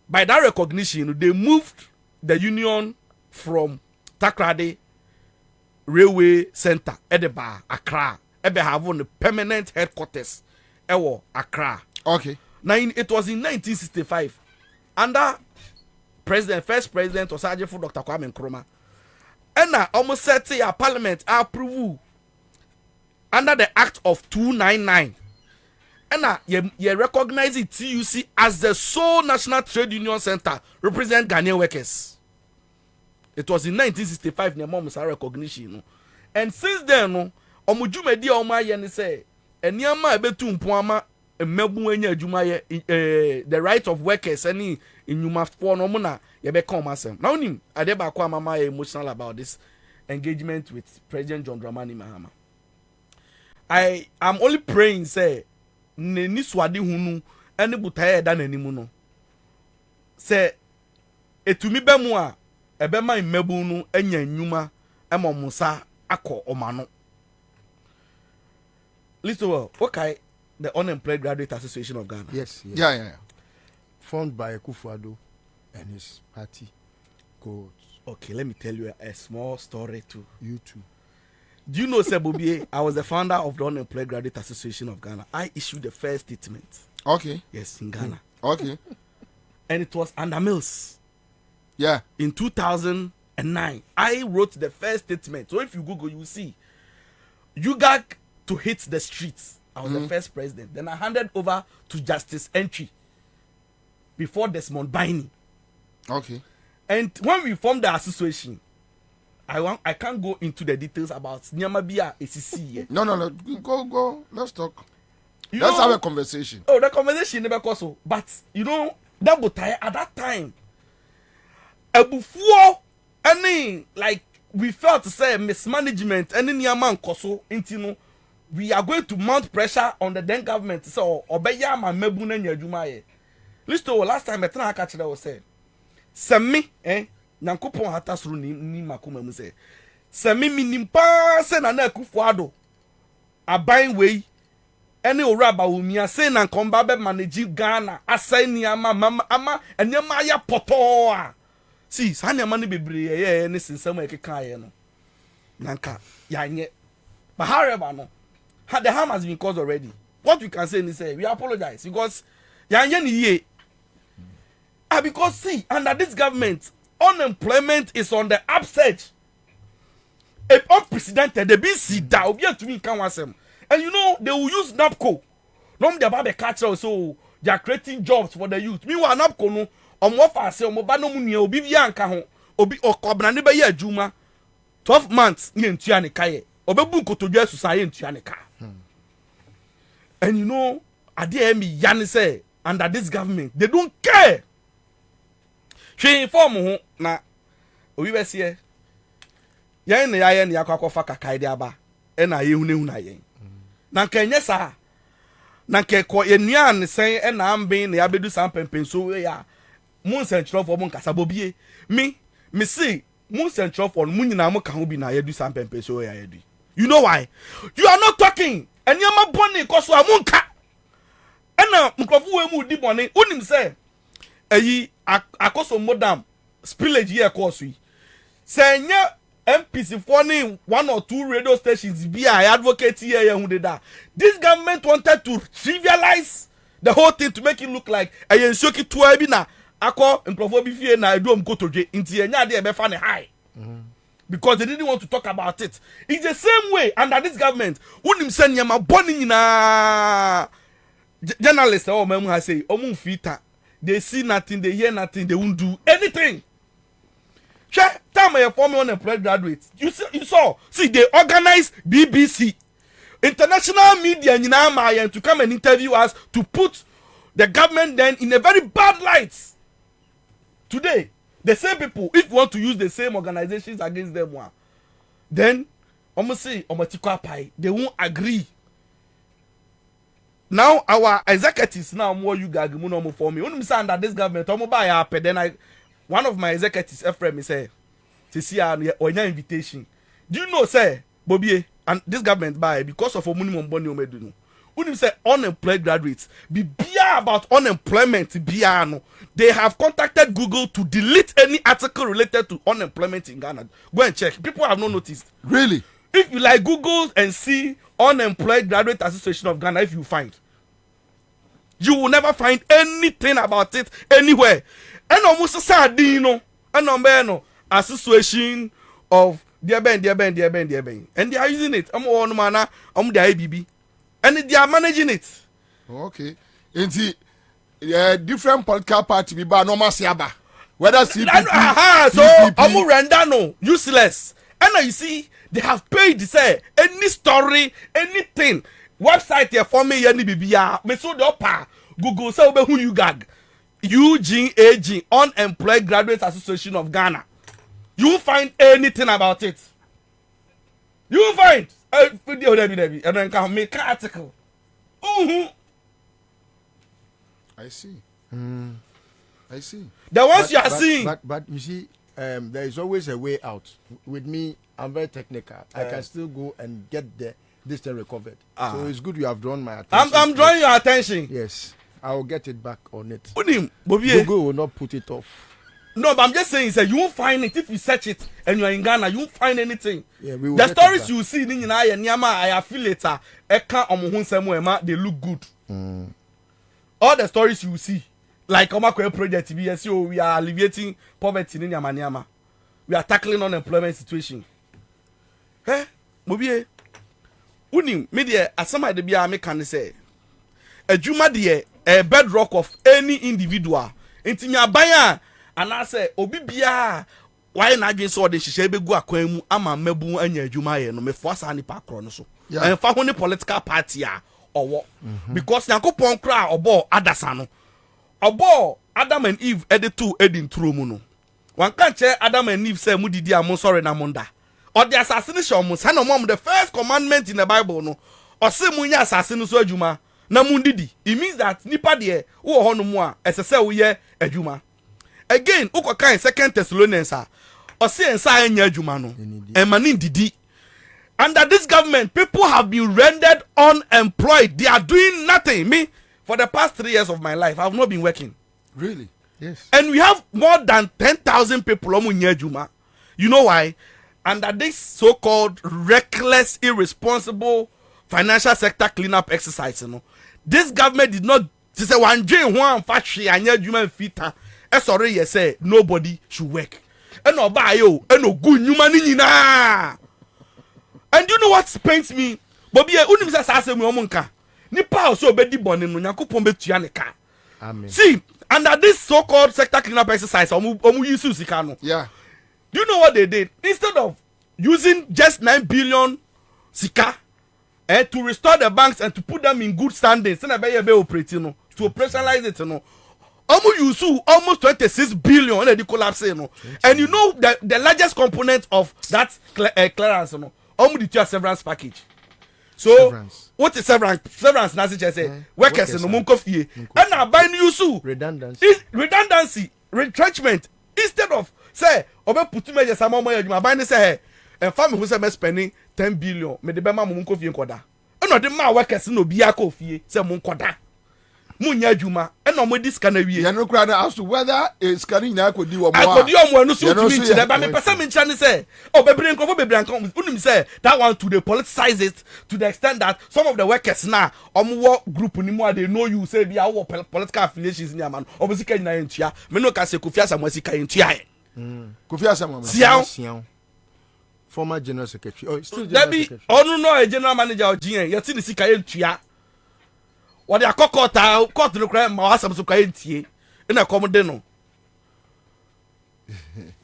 by that recognition they moved the union from Takrade Railway Center Edeba Accra ebe have on the permanent headquarters ewo Accra. Okay. Now it was in 1965 under first president Osagyefo Dr. Kwame Nkrumah. And now almost set a parliament approve under the Act of 299. And now you recognize it TUC as the sole national trade union center represent Ghanaian workers. It was in 1965 near mom's recognition. No? And since then, no, omujumedi oma yen say eniama ebetu mpoama emebu enya adwuma the right of workers any inyuma for no mo na ye be come asem. Now nim adeba kwa mama emotional about this engagement with President John Dramani Mahama. I am only praying say ni swade hunu ene butaye da nanimu no. Say etumi be mu a ebe ma imebu no enya nnwuma emomusa akọ omano. Listen well, okay, the Unemployed Graduate Association of Ghana. Yes. Yeah. Formed by Akufo-Addo and his party codes. Okay, let me tell you a small story too. You too. Do you know, Sir Bobie, I was the founder of the Unemployed Graduate Association of Ghana. I issued the first statement. Okay. Yes, in Ghana. Okay. And it was under Mills. Yeah. In 2009, I wrote the first statement. So if you Google, you will see. You got to hit the streets. I was the first president. Then I handed over to Justice Entry before Desmond Baini. Okay. And when we formed the association, I can't go into the details about Nyamabia ACC. No. Go. Let's talk. Let's have a conversation. Oh, the conversation never cost so. But you know, that at that time, before any like we felt to say mismanagement, any Nyaman koso intino, we are going to mount pressure on the then government. So obeya ma mebu na nyadwuma. Listen, last time I try catch that was said. Semi Nyankopon hatasuru ni makoma mu say. Semi minimpa se na Akufo-Addo aban wei ene owura Bawumia say na komba be manage Ghana asai ni ama enyama ya poto a. See, sanya mani bebre ne sinsam ekeka ye no. Nanka yanye. But however no, the harm has been caused already. What we can say is say we apologize because yanye ni ye. Because see, under this government, unemployment is on the upsurge. Unprecedented. The BC da obi atumi kan wasem. And you know, they will use NAPCO. No, they about catcher, so they are creating jobs for the youth. Meanwhile, NAPCO no, omo say omo ba no mu nia obi bia nka ho. Obi Kwabena ne be ye adwuma 12 months ne ntua ne kaye. Obebu nkotodwa susaye ntua ne ka. And you know, ade me yan say under this government, they don't care. She inform ho na obi be se yan na yaye ne yakwakofa kakai de aba e na ye hunehu na yen na nka enye sa na nka ko enua ne sen e na amben na yabedu san pempenso we ya mun central for mun kasa Bobie me see mun central for mun nyina mo ka ho bi na yedu san pempenso we ya yedu. You know why? You are not talking and you ma boni ko so amunka e na mkrofo we mu di boni unim say eyi akoso modam spillage here course we say nya MPC for 1 or 2 radio stations be I advocate here who did that. This government wanted to trivialize the whole thing to make it look like a yensoki tuabi na ako nkrofo fie na edu mkotoje inti enya de be fa ne high. Because they didn't want to talk about it. It's the same way under this government. Unim say nyama boni nyina journalists or memu ha say omu fita. They see nothing, they hear nothing, they won't do anything. Time I form unemployed graduates. You saw. See, they organize BBC, international media to come and interview us to put the government then in a very bad light. Today, the same people, if you want to use the same organizations against them, then they won't agree. Now our executives now more you guys for me. When under this government, then one of my executives, Ephraim, say, to see on your invitation. Do you know, say, Bobie, and this government by because of a minimum money omedu. When you say unemployed graduates, be about unemployment, they have contacted Google to delete any article related to unemployment in Ghana. Go and check. People have not noticed. Really? If you like Google and see Unemployed Graduate Association of Ghana, if you find, you will never find anything about it anywhere. And almost a sardino, and association of dear Ben, and they are using it. I'm on mana, the IBB, and they are managing it. Okay, and the different political party be ba no masiaba. Whether CPP, so Amu Randano useless, and you see they have paid say any story, anything. Website here for me, any BBA, me so the upper Google say who you gag. UGAG, Unemployed Graduates Association of Ghana. You won't find anything about it. You will find a video, and then can make an article. I see. I see. The ones you are seeing. But you see, there is always a way out. With me, I'm very technical. I can still go and get this thing recovered. So it's good you have drawn my attention. I'm drawing your attention. Yes. I will get it back on it. Bobie, Google will not put it off. No, but I'm just saying, sir, you won't find it if you search it and you're in Ghana. You won't find anything. Yeah, we will the stories you see in I affiliate they look good. All the stories you see, like Omakwe project, we are alleviating poverty in Nyama. We are tackling unemployment situation. Bobie, unim media as somebody be a can say a juma dear a bedrock of any individual. Inti nya baya and I say obi bia why na dwen so de hihye be gu akwan mu ama mabu anya adwuma ye no me foasa ni pa kro no so and fa hone political party a owo because yakopon kra obo adasa no obo Adam and Eve editu edin tro mu no wan kan che Adam and Eve say mudidi am sorry na monda or the assassination mo say no mom the first commandment in the Bible no or say munya assassin so adwuma na mundidi. It means that nipa de wo ho no mu a esese wo ye adwuma. Again, ukoka in 2 Thessalonians or say Ansah enya adwuma no emani didi. Under this government, people have been rendered unemployed. They are doing nothing. Me, for the past 3 years of my life, I have not been working. Really? Yes. And we have more than 10,000 people omu nya adwuma. You know why? Under this so-called reckless, irresponsible financial sector cleanup exercise, you know, this government did not say one dream one factory and human fita. Sorry, you say nobody should work. And no good human. And you know what pains me? Bobie unim say sa asem omo nka nipa so obedi bone no Yakopon betua ne ka. Amen. See, under this so-called sector cleanup exercise, use sika no. Yeah. Do you know what they did? Instead of using just 9 billion sika to restore the banks and to put them in good standing, to operationalize it, use almost 26 billion and they collapse, and you know that the largest component of that clearance, the severance package. So severance. What is severance? Severance na say workers no monko fie. And na buy new su redundancy, retrenchment instead of say obe putu meje sama mo adwuma buy say and family who say me spending 10 billion me de be ma monko fie nkoda. And no de ma workers no bia ka fie say monkoda. Munya adwuma and no mo dis kana wie. Ya no kra na as to whether is can na akodi wo mo. Akodi o mo no so to me chire ba me pesa me ncha ne say oh bebre nko unim say that one to the politicize it to the extent that some of the workers now omo group ni mo they know you say bia wo political affiliations ni amano obusika nyina entua me no ka say Kofi Asamo sika entua e. Kofi Asamo Siao former general secretary oh still general secretary onu no a general manager ogien yati ni sika entua what they are court no crime ma asam so kai ntie na come de no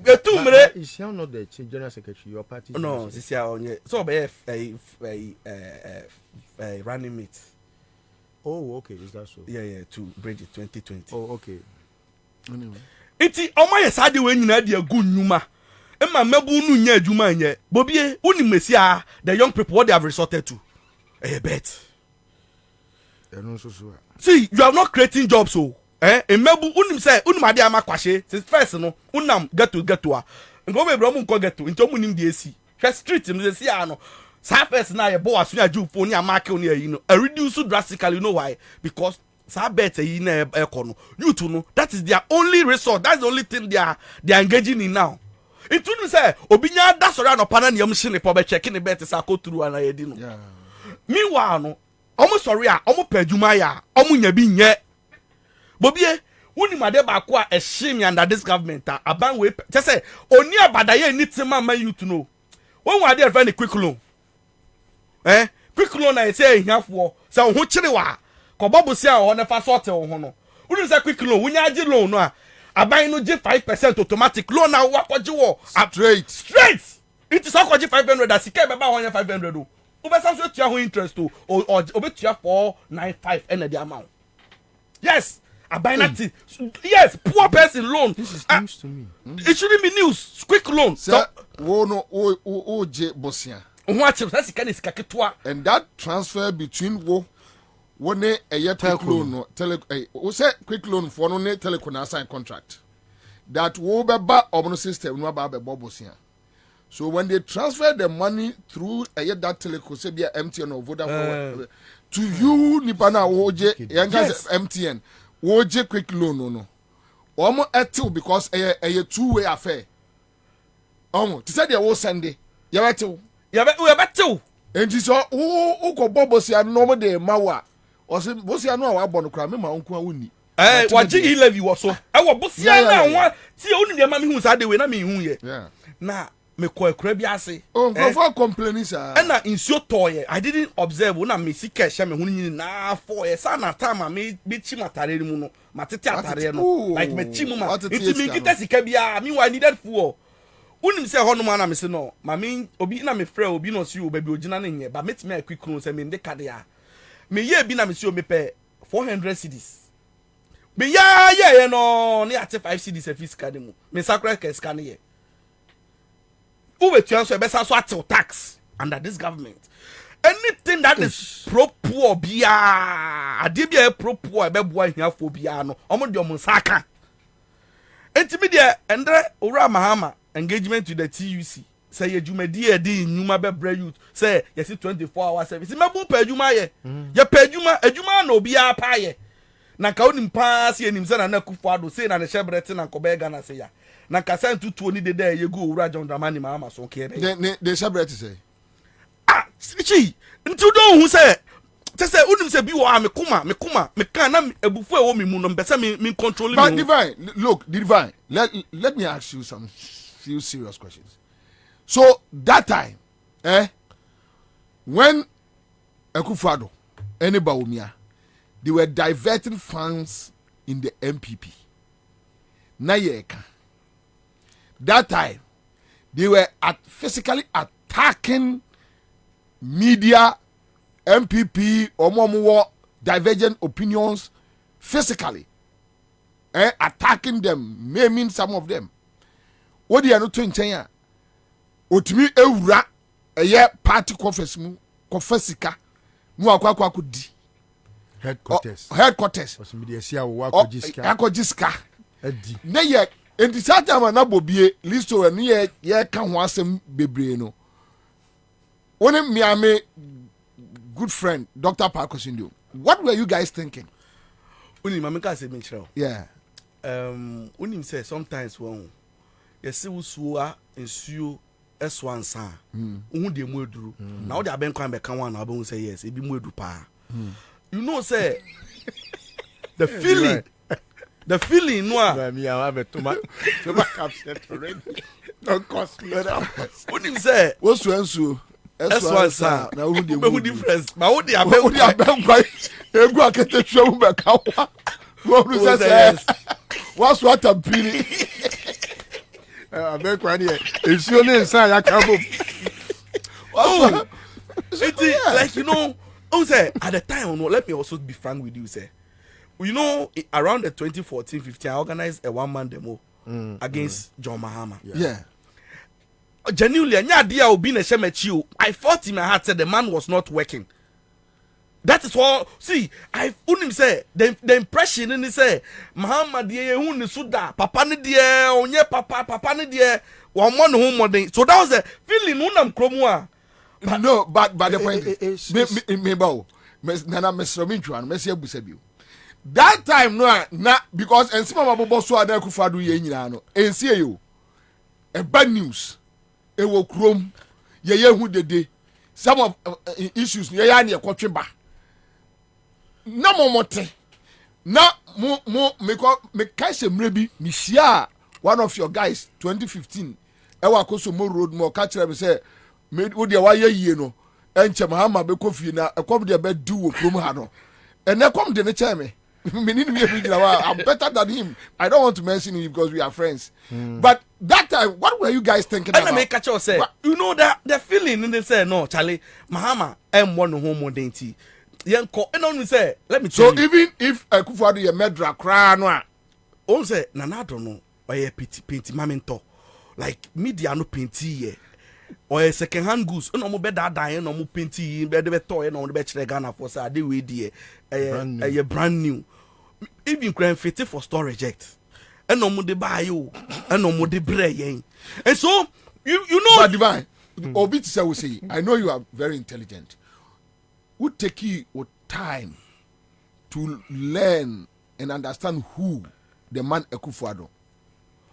etumre is he not the general secretary your party no this year onye so be running mate. Oh okay, is that so? Yeah to bridge 2020. Oh okay. Anyway iti omo yesade we nyina de agu nnuma emma mebu nu nya adwuma nye Bobie uni mesia the young people what they have resorted to bet. See, you are not creating jobs, so emebu unim say unim ade ama kwashe since first no unam get to a ngo be bro mu nko get to into munim de esi hwe street no dey see ano surface na ye bo aso nya jupo ni amake oni ayi no reduce drastically, you know why? Because sabet yi na ekono youth no that is their only resource, that's the only thing they are engaging in now. It wouldn't say obinya da sori anopa na ne yam hye ne po be check ne bet sa ko turu ana ye di no. Meanwhile no omo sorry a omo padwuma ya omo nya bi nye Bobie woni made ba ko a ehim under this government aban we say oni abadaye ni tema man you to know when we dey find a quick loan quick loan na say hiafo say ho kire wa ko bobo a o na fa sort ho no woni say quick loan wonya agi loan no a aban no give 5% automatic loan na wa kwaji wo straight it is akwaji 500 that sika be ba 500 o Ubesa so tia ho interest to or obetia 495 and the amount. Yes, a binary. Yes, poor person loan. This is news to me. It shouldn't be news. Quick loan. So wo no o je bosia. What that's can ketwa. And that transfer between wo ne a quick loan no we say quick loan for no ne telecom sign contract. That wo beba obono system no ba bosia. So when they transfer the money through that telecom, say be MTN or Vodafone to you, Nipana Woje, MTN, Woje quick loan no. Almost at because a two-way affair. To say they will send it. You are two. And you saw who go Bobosia normal day Mawa. Or say Bosia no our bonocram, my uncle Winnie. What G levy was so. I was Bosia now. See only the mammy who's had the way I mean, yeah. Now. Me ko ekrabiase for complaining sir and na insio toy I didn't observe una me sika hye me hunu na for ye sa na time me chi matare mu no matete atare no like me chi mu ma it me kita sika bia me wa needed for unim say hono ma na me se no ma me obi na me frɛ obi no so obi ogina na nye ba met me quick no say me de kade a me ye bi na me se o me pɛ 400 cedis me ya no ne ate 5 cedis e fisika de mu me sakra ka sika ne ye so tax under this government. Anything that is pro poor bia adibia pro poor be boy here for bia no omo de omo saka entimedia endre ora mahama engagement with the TUC say yedwumadi e di nyuma be bra youth say yes 24 hour service mebu pa adwuma ye ye pa adwuma na obia pa ye na ka onim pa se enim se na nakufo ado say na ne shebrete na kobe Ghana say ya na kasa ntutu oni de dey go ura John Dramani mama so ke be the celebrity say chi ntu don hu say say unim say bi wo me kan na ebufu e wo me mu no mpese me control me. But divine let me ask you some few serious questions. So that time when Akufo-Addo and Bawumia, they were diverting funds in the MPP. That time, they were physically attacking media, MPP, or divergent opinions physically, attacking them, maiming some of them. What they are not doing, China? Otimi ewura eye party conference mu confessika mu akwa kudi headquarters osimidesia wo akojiska edi na ye entisata ma na Bobie listo ni ye ka ho asem bebre no one miame good friend Dr. Parkosindio, what were you guys thinking? Uni mameka say me chiro. Yeah. Uni say sometimes when you see usuwa ensuo Ansah. Who de mu eduru. Na wo de aben kwan be kan wan na abon say yes, e bi mu edu pa. You know say the feeling the feeling no me I have a tomato capset already. Don't cost me. What him say? What's Ansah? Ansah. Na who de mu difference. Ma wo de aben kwan egu akete twa mu be kan wa. Wo say what's what am feeling? Aben kwan here. Ensure ne nsa ya ka bom. Oh, like you know, at the time, let me also be frank with you, say, you know, around the 2014-15, I organized a one-man demo against John Mahama. Yeah. Genuinely, I thought in my heart said the man was not working. That is all. See, I wouldn't say the impression in say Mahama die who suda papa ni die onye papa ni die one home modern. So that was the feeling unam kromwa. No, but the point is me bow. Nana mesrominchuan mesia busebiu. That time no na because ensima mabobo so ada Akufo-Addo ye nyina no. Ensie yo. A bad news. E wo krom ye hu dede. Some of issues ye ya na ekotwe ba. Na momote na me kaise mrebi mi share one of your guys 2015 e wa koso mo road mo ka kire me say me wo de wa yie no enche Mahama be kofi na ekom de be du wo krom ha no ene kom de ne che me me I'm better than him. I don't want to mention him because we are friends. But that time, what were you guys thinking about? Make a say, you know that the feeling in the say no, Charlie Mahama M1 home identity. Say, let me tell you. So even if Akufo-Addo ye medra kra no a on say na na don't know or ye painti mamento like media no painti ye or a second hand goods no mo be da dan no mo painti be de toy no be kire Ghana for say dey we dey a brand new even crime fit for store reject and no mo de buy you and no mo de bre yen. And so you know but divine obi say we say I know you are very intelligent. Would take you time to learn and understand who the man Akufo-Addo.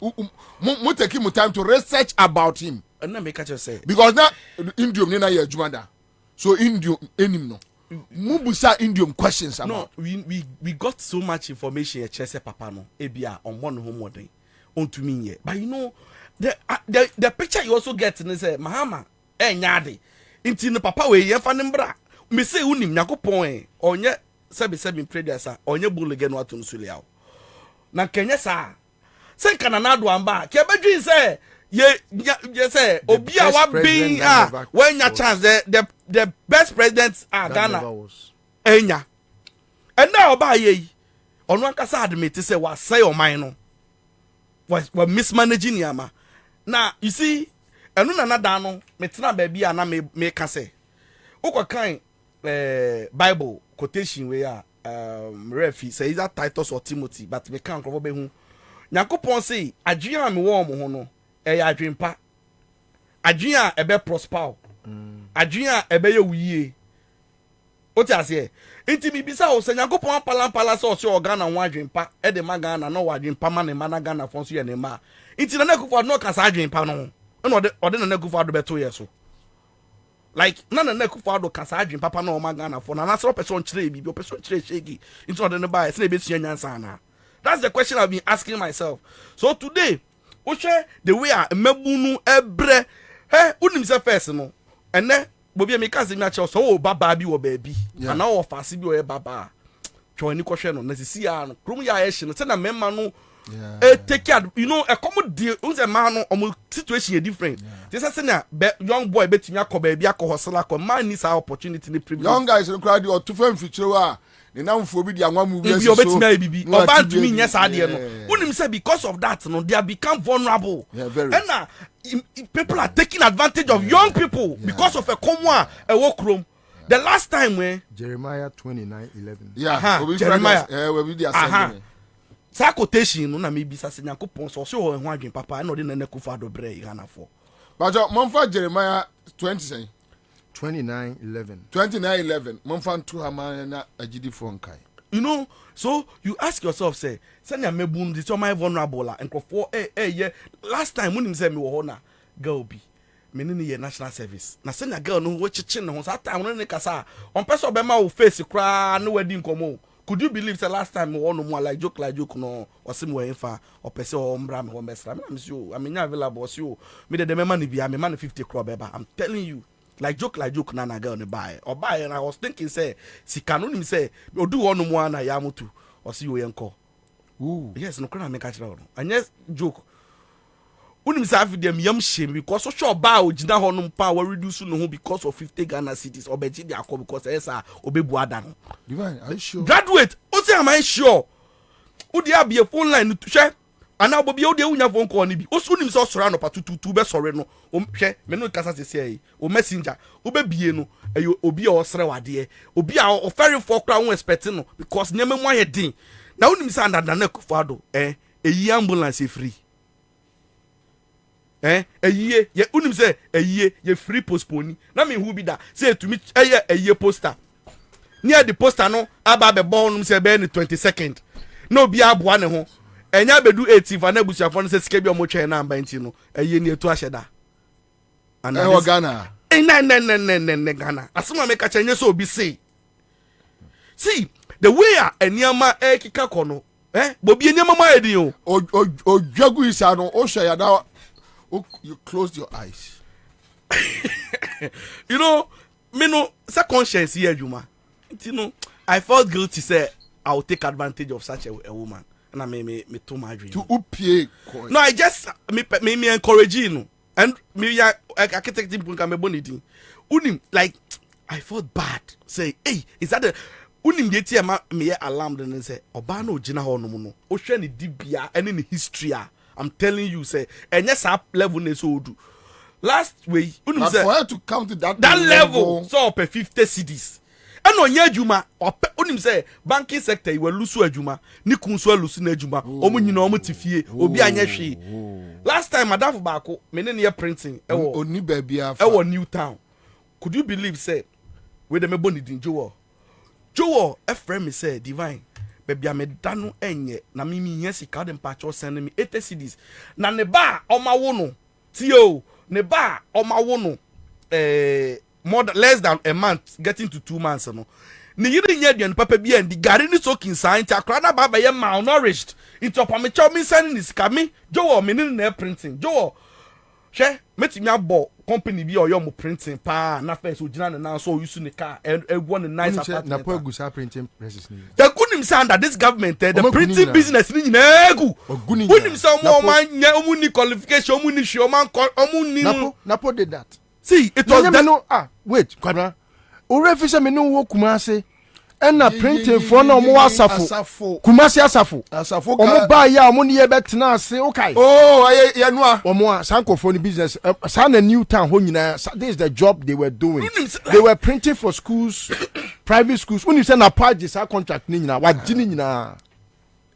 Would take him time to research about him. And then make just say because now Indium nina ye jumada. So Indium enim no. Mubusa Indium questions about. No, we got so much information at Chese Papa no. Ebia on one home modern on to me ye. But you know the picture you also get in say Mahama nyade. Inti no papa we ye fanembra. Me say unim Nyakopon onye sebi predecessor onye bulege no atum suliao na kenye sa say kanana do amba ke bedwin say ye say obi a wa bin when ya chance the best president Ghana enya and now oba ye onu ankasa admit say wa say o man no was mismanaging yama na you see enu na nada no metena ba bia na me ka say ukokan Bible quotation where refi say that Titus or Timothy but me can't cover be hu Nyakopon say adwea me wo mo ho no adwempa adwea ebe prosper adwea ebe ye wuye oti ase enti mi bisa o say Nyakopon pala so o Ghana ho adwempa e de magana no adwempa ma ne ma Ghana fon so ye ne ma enti na Akufo-Addo no ka sa adwempa no no ode na Akufo-Addo beto ye so. Like nana Akufo-Addo kasa adwin papa na o Ghana for na nasro person chire bi person chire shegi into the buy say be sua nyansa na. That's the question I've been asking myself. So today we share the way a mabunu ebre unim say first no ene Bobie me ka se mi ache so baba bi wo baabi ana wo fase bi wo baba twa ni kohwe no na sisi ya no krom ya ye hye no se na memma no take care you know a common deal unse man no omo situation is different this say na young boy betimi akoba bia ko hosela ko man needs our opportunity ni privilege young guys no crowd or to fam future a ni namfo bi dia nwamu bi so betimi abibi oba ntumi nye sa de no unim say because of that no they have become vulnerable and people are taking advantage of young people because of a common a work room. The last time when Jeremiah 29:11. Yeah, Jeremiah. We be the assembly. Sa quotation no na me bisa se Nyankopon so ho ho adwen papa na ode na nakufa do bre Ghana for. But Monfa Jeremiah 29:11. 29:11. Monfa ntu hama na agidi for nkai. You know, so you ask yourself say na mebun this my vulnerable la enkofo yeah last time when him say me wo ho na girl bi me ni ye national service na say na girl no wo chichi ne ho sa time no ne kasa on person be ma wo face kra no wadi nkomo. Could you believe the last time we want more like joke no or sim we infa or person or mbra me mesra me miss you I mean available you me the money be am man 50 crore beba I'm telling you like joke na girl ne buy or buy and I was thinking say sika no nim say odu one mo na ya mutu or see you yenko yes no kra me catch no and yes joke unim say afi dem yam shame because so sure ba ogina ho no pa we reduce no because of 50 Ghana cities or beji dey akọ because esa obebu ada no divine are you sure graduate o say am I sure o dey abie phone line to share ana Bobie o dey unya phone call ni bi o so unim say osoro anopa tutu be sore no o hwe me no kasa sese yi o messenger o be bie no eyo obi a osere wade obi a o ferry for kra won expect no because nyema mu aye din na unim say andada na kufado eyi ambulance free ye unim say ye free postpone na me who be that say to me ye poster near the poster no aba be born say be 22nd no bi aboa ne ho enya bedu 18 fa na busuafo no say sika bi o mo twen na amba nti no ni etu ahyeda ana Ghana ne Ghana asema me ka chenye so obi say see the way eniama kika kono Bobie eniama ma edin o dwagu isa no o hwe ya da you closed your eyes. You know, me no sa conscience here, Juma. You know, I felt guilty. Say I will take advantage of such a woman, and I me too my dream. To upie. No, I just me encourage you, and me I can take people can me bonity. Unim like I felt bad. Say, hey, is that the unim yeti me alarmed and say obano jina ho no no. O hwe ni dibia and in history I'm telling you, say, and yes, up level ne so do. Last way, but for her to come to that level, so per 50 cities. And on ye juma, or unim say, banking sector, you will lose a juma, Nikun so lose na juma, omunino mutifie, obi anyeshi. Last time, Madame Bako, menen year printing, oni baby, New Town. Could you believe, say, with the meboni din Joe, a friend me say, divine. Baby amedano enye na mimi yen sika dem pacho send me 80 cedis na ne ba omawo no tio ne ba omawo no less than a month getting to 2 months no ni yiri nya duan papa bi and the gari ni soaking sign ta krada baba ye malnourished into pame chow me sending this kami Joe me ni na printing Joe she metimi abo company bi oyo mo printing pa na first ogina na so use ne car and one nice apartment na po gusa printing presses ni the kunim say under this government the printing business ni nyina egu kunim say omo man nya omo ni qualification omo ni hwe omo ni napo did that see it was that wait Kwabena o refuse me no wo Kumasi ena printing for na omo asafo Kumasi asafo omo ba ya omo ni ye betena ase okay ye noa omo sankofo ni business sana New Town ho nyina this is the job they were doing they were printing for schools private schools when you say na page sa contract ni nyina wa gini nyina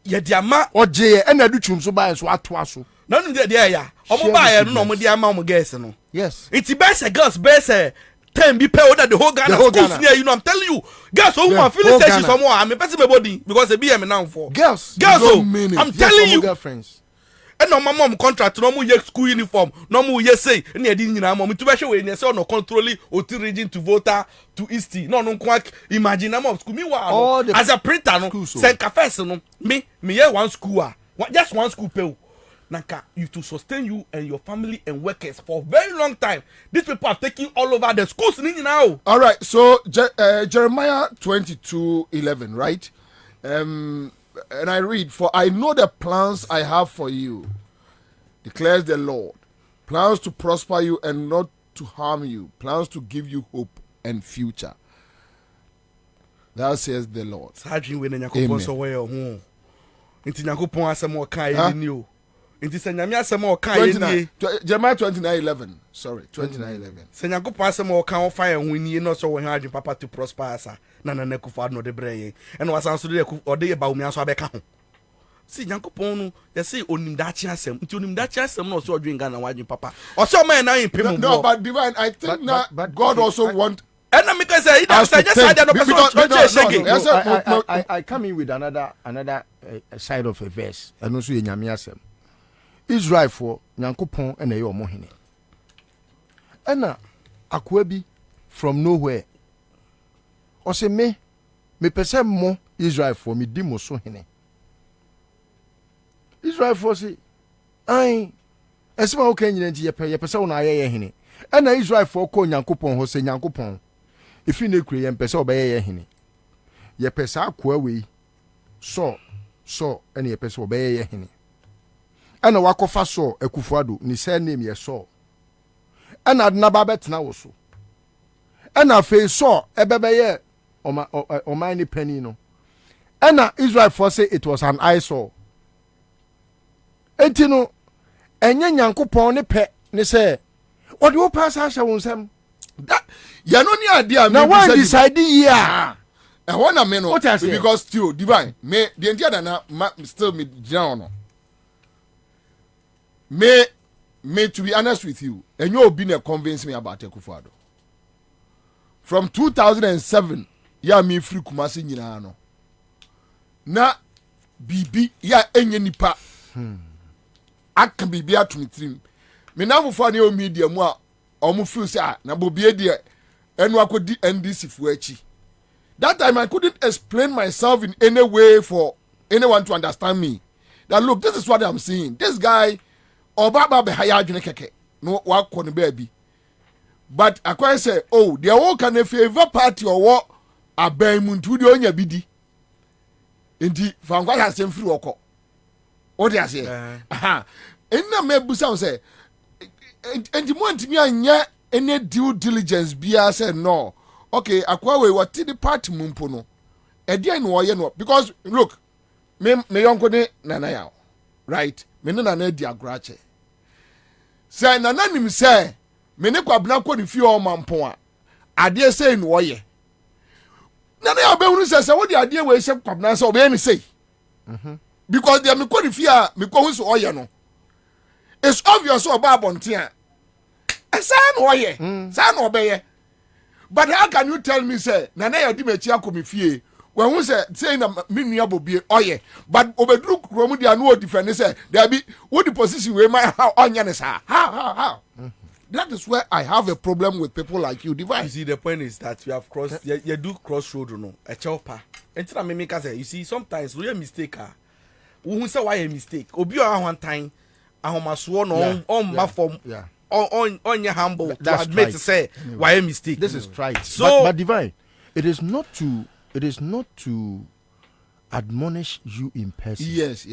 ye dia ma oje ena du twum so ba so ato aso na nu dia ya omo ba ya no omo dia ma omo girls no yes it's best girls best time be pay order the whole Ghana schools near you know I'm telling you girls who want finish station somewhere I'm a person my body because they be me now for girls I'm telling you girlfriends and no my mom contract no mo ye school uniform no mo ye say na e di nyina mom to be hwe we ne say no controlling oti region to voter to east no kwak imagine na mom school me wa as a printer no sen ka first no me ye one school just one school pay nanka you to sustain you and your family and workers for a very long time. These people are taking all over the schools now. All right, so Jeremiah 22:11, right? And I read, "For I know the plans I have for you, declares the Lord, plans to prosper you and not to harm you, plans to give you hope and future. That says the Lord." Amen. Jeremiah 29:11. Sorry, 29:11. Papa to prosper asa na kufa no de breye and was answer de Bawumia so abeka ho. See Nyankopon no they say onim dachi asem nti onim dachi asem no so odwen Ghana wadwen papa. O so man na impem. No, but divine, I think but God also want. And I say I come in with another side of a verse. And also in Yamiasem. Israel for Nyankopon and Ayo Mohine. And Akwebi from nowhere. Or say me person more Israel for me dimo so hine. Israel for say I esma okay nyinti ye pese wona aye hine. And Israel for ko Nyankopon ho say Nyankopon. If you need create pese obeye ye hine. Ye pese akwa we so and ye pese obeye ye hine. And wakofa so ekufuado ni say name ye so. And adnaba betna wo so. And afi so ebebeye o many penny no. And Israel for say it was an eyesore. Enti no enye Nyankopon ne pe ne say what you pass asha wonsam that ya no ni ade na one decide here. And one a no because still divine me the entire na still me down no. Me to be honest with you, and you have been convince me about Ekufado. From 2007, ya me free Kumasi nyina no. Na bibi ya enye nipa. Aka bibi atumitrim. Me na mfo ne o media mu a omo feel say na Bobie de enu akodi NDC fu achi. That time I couldn't explain myself in any way for anyone to understand me. That look, this is what I'm seeing. This guy Obaba be haya adwene keke no wakọ ne baby. But akwa say oh they all can favor party or what aban muntu de onya bidi. Enti fangwa ya sem free woko. O de ase. Aha. Enna mebusa say enti mo antimi anya any due diligence bia say no. Okay, akwa we what the party mumpo no. E dey no oye no because look me yonko ne nana ya. Right? Me no na di agrache. Say nana nim say me ne Kwabena ko ni fie o mampon a ade say no oye. Nana ya be hunu say what the ade we say Kwabena say obe ni say. Because they me ko ni fie a me ko hu so oye no. It's obvious so ba bonten a. Say no oye. Say no obeye. But how can you tell me say nana ya di me chia ko me fie? When we say na me nua Bobie oye but obedru kromu dia no defend say there be what the position we my how onya ne sa how that is where I have a problem with people like you divine. You see the point is that you have crossed you do crossroad no a chopa entina me make say you see sometimes we mistake who say why a mistake obi o one time ahomaso no on ma form on your humble to admit to say why a mistake. This is right. So but divine it is not to admonish you in person. Yes.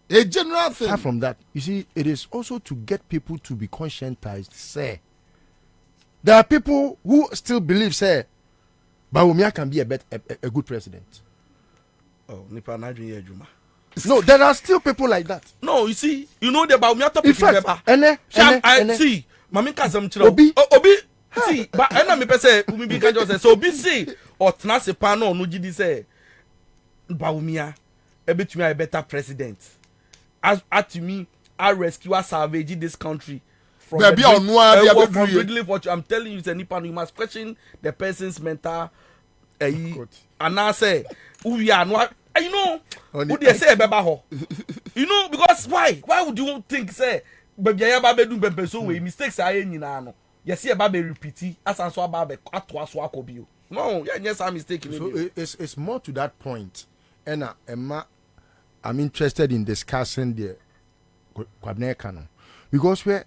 A general thing. Apart from that, you see, it is also to get people to be conscientized. Say, there are people who still believe, say, Bawumia can be a good president. Oh, no, there are still people like that. No, you see, you know the Bawumia topic. In fact, see, Mami Kazam Obi. See, but I know me say, we can just say, so be see. Or Tnase Pano no gidi say Bawumia ebetumi a better president as to me I rescue us salvage this country from what I'm telling you is you must question the person's mental and now say we are not you know who they say beba ho you know because why would you think say baby ya be do bempe so we mistakes are nyina no yes e ba be repeat asanso aba be atwa so akobio. No, yes, I'm mistaken. So it's more to that point. And Emma, I'm interested in discussing Kwabena Kano. Because the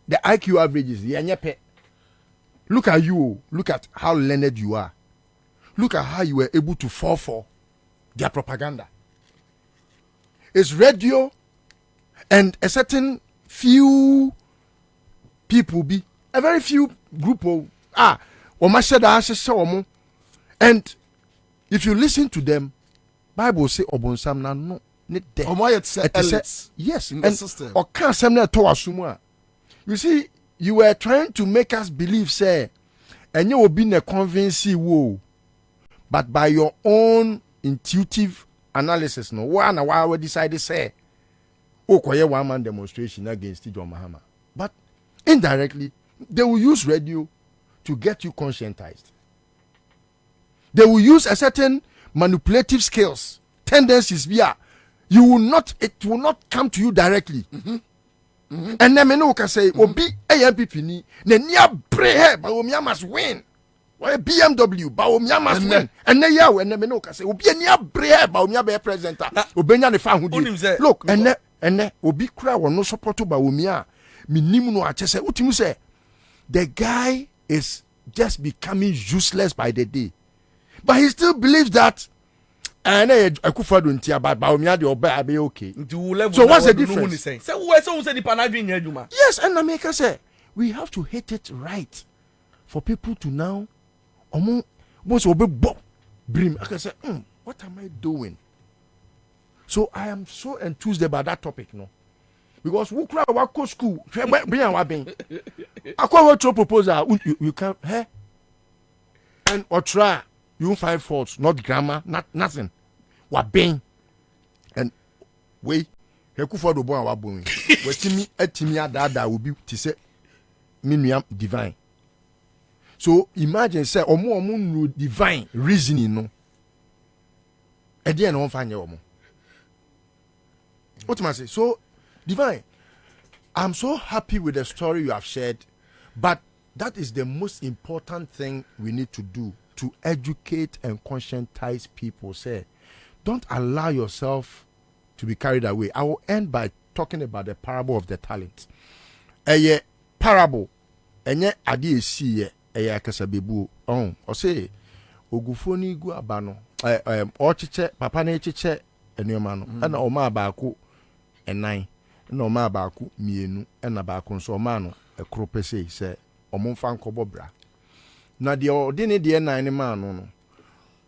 IQ average is the look at you, look at how learned you are. Look at how you were able to fall for their propaganda. It's radio and a certain few people be a very few group of and if you listen to them, Bible say obonsam na no ne de. Yes, in the system. Or can't some to assume. You see, you were trying to make us believe, say, and you will be a convincing wo, but by your own intuitive analysis, no one we decided say, oh, quiet one man demonstration against John Mahama. But indirectly, they will use radio to get you conscientized. They will use a certain manipulative skills, tendencies. You will not. It will not come to you directly. And then me no can say, "Obi AMPP ni ne niya brehe, Bawumia must win." Why BMW, Bawumia must win. And then me no can say, "Obi niya brehe, Bawumia be president." Obenya ne fa hudi. Look, and then Obi kura will no support to Bawumia. Minimum no achese. Utimu say, the guy is just becoming useless by the day. But he still believes that and Akufo-Addo ntia ba Bawumia de oba be okay. So what's the difference? Yes, and America say we have to hit it right for people to now most obe brim. I can say, what am I doing? So I am so enthused about that topic, no, because who cry wako school bring our being. Akwa to proposal you can and or try. You won't find faults, not grammar, nothing. What bang and wait, Akufo-Addo born our boy. Wetimi etimia that will be to say minimum divine. So imagine say omo divine reasoning no. Edi en won find omo. What must I say? So divine. I'm so happy with the story you have shared, but that is the most important thing we need to do. To educate and conscientize people. Say, don't allow yourself to be carried away. I will end by talking about the parable of the talents. A parable, enye adi esi ye akasabebu. O say ogufoni gu abano. O chiche papa na chiche enuoma no. Na oma abaako enan. Na oma abaako mienu. Na abaako nso oma no ekro pese say omomfa nkobo bra. Na de odine de nan ne ma no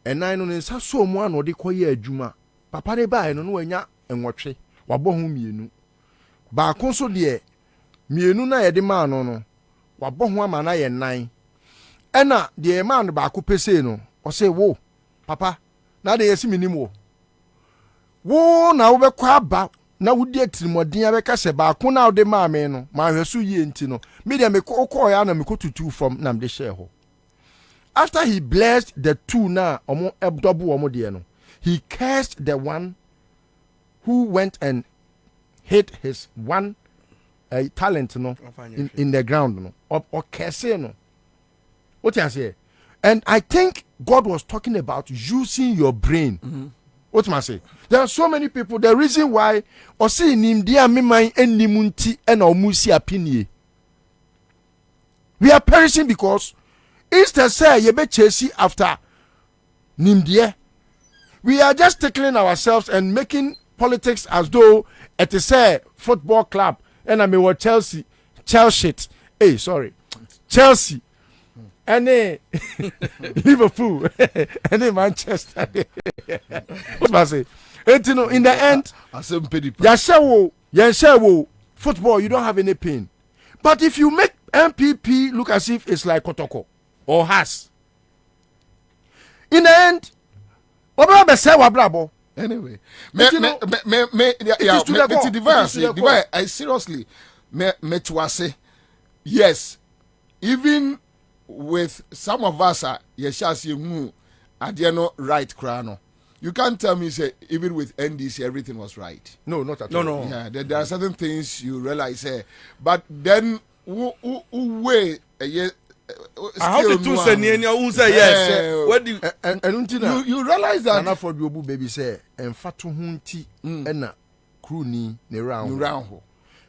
enan no nsa so mu ano de koye adwuma papa de bae no wanya enwotwe wabɔ ho mienu ba konso de mienu na ye de ma no wabɔ ho ama na ye nan ɛna de ma no ba ko pese no o se wo papa na de yesi minimo wo na wo bɛkɔ aba na wudi atirimoden abɛka se ba ko na wo de ma me no ma hweso yie nti no me de me kɔ ya na me kɔ tutu fam na me de share ho. After he blessed the two na he cursed the one who went and hid his one talent in the ground or curse no. What you say? And I think God was talking about using your brain. What must I say? There are so many people. The reason why or say nimdia mimai enimunti and omusi apinie. We are perishing because instead say you be chasing after nimdia. We are just tickling ourselves and making politics as though it is a football club. And I mean what Chelsea. Hey, sorry. Chelsea. And Liverpool. And Manchester. What must I say? And you know, in the end, Yashawo, football, you don't have any pain. But if you make MPP look as if it's like Kotoko or Has, in the end, anyway, I seriously, yes, even with some of us, right crano. You can't tell me, say, even with NDC, everything was right. No, not at all. No. Yeah, there are certain things you realize, but then, wait, how to do say yes. What do you realize that? Nana for Biobu baby say, and fatu hunti ena crew ni ne round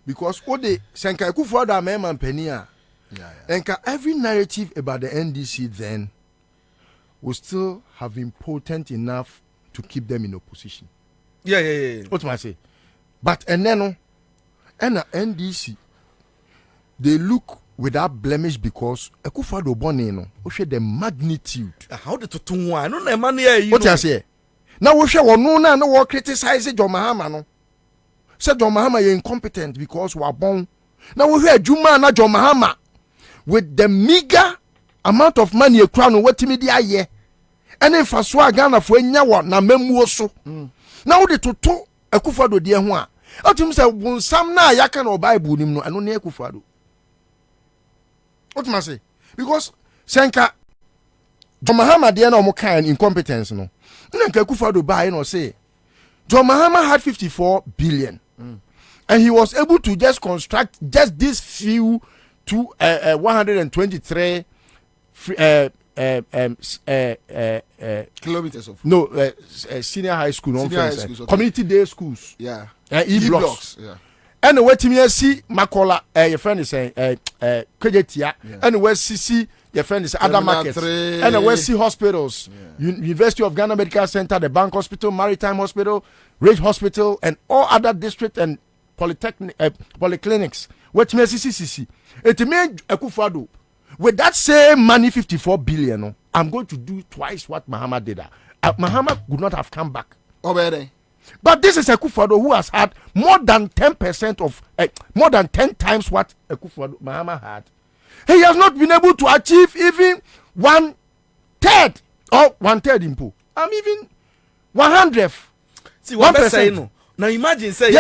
because what they senka Akufo Addo man penia and every narrative about the NDC then will still have been potent enough to keep them in opposition. Yeah. What am I say? But and then NDC they look without blemish because Akufo Addo born no show the magnitude. How the to one no man here. What I say? Now we share no na no criticize John Mahama no. Said John Mahama you incompetent because we are born. Now we hear Juma na John Mahama with the meager amount of money a crown what me dia ye. And if I swear Ghana for nya na memu so. Now the toto Akufo Addo de ho a. Otum say won sam na yaka no Bible nim no eno na Akufo Addo. What must I say? Because Senka John Mahama de na omo kan incompetence no. Nka Akufo Addo buy no say John Mahama had 54 billion. And he was able to just construct just this few 123 kilometers of senior high school, community day schools. Yeah. E-blocks. Yeah. And where to see Makola, your friend is saying, Kejetia, and where CC, your friend is other markets, and where see hospitals, University of Ghana Medical Center, the Bank Hospital, Maritime Hospital, Ridge Hospital, and all other district and polyclinics. What me CCC? It made Akufo Addo with that same money, 54 billion. I'm going to do twice what Mahama did. Mahama would not have come back. But this is Akufo Addo who has had more than 10% of more than 10 times what Akufo Addo Mahama had. He has not been able to achieve even 1/3 or 1/3 impo. I'm even 100th. See what I'm saying no. Now imagine say say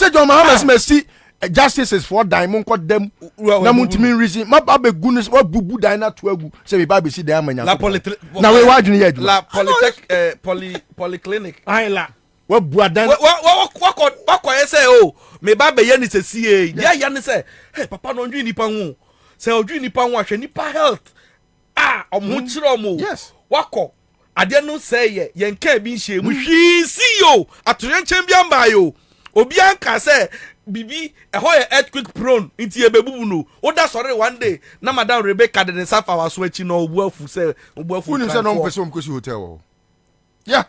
John Mahama may justice is for diamond cut them na muntimi reason ma ba be gu no bubu dan na to agu say be ba be si dan manya na we wadwene ye la polytech polyclinic la we bu adan wa say o me ba be ye ni se sie ya ni say hey papa no ndwi nipa hu say odwi nipa hu ahwe nipa health omo chire omo yes wakọ ade no say ye nka bi nhye mu hwi si yo atorenchem bi amba yo obi anka say bibi ehoye earthquake prone inti ebebubu no oda sorry one day na madam Rebecca de safa waso achi no obuafu say obuafu unu say no person kosi hotel yeah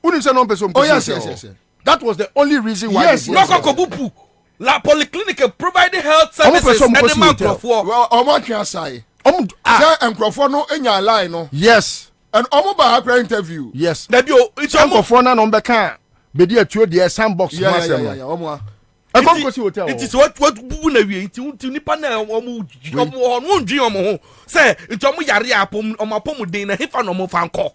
unu say no person kosi yes that was the only reason why yes no kokobupu la polyclinic providing health services and the microphone well omo twa sai say microphone no enya line no yes and omo ba ha interview yes na bi o it's microphone na no be kan be dey atuo dey sandbox no asem omo it is what bubu na wie nti nipa na omo ndwi omo ho say nti omo yare apom omo apom den na hefa no omo fanko.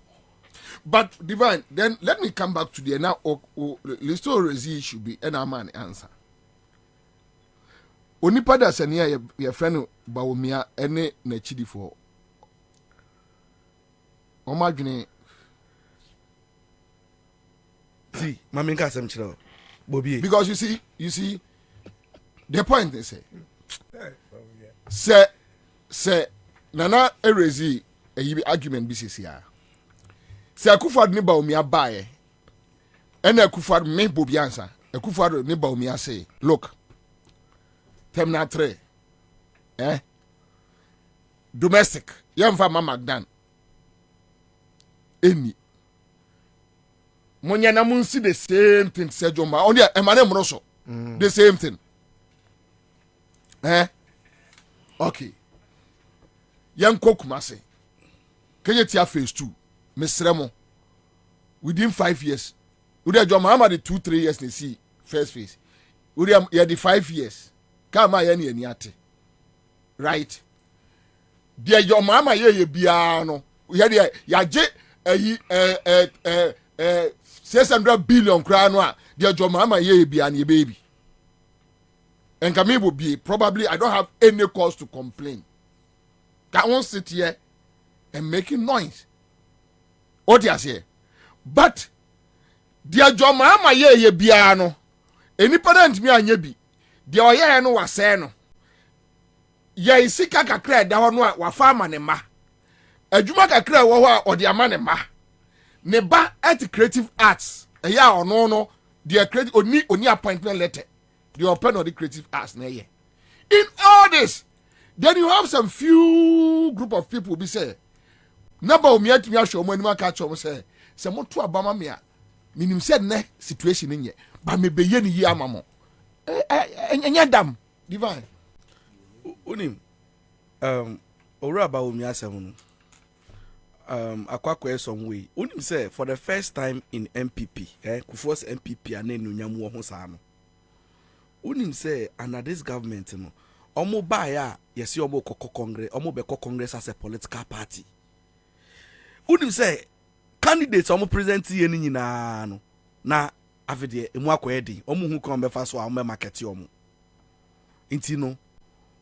But Divine, then let me come back to the now listo rezi should be an man answer. Onipa da senia your friend Bawumia ene na chidi for omadwene see mama nka asem chiro Bobie because you see the point they say nana erezi a argument BCC say Akufo Addo ne Bawumia bae ena Akufo Addo me Bobie Ansah Akufo Addo ne Bawumia say look terminal 3 domestic yamfa mama dan eni monya na munsi the same thing say Joma on there emane mroso the same thing okay yanko Kumase kenye tia phase 2 mesremo within 5 years we dey Joma ama the 2-3 years they see first phase we dey the 5 years kama ya ni ate right dey Joma ama ye bia no ya je 600 billion crown no dey Joma ama ye bia na baby and Kami will be probably I don't have any cause to complain. That won't sit here and making noise. What you say? But dear Joma ama ye biano. Any parent me anyebi. Dear oye no was saying. Ye isika kakra da ho no wa farmer ne ma. Adwuma kakra wo ho or dear man ne ma. Ne ba at creative arts yeah or no the creative only appointment letter the open or the creative arts na ye in all this then you have some few group of people be say number of me at me show money catch say mo to abama me a minim said ne situation nye ba me be ye ni yi amamo enya dam divine unim ora Bawumia asem akwakwa some way unim say for the first time in MPP Kufuor's MPP and enunyam wo ho saa no unim say under this government no omo ba ya yesi omo kokko congress omo be congress as a political party unim say candidates omo present ye ni nyina no na avide emu akoyedi omo hu kon be fa so omo market omo inti no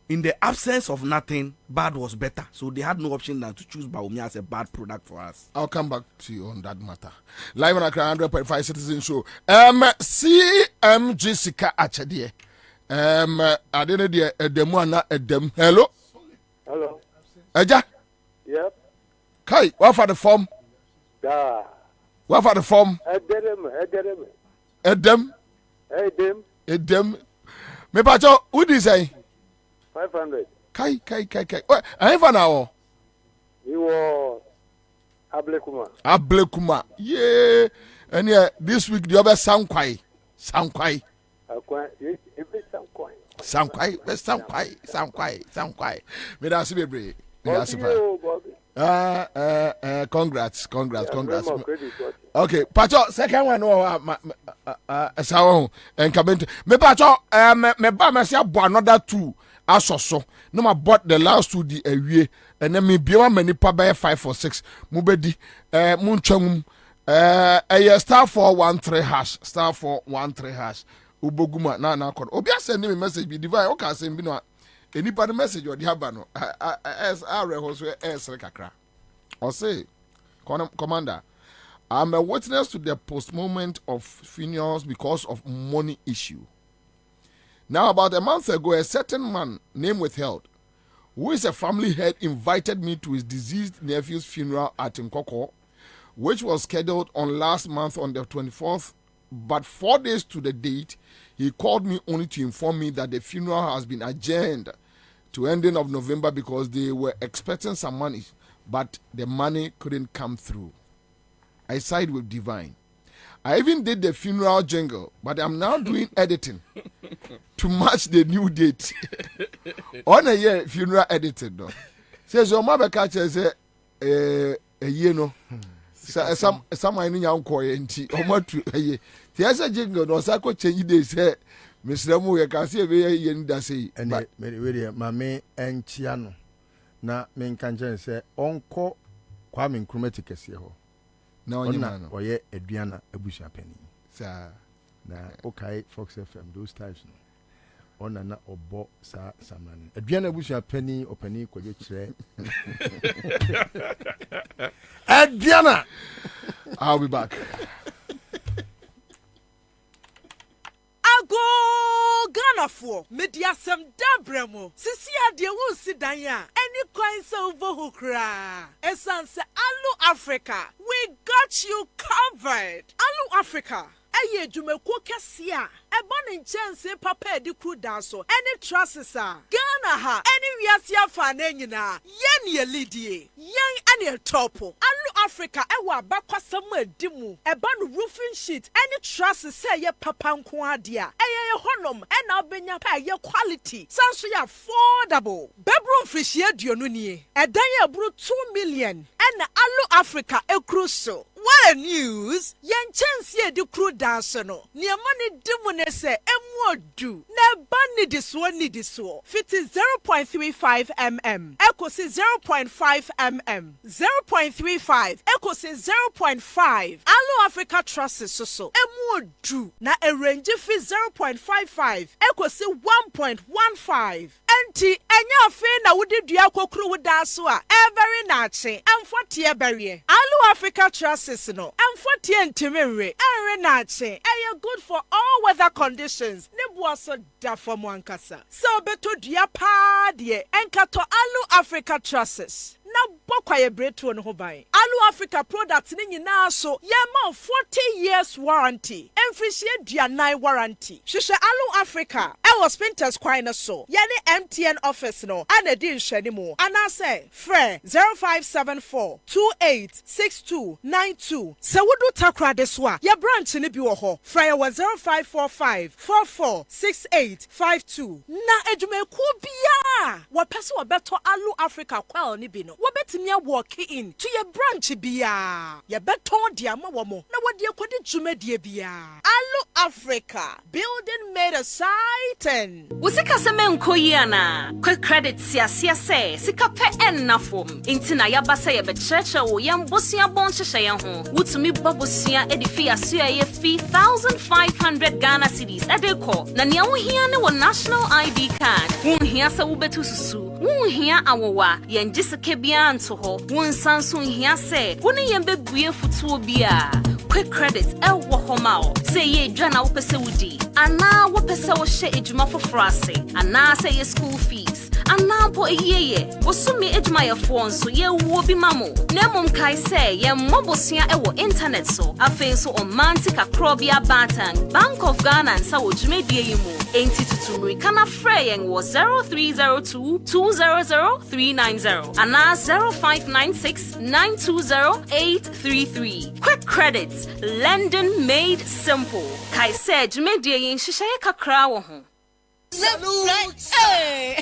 in the absence of nothing, bad was better. So they had no option than to choose Bawumia as a bad product for us. I'll come back to you on that matter. Live on a 100.5 Citizen Show. CM Jessica Achadie. I didn't hear Edem. Hello? Hello. Eja? Yep. Kai, what for the form? Da. What for the form? Edem. Me pacho, what do you say? 500. Kai. What? I have now. You were Ablekuma. Yeah. And yeah, this week the other sound quiet. Sound quiet. Me da see be. Congrats. Okay, Pacho, second one and Kabent. Me Pacho, me ba me say another two asoso. No ma bought the last two the awie and then me biwa many pa by 5 or 6. Mubedi munchum star 413 hash star 413 hash uboguma na kon. Obi send me message be divine o can send me no anybody message or the habano as our host kakra or say commander, I'm a witness to the postponement of funerals because of money issue. Now about a month ago, a certain man, name withheld, who is a family head, invited me to his deceased nephew's funeral at Nkoko, which was scheduled on last month on the 24th, but 4 days to the date, he called me only to inform me that the funeral has been adjourned to ending of November because they were expecting some money, but the money couldn't come through. I side with Divine. I even did the funeral jingle, but I'm now doing editing to match the new date. On a year funeral editing though. Says your mother catches a year no. Some I know enti or what to a year. There's a jingle no sako change they say Mr. Mu you can see a very yen da say and really mame and Chiano. Na men kanjen say onko Kwame Nkrumah tikesi ho. Na onyina oye aduana abusua pani sa na okay Fox FM those types no ona na obo sa samran aduana abusua pani opani kwaje kire aduana. I'll be back. Ago Ghana for media sem dabremo sisi ade wo si dan ya any coin silver hukra essence Alu Africa, we got you covered. Alu Africa eye dwumako kese a eba ne nkyɛnse papa edi kru da so any trusses a Ghana ha any wiase afa na nyina yen ye lidie yen ane topo Alu Africa ewa abakwasam edimu eba no roofing sheet any trusses say ye papa nko ade a eye honom ena obenya pa ye quality sanso ya affordable bedroom fish ye duonu nie edan ye buru 2 million ena Alu Africa ekru so. What a news! Yen chance ye di kru dance no. Ni amani dimu ne se emu du. Ne bani diswo ni diswo. Fiti 0.35 mm. Eko si 0.5 mm. 0.35. Eko si 0.5. Alu Africa Trusses so. Emu du. Na a range fi 0.55. Eko si 1.15. Enti enya fe na wudi dua kokru wudaso a. Very nache. Amfotie berie. Alu Africa Trusses no amfotie ntimere enre na ache eye good for all weather conditions ne boaso da for mo ankasa so beto dua pa de enkato Alu Africa Trusses na bokwaye breto no ho ban Alu Africa product ni nyina so yema 40 years warranty emfishie duanai warranty hwehwe Alu Africa ewo Spinters kwan so yene MTN office no ana di nhwani mu ana say frɛ 0574 286292 se wudu takra de so a ye branch ni bi wo ho frɛ ye 0545 446852 na edwumeku bia wo pese wo beto Alu Africa kwal ni bi no wo betimi walk in to your branch bia ye beton dia ma wo mo na wo de kodi dwumedie bia Alu Africa building made a sighten Usika semenko yana quick credit siasia se sika pe ennafom intina yabasa ye becheche wo yambosia bonchehye ye ho wutumi babosia edifi aso ye 3500 Ghana cedis edeko na ne wohia ne wo national ID card wohia se wo betu susu wohia awowa yenjisike bia nto ho wonsanso hia se woni yembebue futuo bia quick credit ewo homao say ye dwana wo pese wudi ana wo pese wo hye ejuma foforo ase ana say ye school fees ana bo eyeye wo sumi ejuma ye fo nso ye wo bi mamo na mom kai say ye mobosua ewo internet so afenso o mantika krobia batan Bank of Ghana Ansah wo dwumedie yimu enti tutumri kana freyen wo 0302 200390 ana 0596 920833 quick credit London made simple kai say dwumedie yin hyehyɛ kakra wo ho Hey!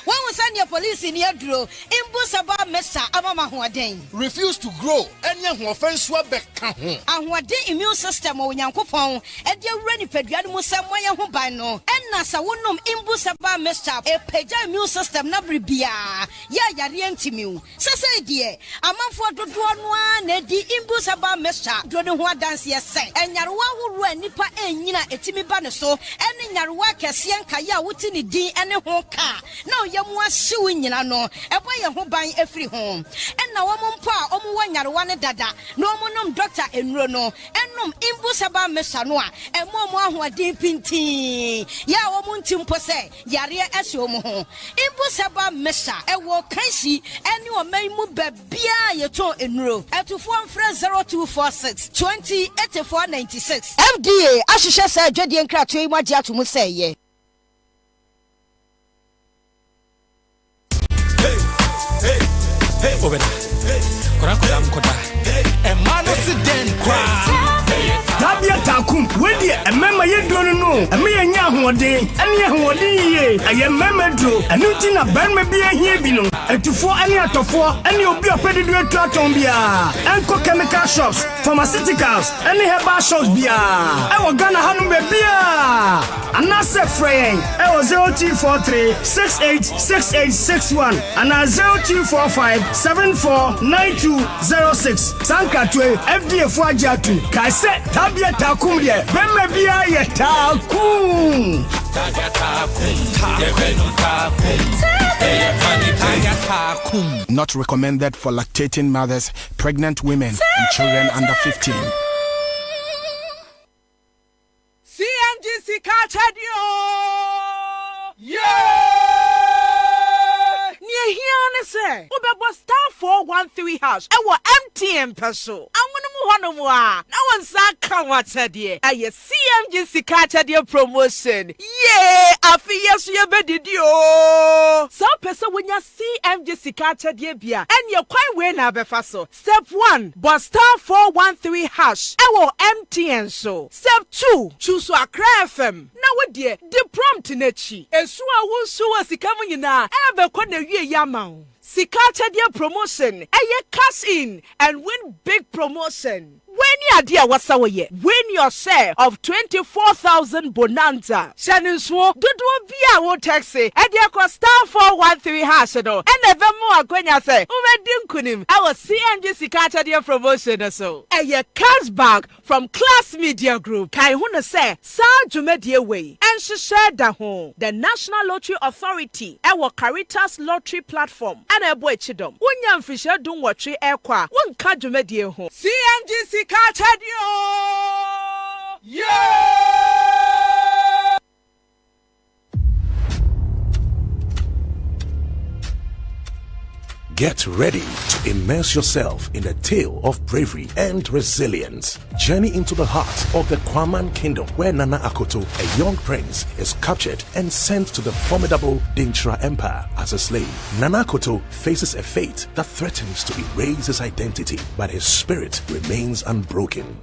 When we send your police in your draw, Imbusaba Mesa Amama Huaden. Refuse to grow. Any offense will be count. And what the immune system of Yankopon, and your ready pediatric Samoya Hubano, and Nasa Wunum Imbusaba Mesa, a peja immune system Nabribia. Ya Yarientimu. Sasa dear, a month for the one, the Imbusaba Mesa, Dronua dance yes, and Yarwa who ran Nipa and Nina Etimi Banaso. Any Yarwa Cassian Kaya Wutini D and a home car. Now Yamwa suing in no, a boy who buy every home. And now one pa, one Yarwana Dada, no monum doctor in Rono, and num Imbusaba Mesanoa, and Momo who are deep in tea. Ya woman Timpose, Yaria Esomo. Imbusaba Mesa, a walk Kansi, and you may move Bia Yato in row, at to form friend 0246 208496. FDA, Ashisha said, Jedi and Kratui. Madia to say ye. Hey, Kwabena. Kora mkoda. Emano siden kwa. Tabia takum wedi emema yedro no eme yenya hoden ene hoden ye aye mema dro enu ti na banma bi ahia bi no etufo ene atofo ene obi opededu etraton bia enko chemical shops pharmaceuticals ene herbal shops bia e wo Ghana hanu be bia anase frey e wo 0243 686861 ana 0245 749206 sankatwe FDA fo agiatu kai se tabia takum de bemma bia ye takum not recommended for lactating mothers, pregnant women and children under 15. CMGC Kachadio! Yeah! Near here, say, Ubebo star 413 house. Our MTN peso. One no one said come what said ye. I CMGC Kachadio promotion. Yeah, I feel yes you be dio. So person when you CMGC Kachadio bia and you quite way na befaso. Step 1, but star 413 hash. Our MTN so. Step 2, choose Accra FM. Now what dear, the prompt nechi. Esua won so as coming in na ever kone ye yamau. Sikachadia promotion, aye cash in and win big promotion. When you dear wasawaye, win your share of 24,000 bonanza. Shaniswo, Dudu Bia wo taxi, and your star 413 hasado, and never more Gwenya say, Umedinkunim, our CNG Sikachadia promotion so. Aye cashback from Class Media Group. Kai Huna say, Sa Jumedia way, and she shared the home, the National Lottery Authority, our Caritas Lottery Platform, and a boy chidom. Unyam Fisher don't watch airqua, one Kajumedia home. CMGC Kachadio! Yeah! Get ready to immerse yourself in a tale of bravery and resilience. Journey into the heart of the Kwaman Kingdom, where Nana Akoto, a young prince, is captured and sent to the formidable Dintra Empire as a slave. Nana Akoto faces a fate that threatens to erase his identity, but his spirit remains unbroken.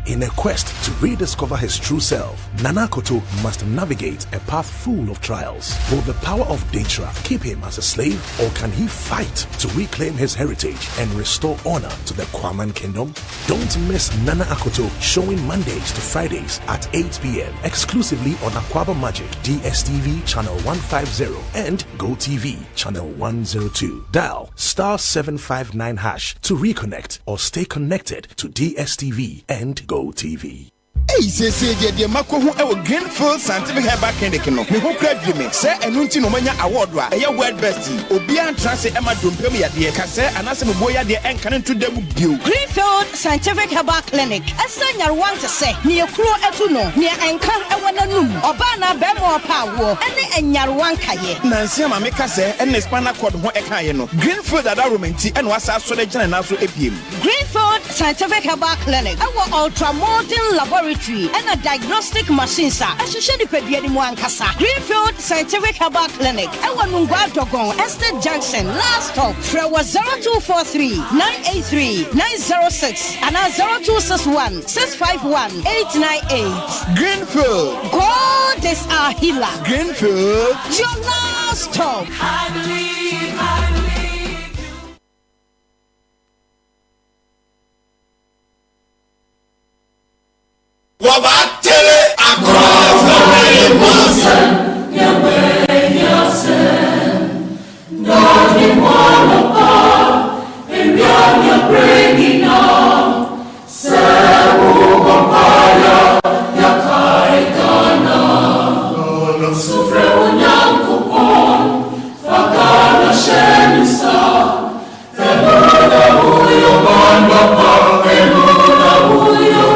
In a quest to rediscover his true self, Nana Akoto must navigate a path full of trials. Will the power of Dintra keep him as a slave, or can he fight to reclaim his heritage and restore honor to the Kwaman Kingdom? Don't miss Nana Akoto, showing Mondays to Fridays at 8 p.m. exclusively on Akwaba Magic, DSTV channel 150 and GoTV channel 102. Dial *759# to reconnect or stay connected to DSTV and GoTV. Hey, say the Mako who our Greenfield Scientific Herbal Clinic no. Me who credit me. Say enunti no manya award wa. Eya world best. Obia transe Emma Dumpem ya de ka say anase me boya de enkan to dem bio. Greenfield Scientific Herbal Clinic. Esa nyarwan te say ne ekuro etu no. Ne enkan ewana num. Oba na be mo pa wo. Ene enyarwan kaye. Nansi ma me ka say ene spinal cord ho ekaye no. Greenfield ada romenti ene wasa so de gina na so epiem. Greenfield Scientific Herbal Clinic. Our ultramodern laboratory and a diagnostic machine sir. Ashisheni pediani muankasa. Greenfield Scientific Herbal Clinic. Ewa Nungwa Dogon Estate Junction. Last stop. Frewa 0243 983 906 and 0261 651 898. Greenfield. God is our healer. Greenfield. Your last stop. I believe. Wabatele across the rainbow, Yahweh yourself, God in one apart, and beyond your bringing on, Sewu Bapaya, Yakai Ghana, Sufre Unyankupon, Fakana Shenisa, Eluda Uyo Man Bapa, Eluda Uyo.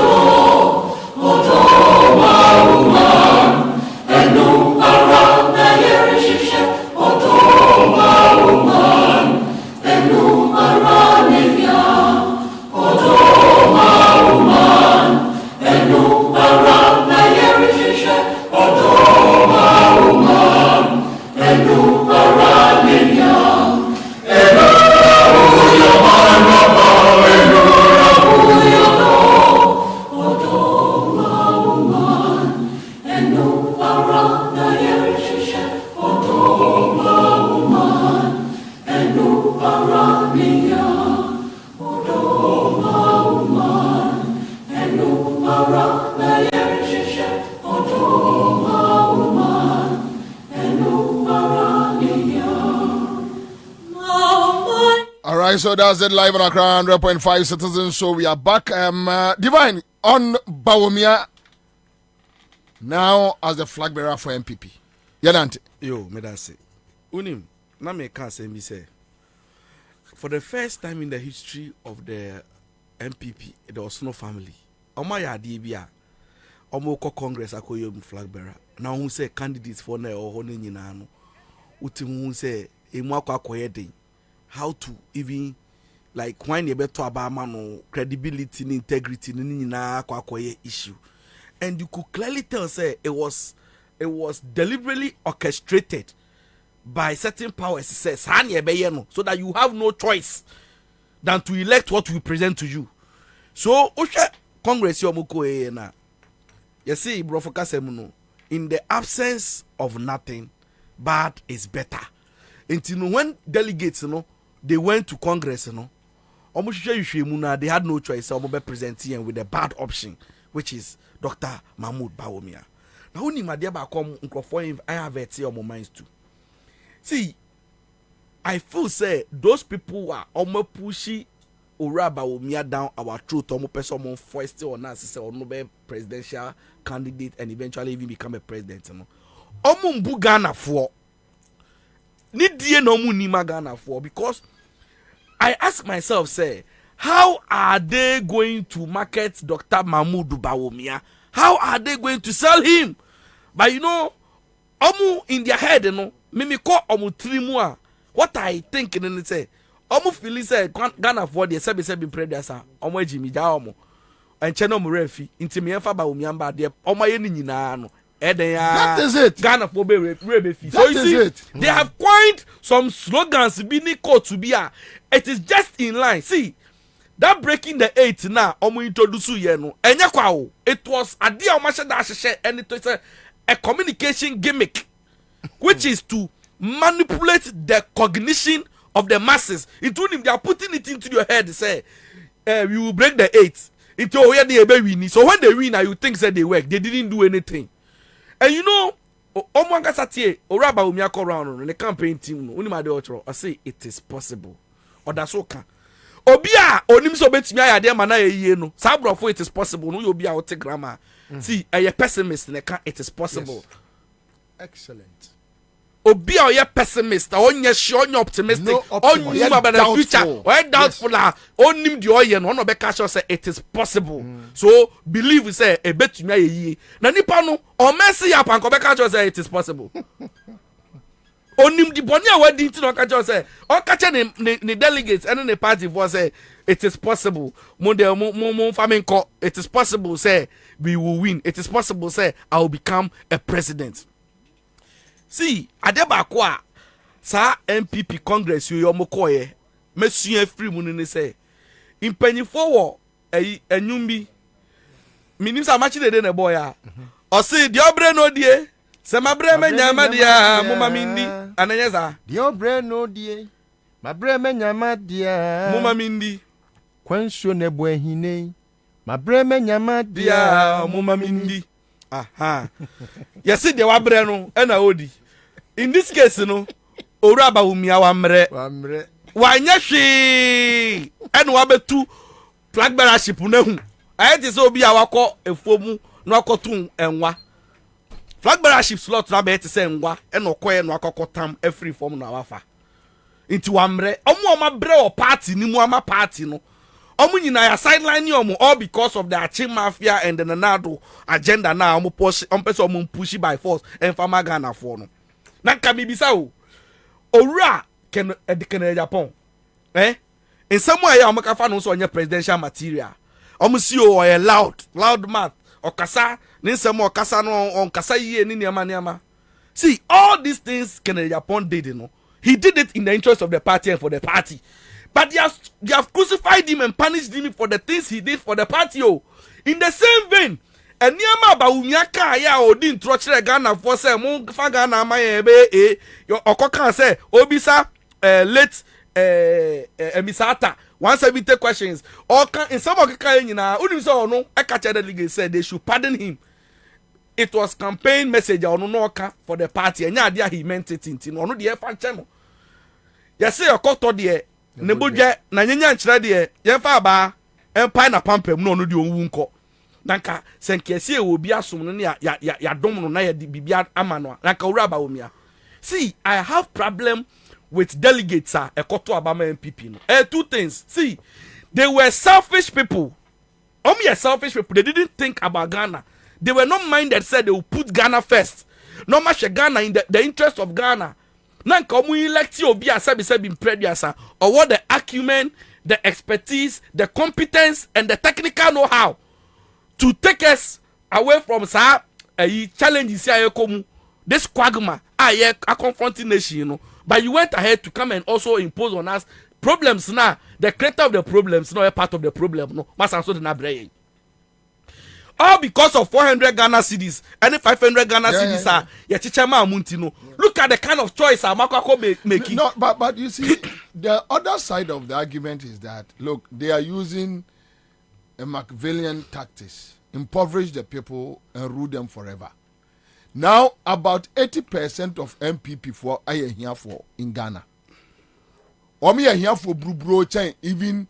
So that's it live on Accra 100.5 Citizen Show. We are back. Divine on Bawumia now as the flag bearer for MPP. Yadante. Yo, me that say. Unim, na me can say me say. For the first time in the history of the MPP, there was no family. Oma ya DBA. Omo ko Congress akoyo flag bearer. Now who say candidates for na or hone nyina no. Utim who say emu akoye den. How to even like when you better about no credibility and integrity na kwakwaye issue, and you could clearly tell say it was deliberately orchestrated by certain powers says so that you have no choice than to elect what we present to you. So Congress yomoko na you see bro focus in the absence of nothing, bad is better. Until when delegates they went to Congress, they had no choice. So presenting with the bad option, which is Dr. Mahmoud Bawumia. Now, only my dear I have it on my minds too. See, I feel say those people who are almost pushy or Bawumia down our throat, almost person first or not, say or no presidential candidate and eventually even become a president. Omumbu Ghana for. Because I ask myself, say, how are they going to market Dr. Mahmoud Bawumia? How are they going to sell him? But omu in their head, mimi ko omu trimua. What I think and say, Omo feeling say Ghana for the sebi predators omo ejimi ja omo enche no mo refi inti me fa Bawumia mba de omo ye ni nyina no that is it. Ghana for be refi. So you see they have coined some slogans be ni quote to be it is just in line. See that breaking the 8 now omo introduce ye no enya kwa o it was ade omo hye and it is a communication gimmick which is to manipulate the cognition of the masses. Including they are putting it into your head, say, we will break the 8 into where they win. So when they win, you think that they work. They didn't do anything. And you know, Omwanga Satie, or Bawumia around the campaign team, I say it is possible. Or that's okay. Obia, onim so bet me idea mana ye no. Sabro for it is possible. No, you be out grammar. See, a pessimist in the it is possible. Yes. Excellent. Obi a ye pessimist, onye sure onye optimistic, onye about the future, or doubtful, onim the oye no no be catch say it is possible. So believe say e betumi ayi. Na nipa no o mercy up and go be catch say it is possible. Onim the boni a wadi nti no catch say o catch ni delegates and the party for say it is possible. Mo famine ko it is possible say we will win. It is possible say I will become a president. See, adeba kwa sa MPP Congress yo mokoye mesua free mu ne say impanyifo wo enyumbi minim sa machi de na boy a o say de obre no die se mabre menyama dia mama mindi ananya za de obre no die mabre menyama dia mama mindi kwanso ne bo ahine mabre menyama dia mama mindi aha yes de wabre no na odi. In this case, no, Ora Bawumia wamre. Wanya hwe and wabetu flag bearership nehu. Ayete so bi awakọ efomu no akotu enwa. Flag bearership slot na be say enwa e no koye no akokotam every form no awafa. Inti wamre. Omo mabre o party ni mu ama party no. Omo nyina ya sideline ni omo all because of the Achi mafia and the Nanado agenda na omo push omo push by force and farmer Ghana for no. Na kabibisa o owura ken edikene Japan in some way amaka fa no so onye presidential material omusi o oye loud mouth okasa ni nsem okasa no onkasa yie ni niama see all these things Kennedy Japan did, you know, he did it in the interest of the party and for the party, but they have crucified him and punished him for the things he did for the party. In the same vein, and niama Bawumia ka ya odin trochere Ghana for say mo fa Ghana ma ye okoka say obisa late emisata 170 questions or in some of the nyina unim say no e ka chere delegate said they should pardon him. It was campaign message or no oka for the party and ya he meant it in no de e fa channel yes say okoto de ne bodwa na nyanya nkyere de ye fa ba empa na pampam no de onwu nko nanka senkese e obi asom no ya dom no na ya bibia amano nanka owura Bawumia. See, I have problem with delegates ekoto abama MPP no. Two things. See, they were selfish people. Selfish people. They didn't think about Ghana. They were not minded said they will put Ghana first. No much Ghana in the interest of Ghana. Nanka omu elect obi asabi imprediasa or what the acumen, the expertise, the competence and the technical know-how to take us away from challenges here this quagma a confronting nation, you know. But you went ahead to come and also impose on us problems now. The creator of the problems, not a part of the problem, no. All because of 400 Ghana cedis and 500 Ghana cedis are Yachichama Muntino. Look at the kind of choice Amakako making. No, but you see, the other side of the argument is that look, they are using a Machiavellian tactics, impoverish the people and rule them forever. Now, about 80% of MPP for I here for in Ghana. Omi are here for bro chain, even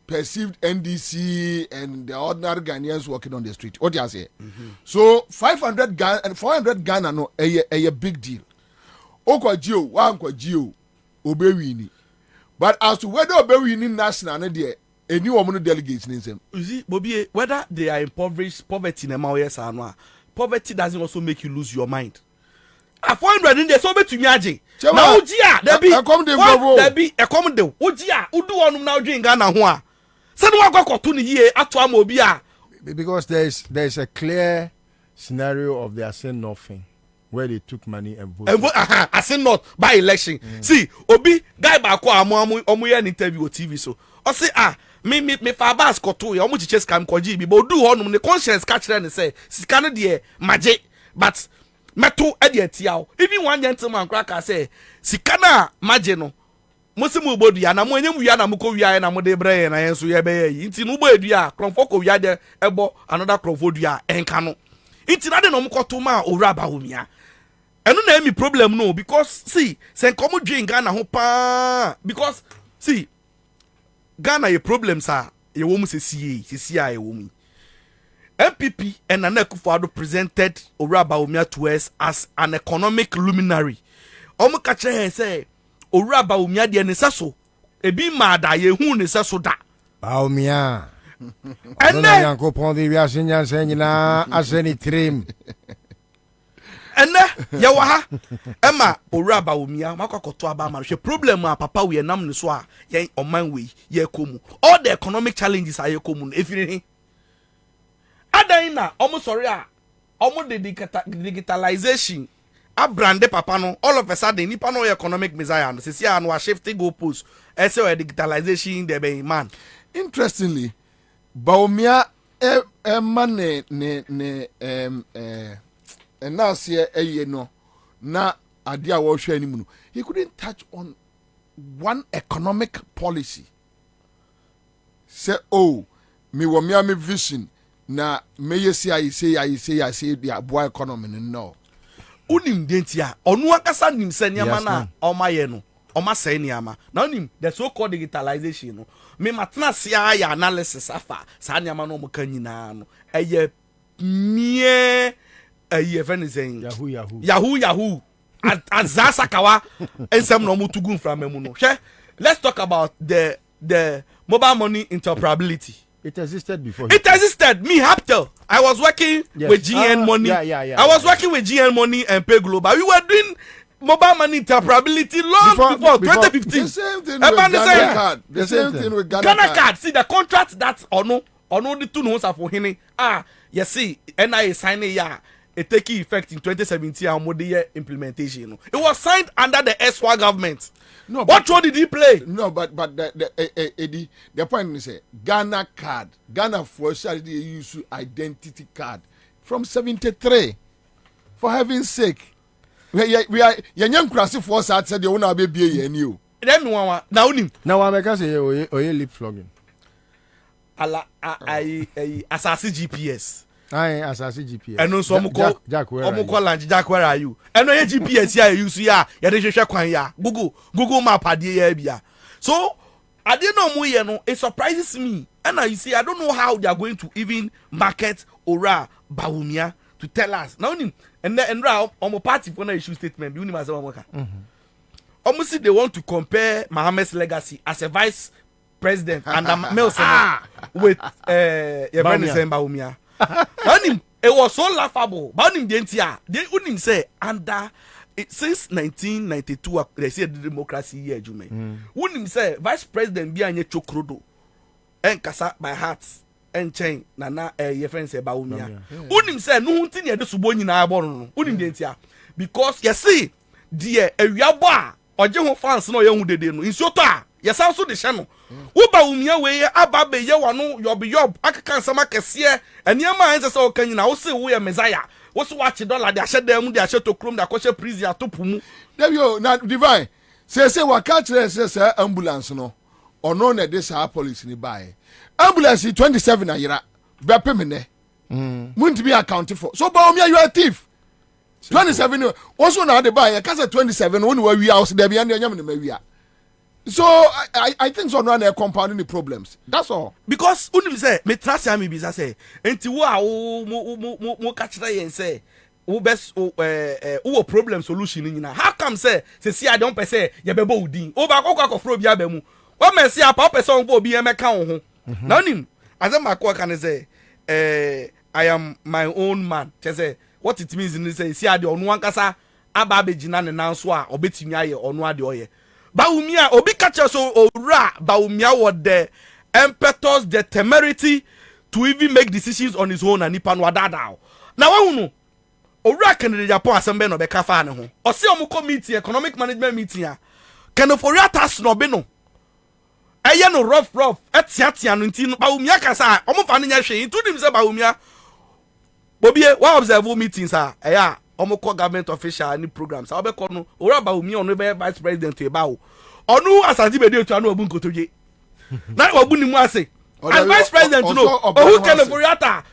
perceived NDC and the ordinary Ghanaians working on the street. What do you say? So 500 Ghana and 400 Ghana no a big deal. Okwa Gio, Wankwa Gio, Obewini. But as to whether Obewini national there, a new woman delegates in them. You see, Bobie, whether they are impoverished, poverty in Mawes or not, poverty doesn't also make you lose your mind. a 400 in the so betumi age na oji a da bi e come de oji a udu onum na odwen Ghana ho a se no akwakoto ne yie ato ama obi a because there's a clear scenario of they are saying nothing where they took money and voted. I say not by election. See, Obi guy ba ko omo ye interview on TV so. O say me Fabas koto ye omo chiche scam koji bi but do honum ne conscience catch them say sika no de maje but meto e de tiawo. Even one gentleman cracker say sika na maje no mo se mo bodua na mo enyem wia na mo ko wia na mo de bre na yen so ye be yi nti no bo edua kronfo ko wia de ebo another kronfo dua enka no nti na de no mo koto ma owura Bawumia eno na emi problem no because see sen komo dwen Ghana ho pa because see Ghana ye problems are ye wo mu sesi a ye wo mu MPP and Nana Akufo-Addo presented owura Bawumia to us as an economic luminary omo ka kire say owura Bawumia de ne saso ebi ma da ye hu ne saso da Bawumia ene yankopon de wiase nyansa nyina aseni trim ene ye wa ha ema owura Bawumia makokoto aba ma hwe problem a papa we nam ne so a ye oman we ye komu all the economic challenges are ye komu no efiri adan na omo sorry a omo de digitalization a brande papa no all of a sudden nipa no economic messiah no sisi a no shifting goalpost ese o digitalization there be man. Interestingly, Bawumia man and now see no na adia wo hwe animu no he couldn't touch on one economic policy. Say me wo me vision na me yesi I say the boy economy no. Unim dentia onu akasa nim se niama na omaye no oma se niama na unim the so called digitalization no me matna sia ya analysis afa sa niama no mo kan nyina no eye mie eye fenisen yahoo azasa kawa ensem no mutugun from mu no hwe let's talk about the mobile money interoperability. It existed before. It existed. Me, Haptel. I was working with GN Money. I was working with GN Money and Pay Global. We were doing mobile money interoperability long before 2015. The same thing with Ghana card. The same thing with Ghana card. See the contract that ono the two knows for him. You see, NIA signed it take effect in 2017 and more the implementation. It was signed under the S1 government. No, what role did he play? No, but the point is Ghana card. Ghana for sure they use identity card from 73. For heaven's sake, we are young crassy for said they wanna be new. Then now I can say lip flogging. I assassin GPS. Assassin GPS. And also Jack, where are you? And no GPS here you see ya de hwehwe kwan ya. Google map ade ya bia. So I didn't know mo ye no it surprises me. And you see I don't know how they are going to even market owura Bawumia to tell us. Now and omo party for na issue statement. You know what almost see they want to compare Mohammed's legacy as a vice president and Melson with Bawumia. It was so laughable. But they wouldn't say under it since 1992 they say the democracy year Jume. Wouldn't say vice president be anye chokrodo and kasa by heart and chain nana your friend say Bawumia. Wouldn't say no thing ya do subo nyina abo no. Wouldn't dentia because you see dear ewiabo a oje ho fans no ye hu dede no inso to a yes also the channel wo Bawumia we aba be ye wano yob akaka nsama kese eniama ense se o kanyina wo se wo ye messiah wo so watch dollar de ahye dem de ahye to krom de akoshe prison atopu mu Devio na divine say waka kire say ambulance no ono na de sa police ni bae ambulance 27 ayira be pemene muntu be account for so Bawumia you are a thief 27 also na de bae kasa 27 woni wa wi house de bia ne nyam ne ma wi. So I think so no na compounding the problems. That's all. Because unim say me trust am be say enti wo a mo ka kire yen say wo best wo problem solution nyina. How come say see I don't say ye bebo udin. O ba kokwa kofro bia ba mu. O me see apa person wo obi e meka wo ho. Na unim azem akwa kan say I am my own man. Say what it means in say see I the onu ankasa aba abegyina ne nan so a obetimi aye ono ade oye Bawumia obi catch so owura Bawumia what the impetus, the temerity to even make decisions on his own and nipa no adada na wahunu owura Kennedy Japan assemble no be ka fa ne ho o se omo committee economic management meeting a Kenofori atas no be no eye no rough etiatia no nti Bawumia kasa omo fa ne nya hwe into dim se Bawumia Bobie wa observe meetings a eya omo call government official any programs a obekọ no owura Bawumia ono be vice president e ba o onu asante be dey to anu obu nkotoje na obu ni mu ase as vice president no who Kenofori ata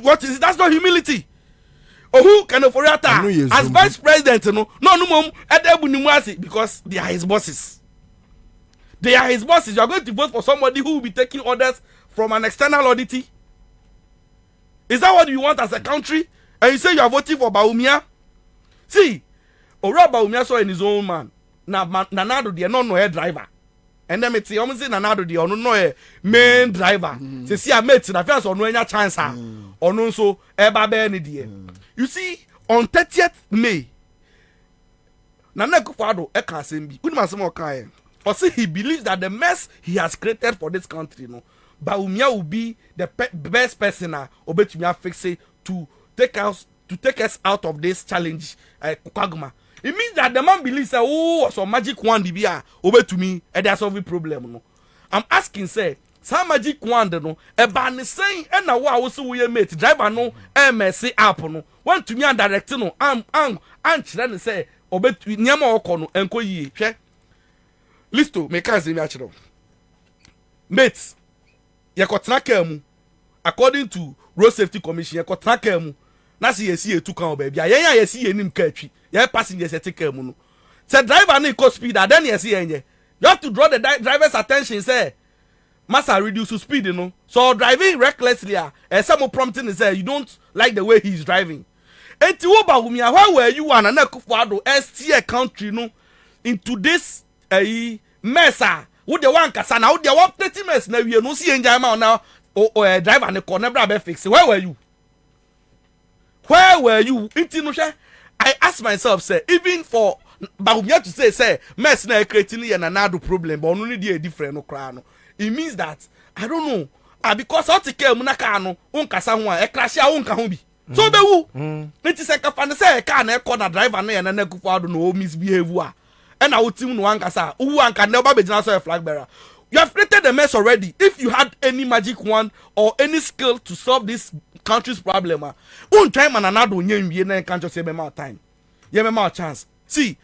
what is it? That's not humility. Who Kenofori ata as vice president no mom edebu ni mu ase because they are his bosses. They are his bosses. You are going to vote for somebody who will be taking orders from an external auditee. Is that what you want as a country? And you say you are voting for Bawumia? See, Ora Bawumia saw in his own man. Nanado de no head driver. And then it's almost say Nanado de no a main driver. Say see a mate na first on any chance or no so eba be ni de. You see, on 30th May, Nana Akufo-Addo e kan asem bi. Uni masem o kan or say he believes that the mess he has created for this country, no, Bawumia will be the best person obetumi fix it to take us out of this challenge. Kwaguma. It means that the man believes that some magic wand be obetumi and there's solve problem. No, I'm asking say some magic wand no e ba ne saying and na wo so we mate driver no MSC app no want to me and direct no am kire ne say obetumi niam okọ no enko yie hwe listo me kan say me akiro mates ye kotena kam according to road safety commission ye kotena kam na see yesi etu kan ba bia yen ya yesi yenim ka atwi ye passengers e take kam no say driver na go speed then yesi yenye you have to draw the driver's attention say massa reduce speed no so driving recklessly some prompting say you don't like the way he's driving enti wo Bawumia why were you and Nana Akufo-Addo steer country no into this messa wo de wan kasa na wo de 30 mess na wie no see enjay ma na driver ne corner bra be fix where were you enti no hwe I ask myself say even for Bawumia to say mess na creating ye na do problem but no need dey different no kra no it means that I don't know because all take mu na ka no unkasa ho a crash a unka ho bi so be wu enti se ka fa ne say ka na e corner driver na ye na Akufo-Addo no misbehave a and I would team no ankasa who can never be so a flag bearer. You have created a mess already. If you had any magic wand or any skill to solve this country's problem, one time and another you can't just say me time. You have a chance. See,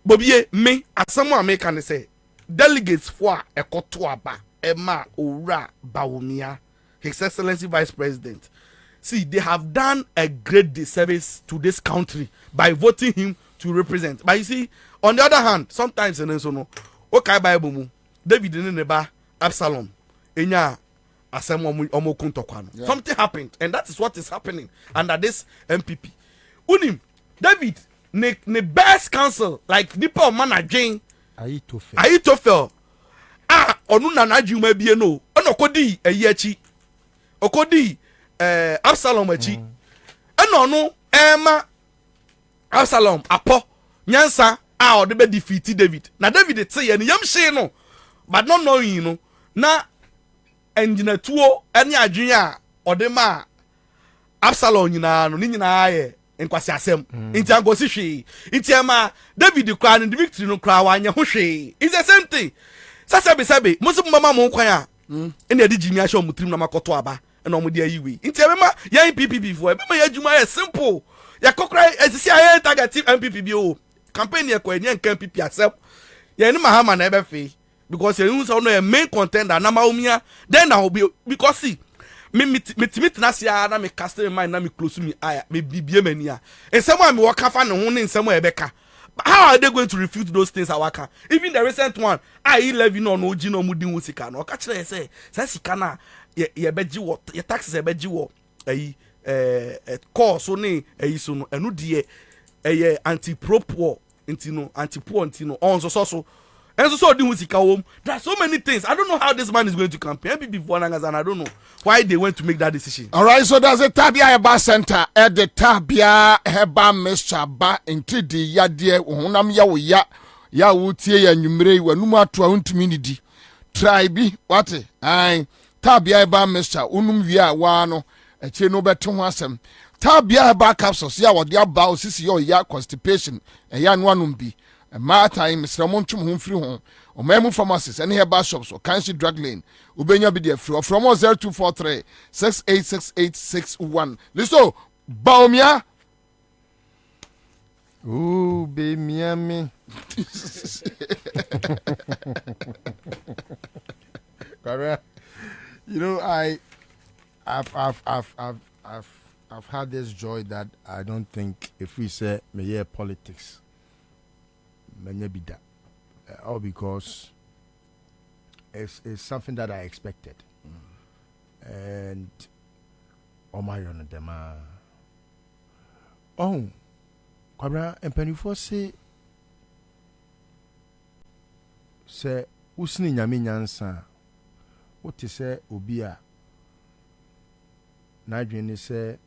Bobie, me as someone make can say delegates for a kotoaba Emma Ora Bawumia, His Excellency Vice President. See, they have done a great disservice to this country by voting him to represent. But you see, on the other hand, sometimes in no okay Bible mu David in neba Absalom enya asem omo kuntokwa no. Something happened and that is what is happening under this MPP. Unim David ne best counsel like nipa man adwen Ahitofel onu na adwuma bie no ona kodi eyi achi okodi Absalom achi ena onu ema Absalom apo nyansa o de be defeat David na David say ye yam hye no but not knowing no na enjina tuo ene adwen a o de ma Absalom nyina no ni nyina ye enkwasi asem nti angosi hwe nti ema David kwa no the victory no kwa wanya ho hwe it's the same thing sasabe musum mama mo kwan a ene ade jimi ahye omutrim na makoto aba ene omudi ayiwe nti ema yan PPP for ema ya juma ye simple ya kokra esisi aye target MPP bi o campaign ye kwa enye kan PPP asem ye ni mahama na ebe fe because you say no a main contender na Bawumia then na be because see me na sia na me cast mind na me close me eye me bibie mani a ensem a me waka fa ne ho ne ensem a ebeka how are they going to refute those things awaka even the recent one I levy no oji no mudi wo sika no ka kire say sika na ye beji wo ye taxes e beji wo course so ne so no enu de anti-poor ntino on so And so there are so many things. I don't know how this man is going to campaign before and I don't know why they went to make that decision. All right, so there's a Tabia Heba Center at the Tabia Heba Mr. Ba into the Yadia Unam Yawu ya wutie ya nyumre wa numu atwa untumi nidi tribe wate ai Tabia Heba Mr. unum wia wa no eche no beto ho asem Tabia Heba capsules ya wode aba osisi yo ya constipation ya no anum bi ma time Mr. Montrum ho mfiri ho Omemu pharmacies and Heba shops or Kanshi drug lane ubenya bi de free from 0243 686861 listo Bawumia ooh be Miami. You know, I've had this joy that I don't think if we say me politics, me be that, all because it's something that I expected, and my own them oh. Kwabena empanifo se usini nyame nyansa wote se obi a na adwene se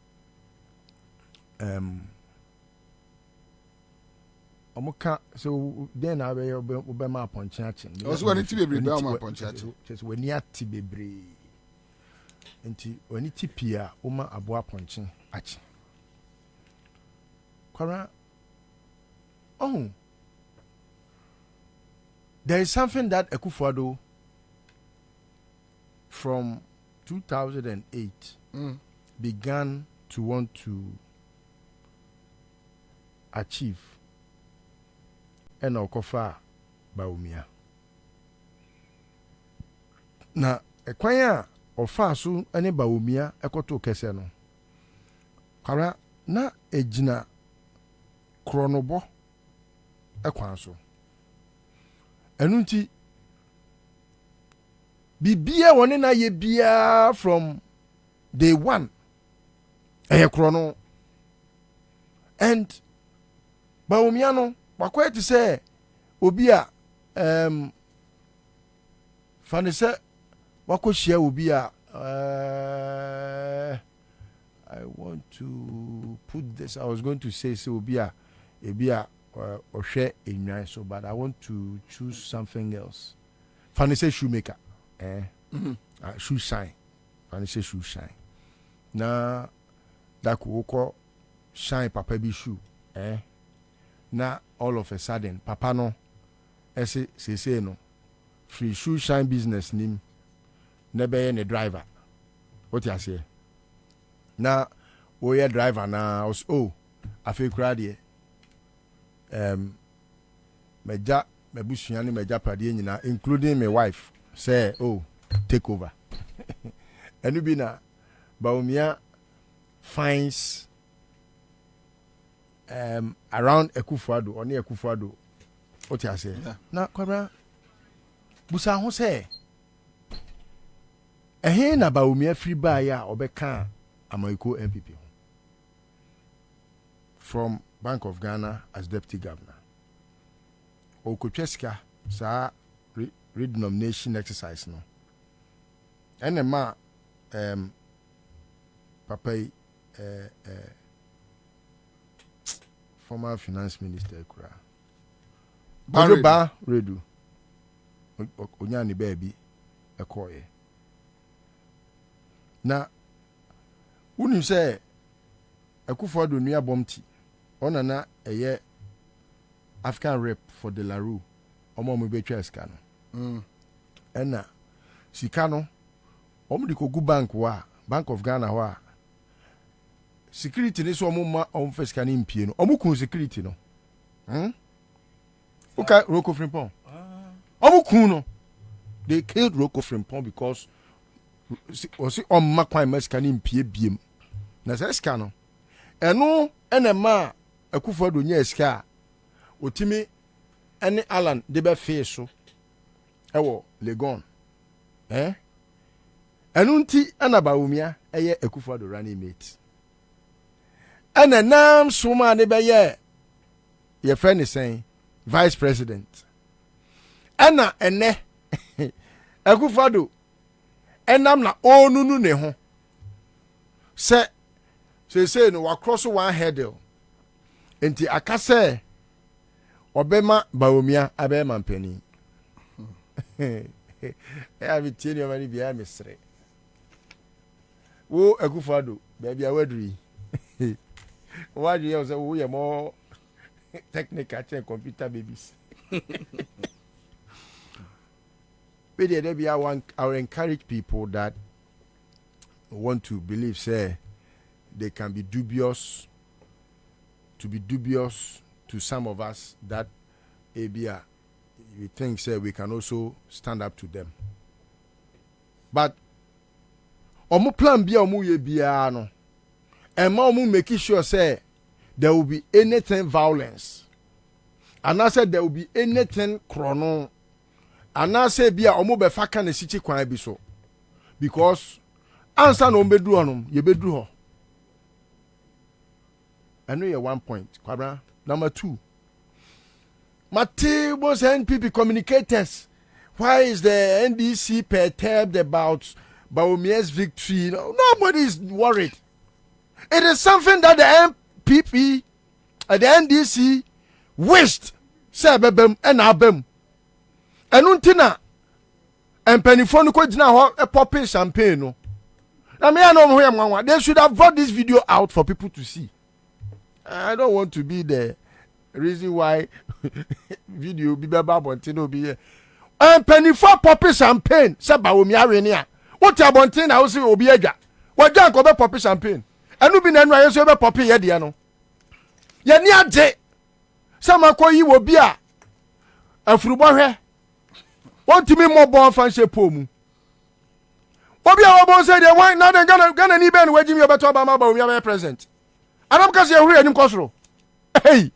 omuka so den na be obema aponche achen oso wani ti bebre be ma aponche achen just wani ati bebre enti wani ti pia oma abo aponche achen Kwabena oh, there is something that Akufo-Addo from 2008 began to want to achieve and Okofa Bawumia. Na ekwanya ofa so ene Bawumia ekoto kese no. Kara na ejina kronobo ekwan so enu nti bibia woni na ye bia from day one krono and Bawumia no wakwa ti say obi a fane say wakohia obi a I want to put this I was going to say obi a ebia or share in so but I want to choose something else. Fanny say shoemaker. Shoe shine. Fanny say shoe shine. Na that could shine papa be shoe. Na all of a sudden papa no say no free shoe shine business name never any driver. What you say? Na we driver na I feel crowded. Meja mebusuani meja pade nyina including my wife say take over enu bi na Bawumia finds around Akufo-Addo or near Akufo-Addo what you say na Kwabena busa ho say na Bawumia free buy ya obeka Amoiko MPP from Bank of Ghana as deputy governor. Okotweska sa redenomination exercise no. Enema papa former finance minister kura. Ba redu. Onyani baby ekoye. Na unim say Akufo-Addo nua bomti onana eye African rep for the Larue omo mo betwa sika no ena sika no omo di kogu bank wa Bank of Ghana wa security ni so omo ma omo fesika ni mpie no omo kun security no okay Roko Frimpong omo kun no they killed Roko Frimpong because osi omma kwan mesika ni mpie biem na sika no eno enema Akufo-Addo nya sika otimi ene Alan de be fe so ewo Legon enu nti ana Bawumia eye Akufo-Addo running mate ana nam soma ne be ye friend is saying vice president ɛna ɛnɛ Akufo-Addo ɛnam na ɔnunu ne ho sɛ sese no wakross one hurdle enti aka sɛ ɔbɛma Bawumia abɛma mpani ɛyà mi tie ni ɔma ni bia mi sere wo Akufo-Addo baabi a waduri waduri yɛ sɛ wo yɛ more technical kyɛn computer babies but I will encourage people that want to believe say they can be dubious to some of us that ABR we think say we can also stand up to them. But omu plan bi omu ye biya no. And omu making sure say there will be anything violence. And I said there will be anything chrono. And I say biya omu be faka ne sichi kwan bi so. Because Ansah no bedru anum, ye bedru ho. I know you 1 point, Kwabena. Number 2. Matibos NPP communicators. Why is the NDC perturbed about Bawumia's victory? No, nobody is worried. It is something that the NPP, the NDC wished. Sebebem and abem. And untina. And penifonu ko jina ho a popping champagne. No. I mean, I know they should have brought this video out for people to see. I don't want to be the reason why video be Bontino be here. And penny for poppy champagne, said Bawumia Renia. What a Bontin, I will say Obiega. What junk over poppy champagne? And you been and I also poppy yediano. Yania J. Some call you will be a fruba. What to me more born fancy pomu? Bobie Obo said, why not gonna any ben where Jimmy about Obama Bawumia present? And I'm because you're here in Kosro. Hey,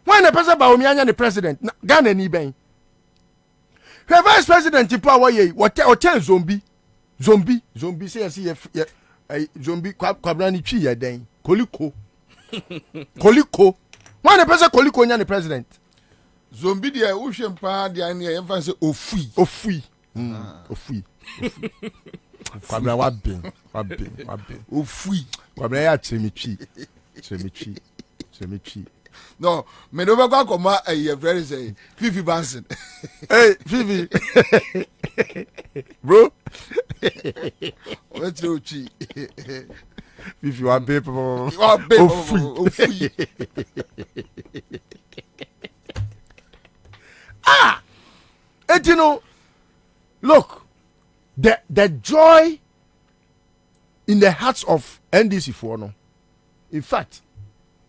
when the person Bawumia and the president, Ghana any ben. The vice president, you power ye, what tell zombie say, see if zombie Kwabena tree a day, Koliko. When the person Koliko and the president. Zombie, the ocean part, the idea, emphasis ofui. Kwabena wabin. Ofui. Kwabena ya chemichi. No, me no go come a very say Fifi Banson. Hey, Fifi. Bro. Let's go chi. Fifi wa be po. Ofui. And you know, look, the joy in the hearts of NDC for no. In fact,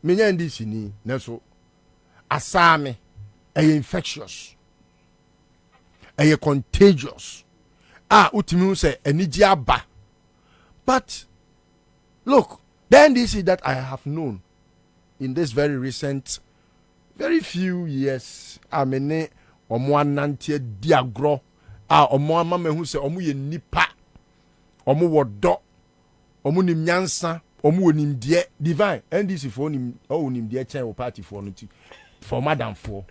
many NDC ni neso asame infectious, contagious. Utimi say eniji aba. But look, the NDC that I have known in this very few years, amene omo anante diagro omo amama hu se omo ye nipa omo wodo omo nim nyansa omo onim de divine NDC for nim onim de chen party for no ti for madam for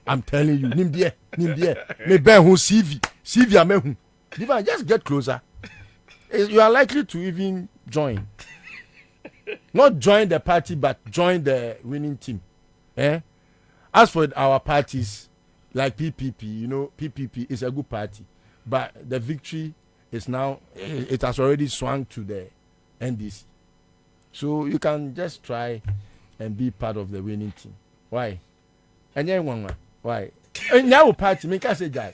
I'm telling you nim de me ben hu CV amehu divine just get closer. You are likely to even join, not join the party but join the winning team. As for our parties like PPP, you know, PPP is a good party, but the victory is now, it has already swung to the NDC. So you can just try and be part of the winning team. Why? And then one, why? And now party, make us say that,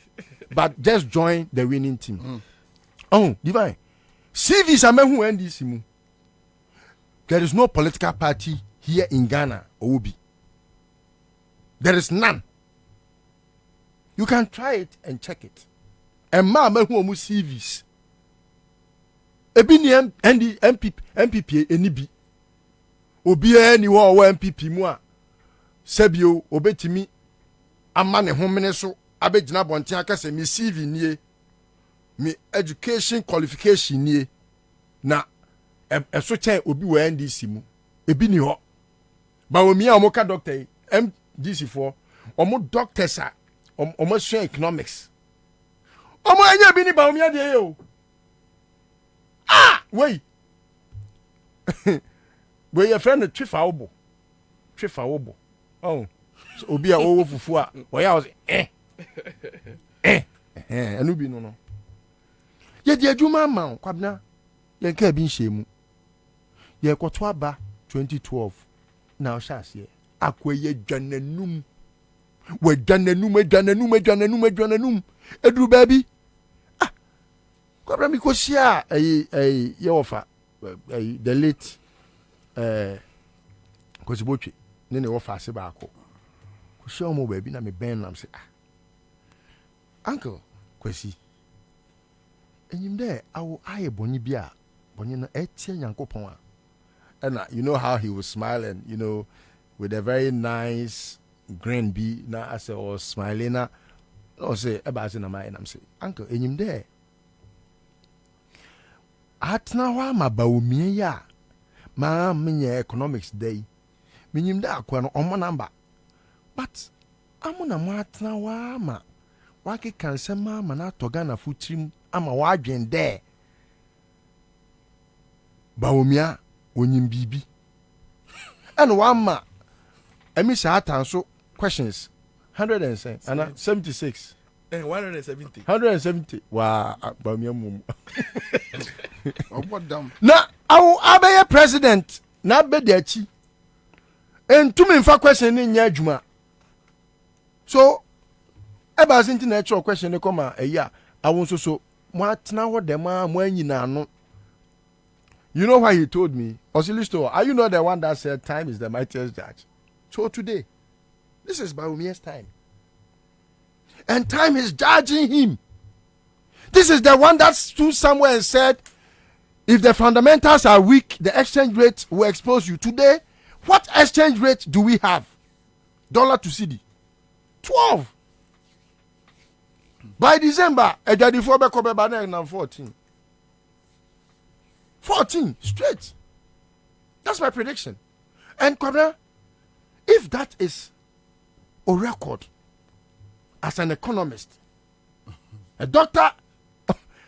but just join the winning team. Oh, divine. CV Samehu NDC. There is no political party here in Ghana, Obi. There is none. You can try it and check it. And Mehu Omu CVs. Ebi ni MPP enibi. Obi ni wo MPP mu a. Sebio obetimi ama ne homene so abegyina bonten akase mi CV nie. Me education qualification nie. Na eso chen obi wo NDC mu. Ebi ni ho. Bawumia omo ka doctor MDC for omo doctors a almost economics. Anya bini Bawumia de yo. Ah, wait. Where your friend the Trifa Obo. Oh, so obi a owo fufu a. Where I was enu bi no. Ye di adwuma ma Kwabena. Ye nka bi nhye Ye kwoto aba 2012. Na o sha ase. Akoye dwananum. We dwananum. Edru baby. Ah. Kwabena mi ko sia ye ofa. The late Kosibotwe ne ofa ase ba ko. Ko sia omo baby na me ben nam say Uncle Kwesi. Enyim there awo aye boni bia. Boni na etie Nyankopon a. And you know how he was smiling, you know, with a very nice grin be na as I was smiling na no say eba say na my am say uncle enyim there atna wa ma Bawumia ya ma menye economics day menyim da akwa no omo number but amuna mo atna wa ma wa ke kanse ma na toga na futrim ama wa adwen there Bawumia onyim bibi and one ma emi sa atanso questions 176 170 wa Bawumia mum obodam na awu abeye president na be de achi entumi mfa question ni nya adwuma so eba sinti na actual question ni koma eya awon so mo atena ho dem a mo anyina no. You know why he told me? Osilisto, are you not the one that said time is the mightiest judge? So today, this is Bawumia's time. And time is judging him. This is the one that stood somewhere and said, if the fundamentals are weak, the exchange rate will expose you. Today, what exchange rate do we have? Dollar to CD. 12. By December, 14. 14 straight. That's my prediction. And Kwabena, if that is a record as an economist, a doctor,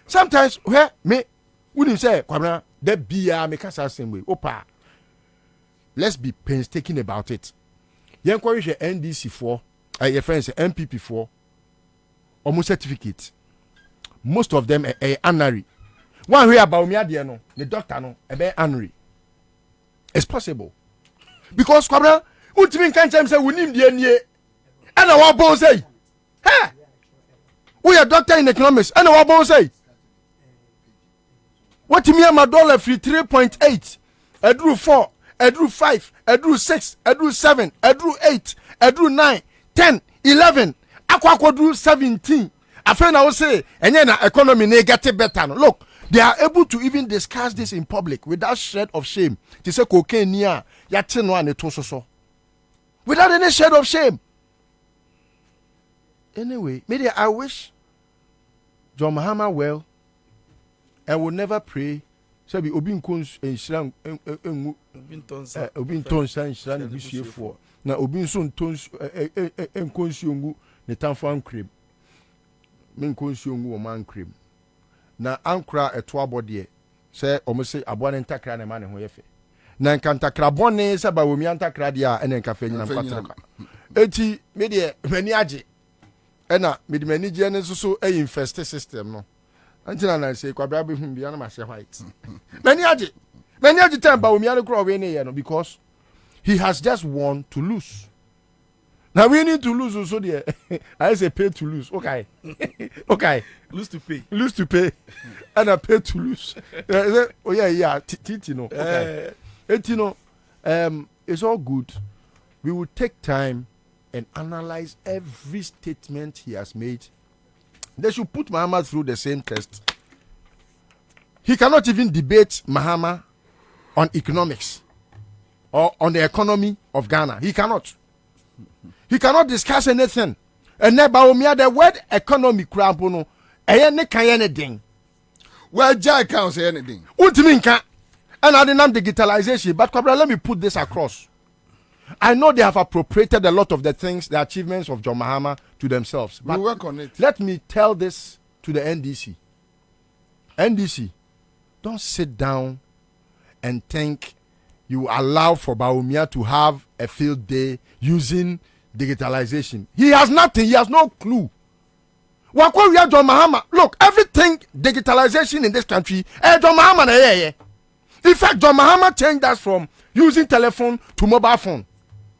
sometimes where me wouldn't say Kwabena, that be a make us same way. Opa, let's be painstaking about it. You encourage your NDC for your friends MPP for almost certificate. Most of them are honorary. One way about me, no, the doctor no, a bit angry. It's possible because Kwabena, ultimate can't say we need the NDA, and our boss say, hey, we are doctor in economics, and our boss say, what to me, my dollar free 3.8, I drew 4, I drew 5, I drew 6, I drew 7, I drew 8, I drew 9, 10, 11, I drew 17. A friend I will say, and then economy get better. Look. They are able to even discuss this in public without shred of shame. They say cocaine near yatin one so. Without any shred of shame. Anyway, maybe I wish John Mahama well and will never pray. Say be obin kons enshran obin tonsa enshran bisuefo. Na obin so tons enkonsuongu ne tamfo ankrem. Men konsuongu o man krem. Na ankra eto abode se omo se aboa ntakra na ma ne ho yefe na nkantakra bone se Bawumia ntakra dia ene nkafa nyina kwatra eti me de mani age ena me de mani je ne so infest system no antina na se kwabra be hum bia na ma she white mani age time Bawumia no kro we ne ye no because he has just won to lose. Now we need to lose also there. I say pay to lose. Okay. Okay. Lose to pay. Lose to pay. And I pay to lose. Oh yeah. Tino. Okay. Tino, it's all good. We will take time and analyze every statement he has made. They should put Mahama through the same test. He cannot even debate Mahama on economics or on the economy of Ghana. He cannot. He cannot discuss anything. And then Bawumia, the word economy crampono, ne can anything. Well, Jack can't say anything. What do you mean? And I didn't digitalization. But let me put this across. I know they have appropriated a lot of the things, the achievements of John Mahama to themselves. But we work on it. Let me tell this to the NDC. NDC, don't sit down and think you allow for Bawumia to have a field day using digitalization. He has nothing. He has no clue. Wakwa John Mahama. Look, everything digitalization in this country. John Mahama. In fact, John Mahama changed us from using telephone to mobile phone.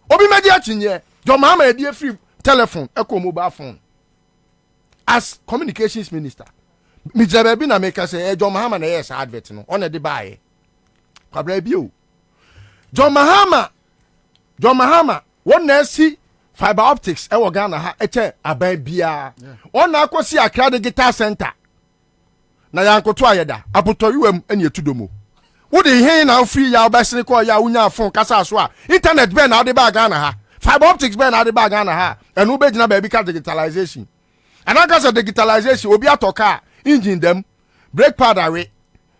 Obi media chinye. John Mahama had free telephone, echo mobile phone. As communications minister, Mijabebi na make say John Mahama na yes advert no. On the buy. Kwabena John Mahama, one na see fiber optics e wo Ghana ha eche aban bia. On na akosi Accra Digital Center. Na yankoto ayeda, apotoriwam ene etudomo. Wo de hen na free ya obesene ko ya unya phone kasa so a internet ben na de ba Ghana ha. Fiber optics ben na de ba Ghana ha. Enu be gina ba bi ka digitalization. And I got digitalization obi atoka engine them brake pad away.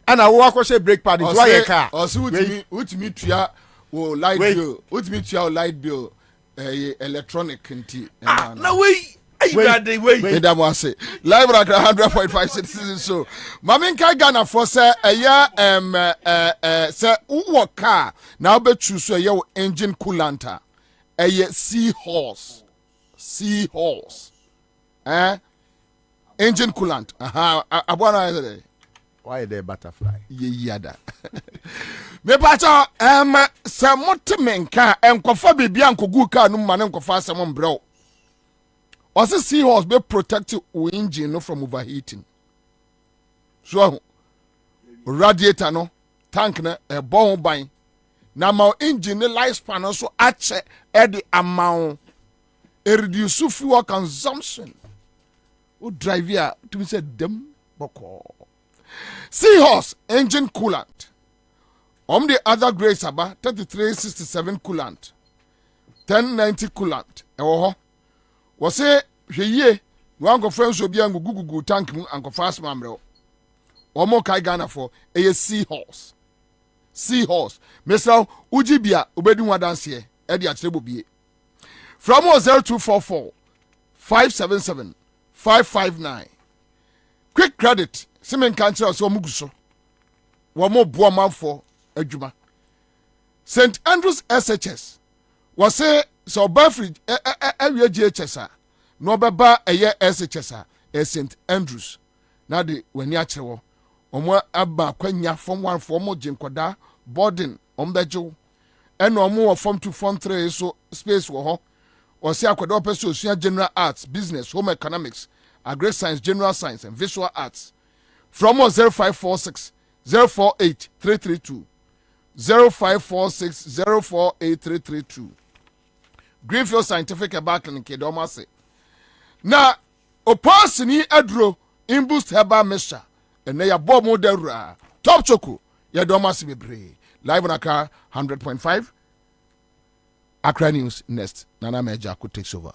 And I walk or say brake pad is why a car. Or so what me tia or light bill. What me tia light bill electronic kinti. No way. Wait. That was say live at 100.5 citizens. So Mamin Kai Ghana for say a year say who car now be choose a year engine coolanta a year seahorse. Engine coolant. Abwana why the butterfly? Yada. Me pacha se motemenka enkofa bibia nkogu ka no ma enkofa asem bro. Ose seahorse be protect your engine no from overheating. So radiator no tank na e bon ban. Na ma engine ne lifespan no so ache e the amount e reduce fuel consumption. O drive here to be said dem boko. Seahorse engine coolant. The other grades about 3367 coolant. 1090 coolant. Was say ye one go friends will be an gugu tank and go fast mamro. Omo kai Ghana for a seahorse. Mr. Ujibia Ubedu Wadansie Eddie Atrebubi. From 0244 577 559. Quick credit. Simen cancer so muguso. Wamo buama for ejuma. St. Andrews SHS. Was say so Buffy area GHS. No baba a year SHS St. Andrews. Now the when ya chewo. Omo aba kwanya form 1 form jinkwada boarding ombejo. And omo form 2 form 3 so space wo ho. Or say akwada person general arts, business, home economics, agri science, general science and visual arts. From 0546 048 332 0546 048 332 Greenfield Scientific Herbal Clinic Kedoma say na opasini adro in boost herbal mixture and na ya bob model top choco ya doma se bebre live on Accra 100.5 Accra News next Nana Meja takes over.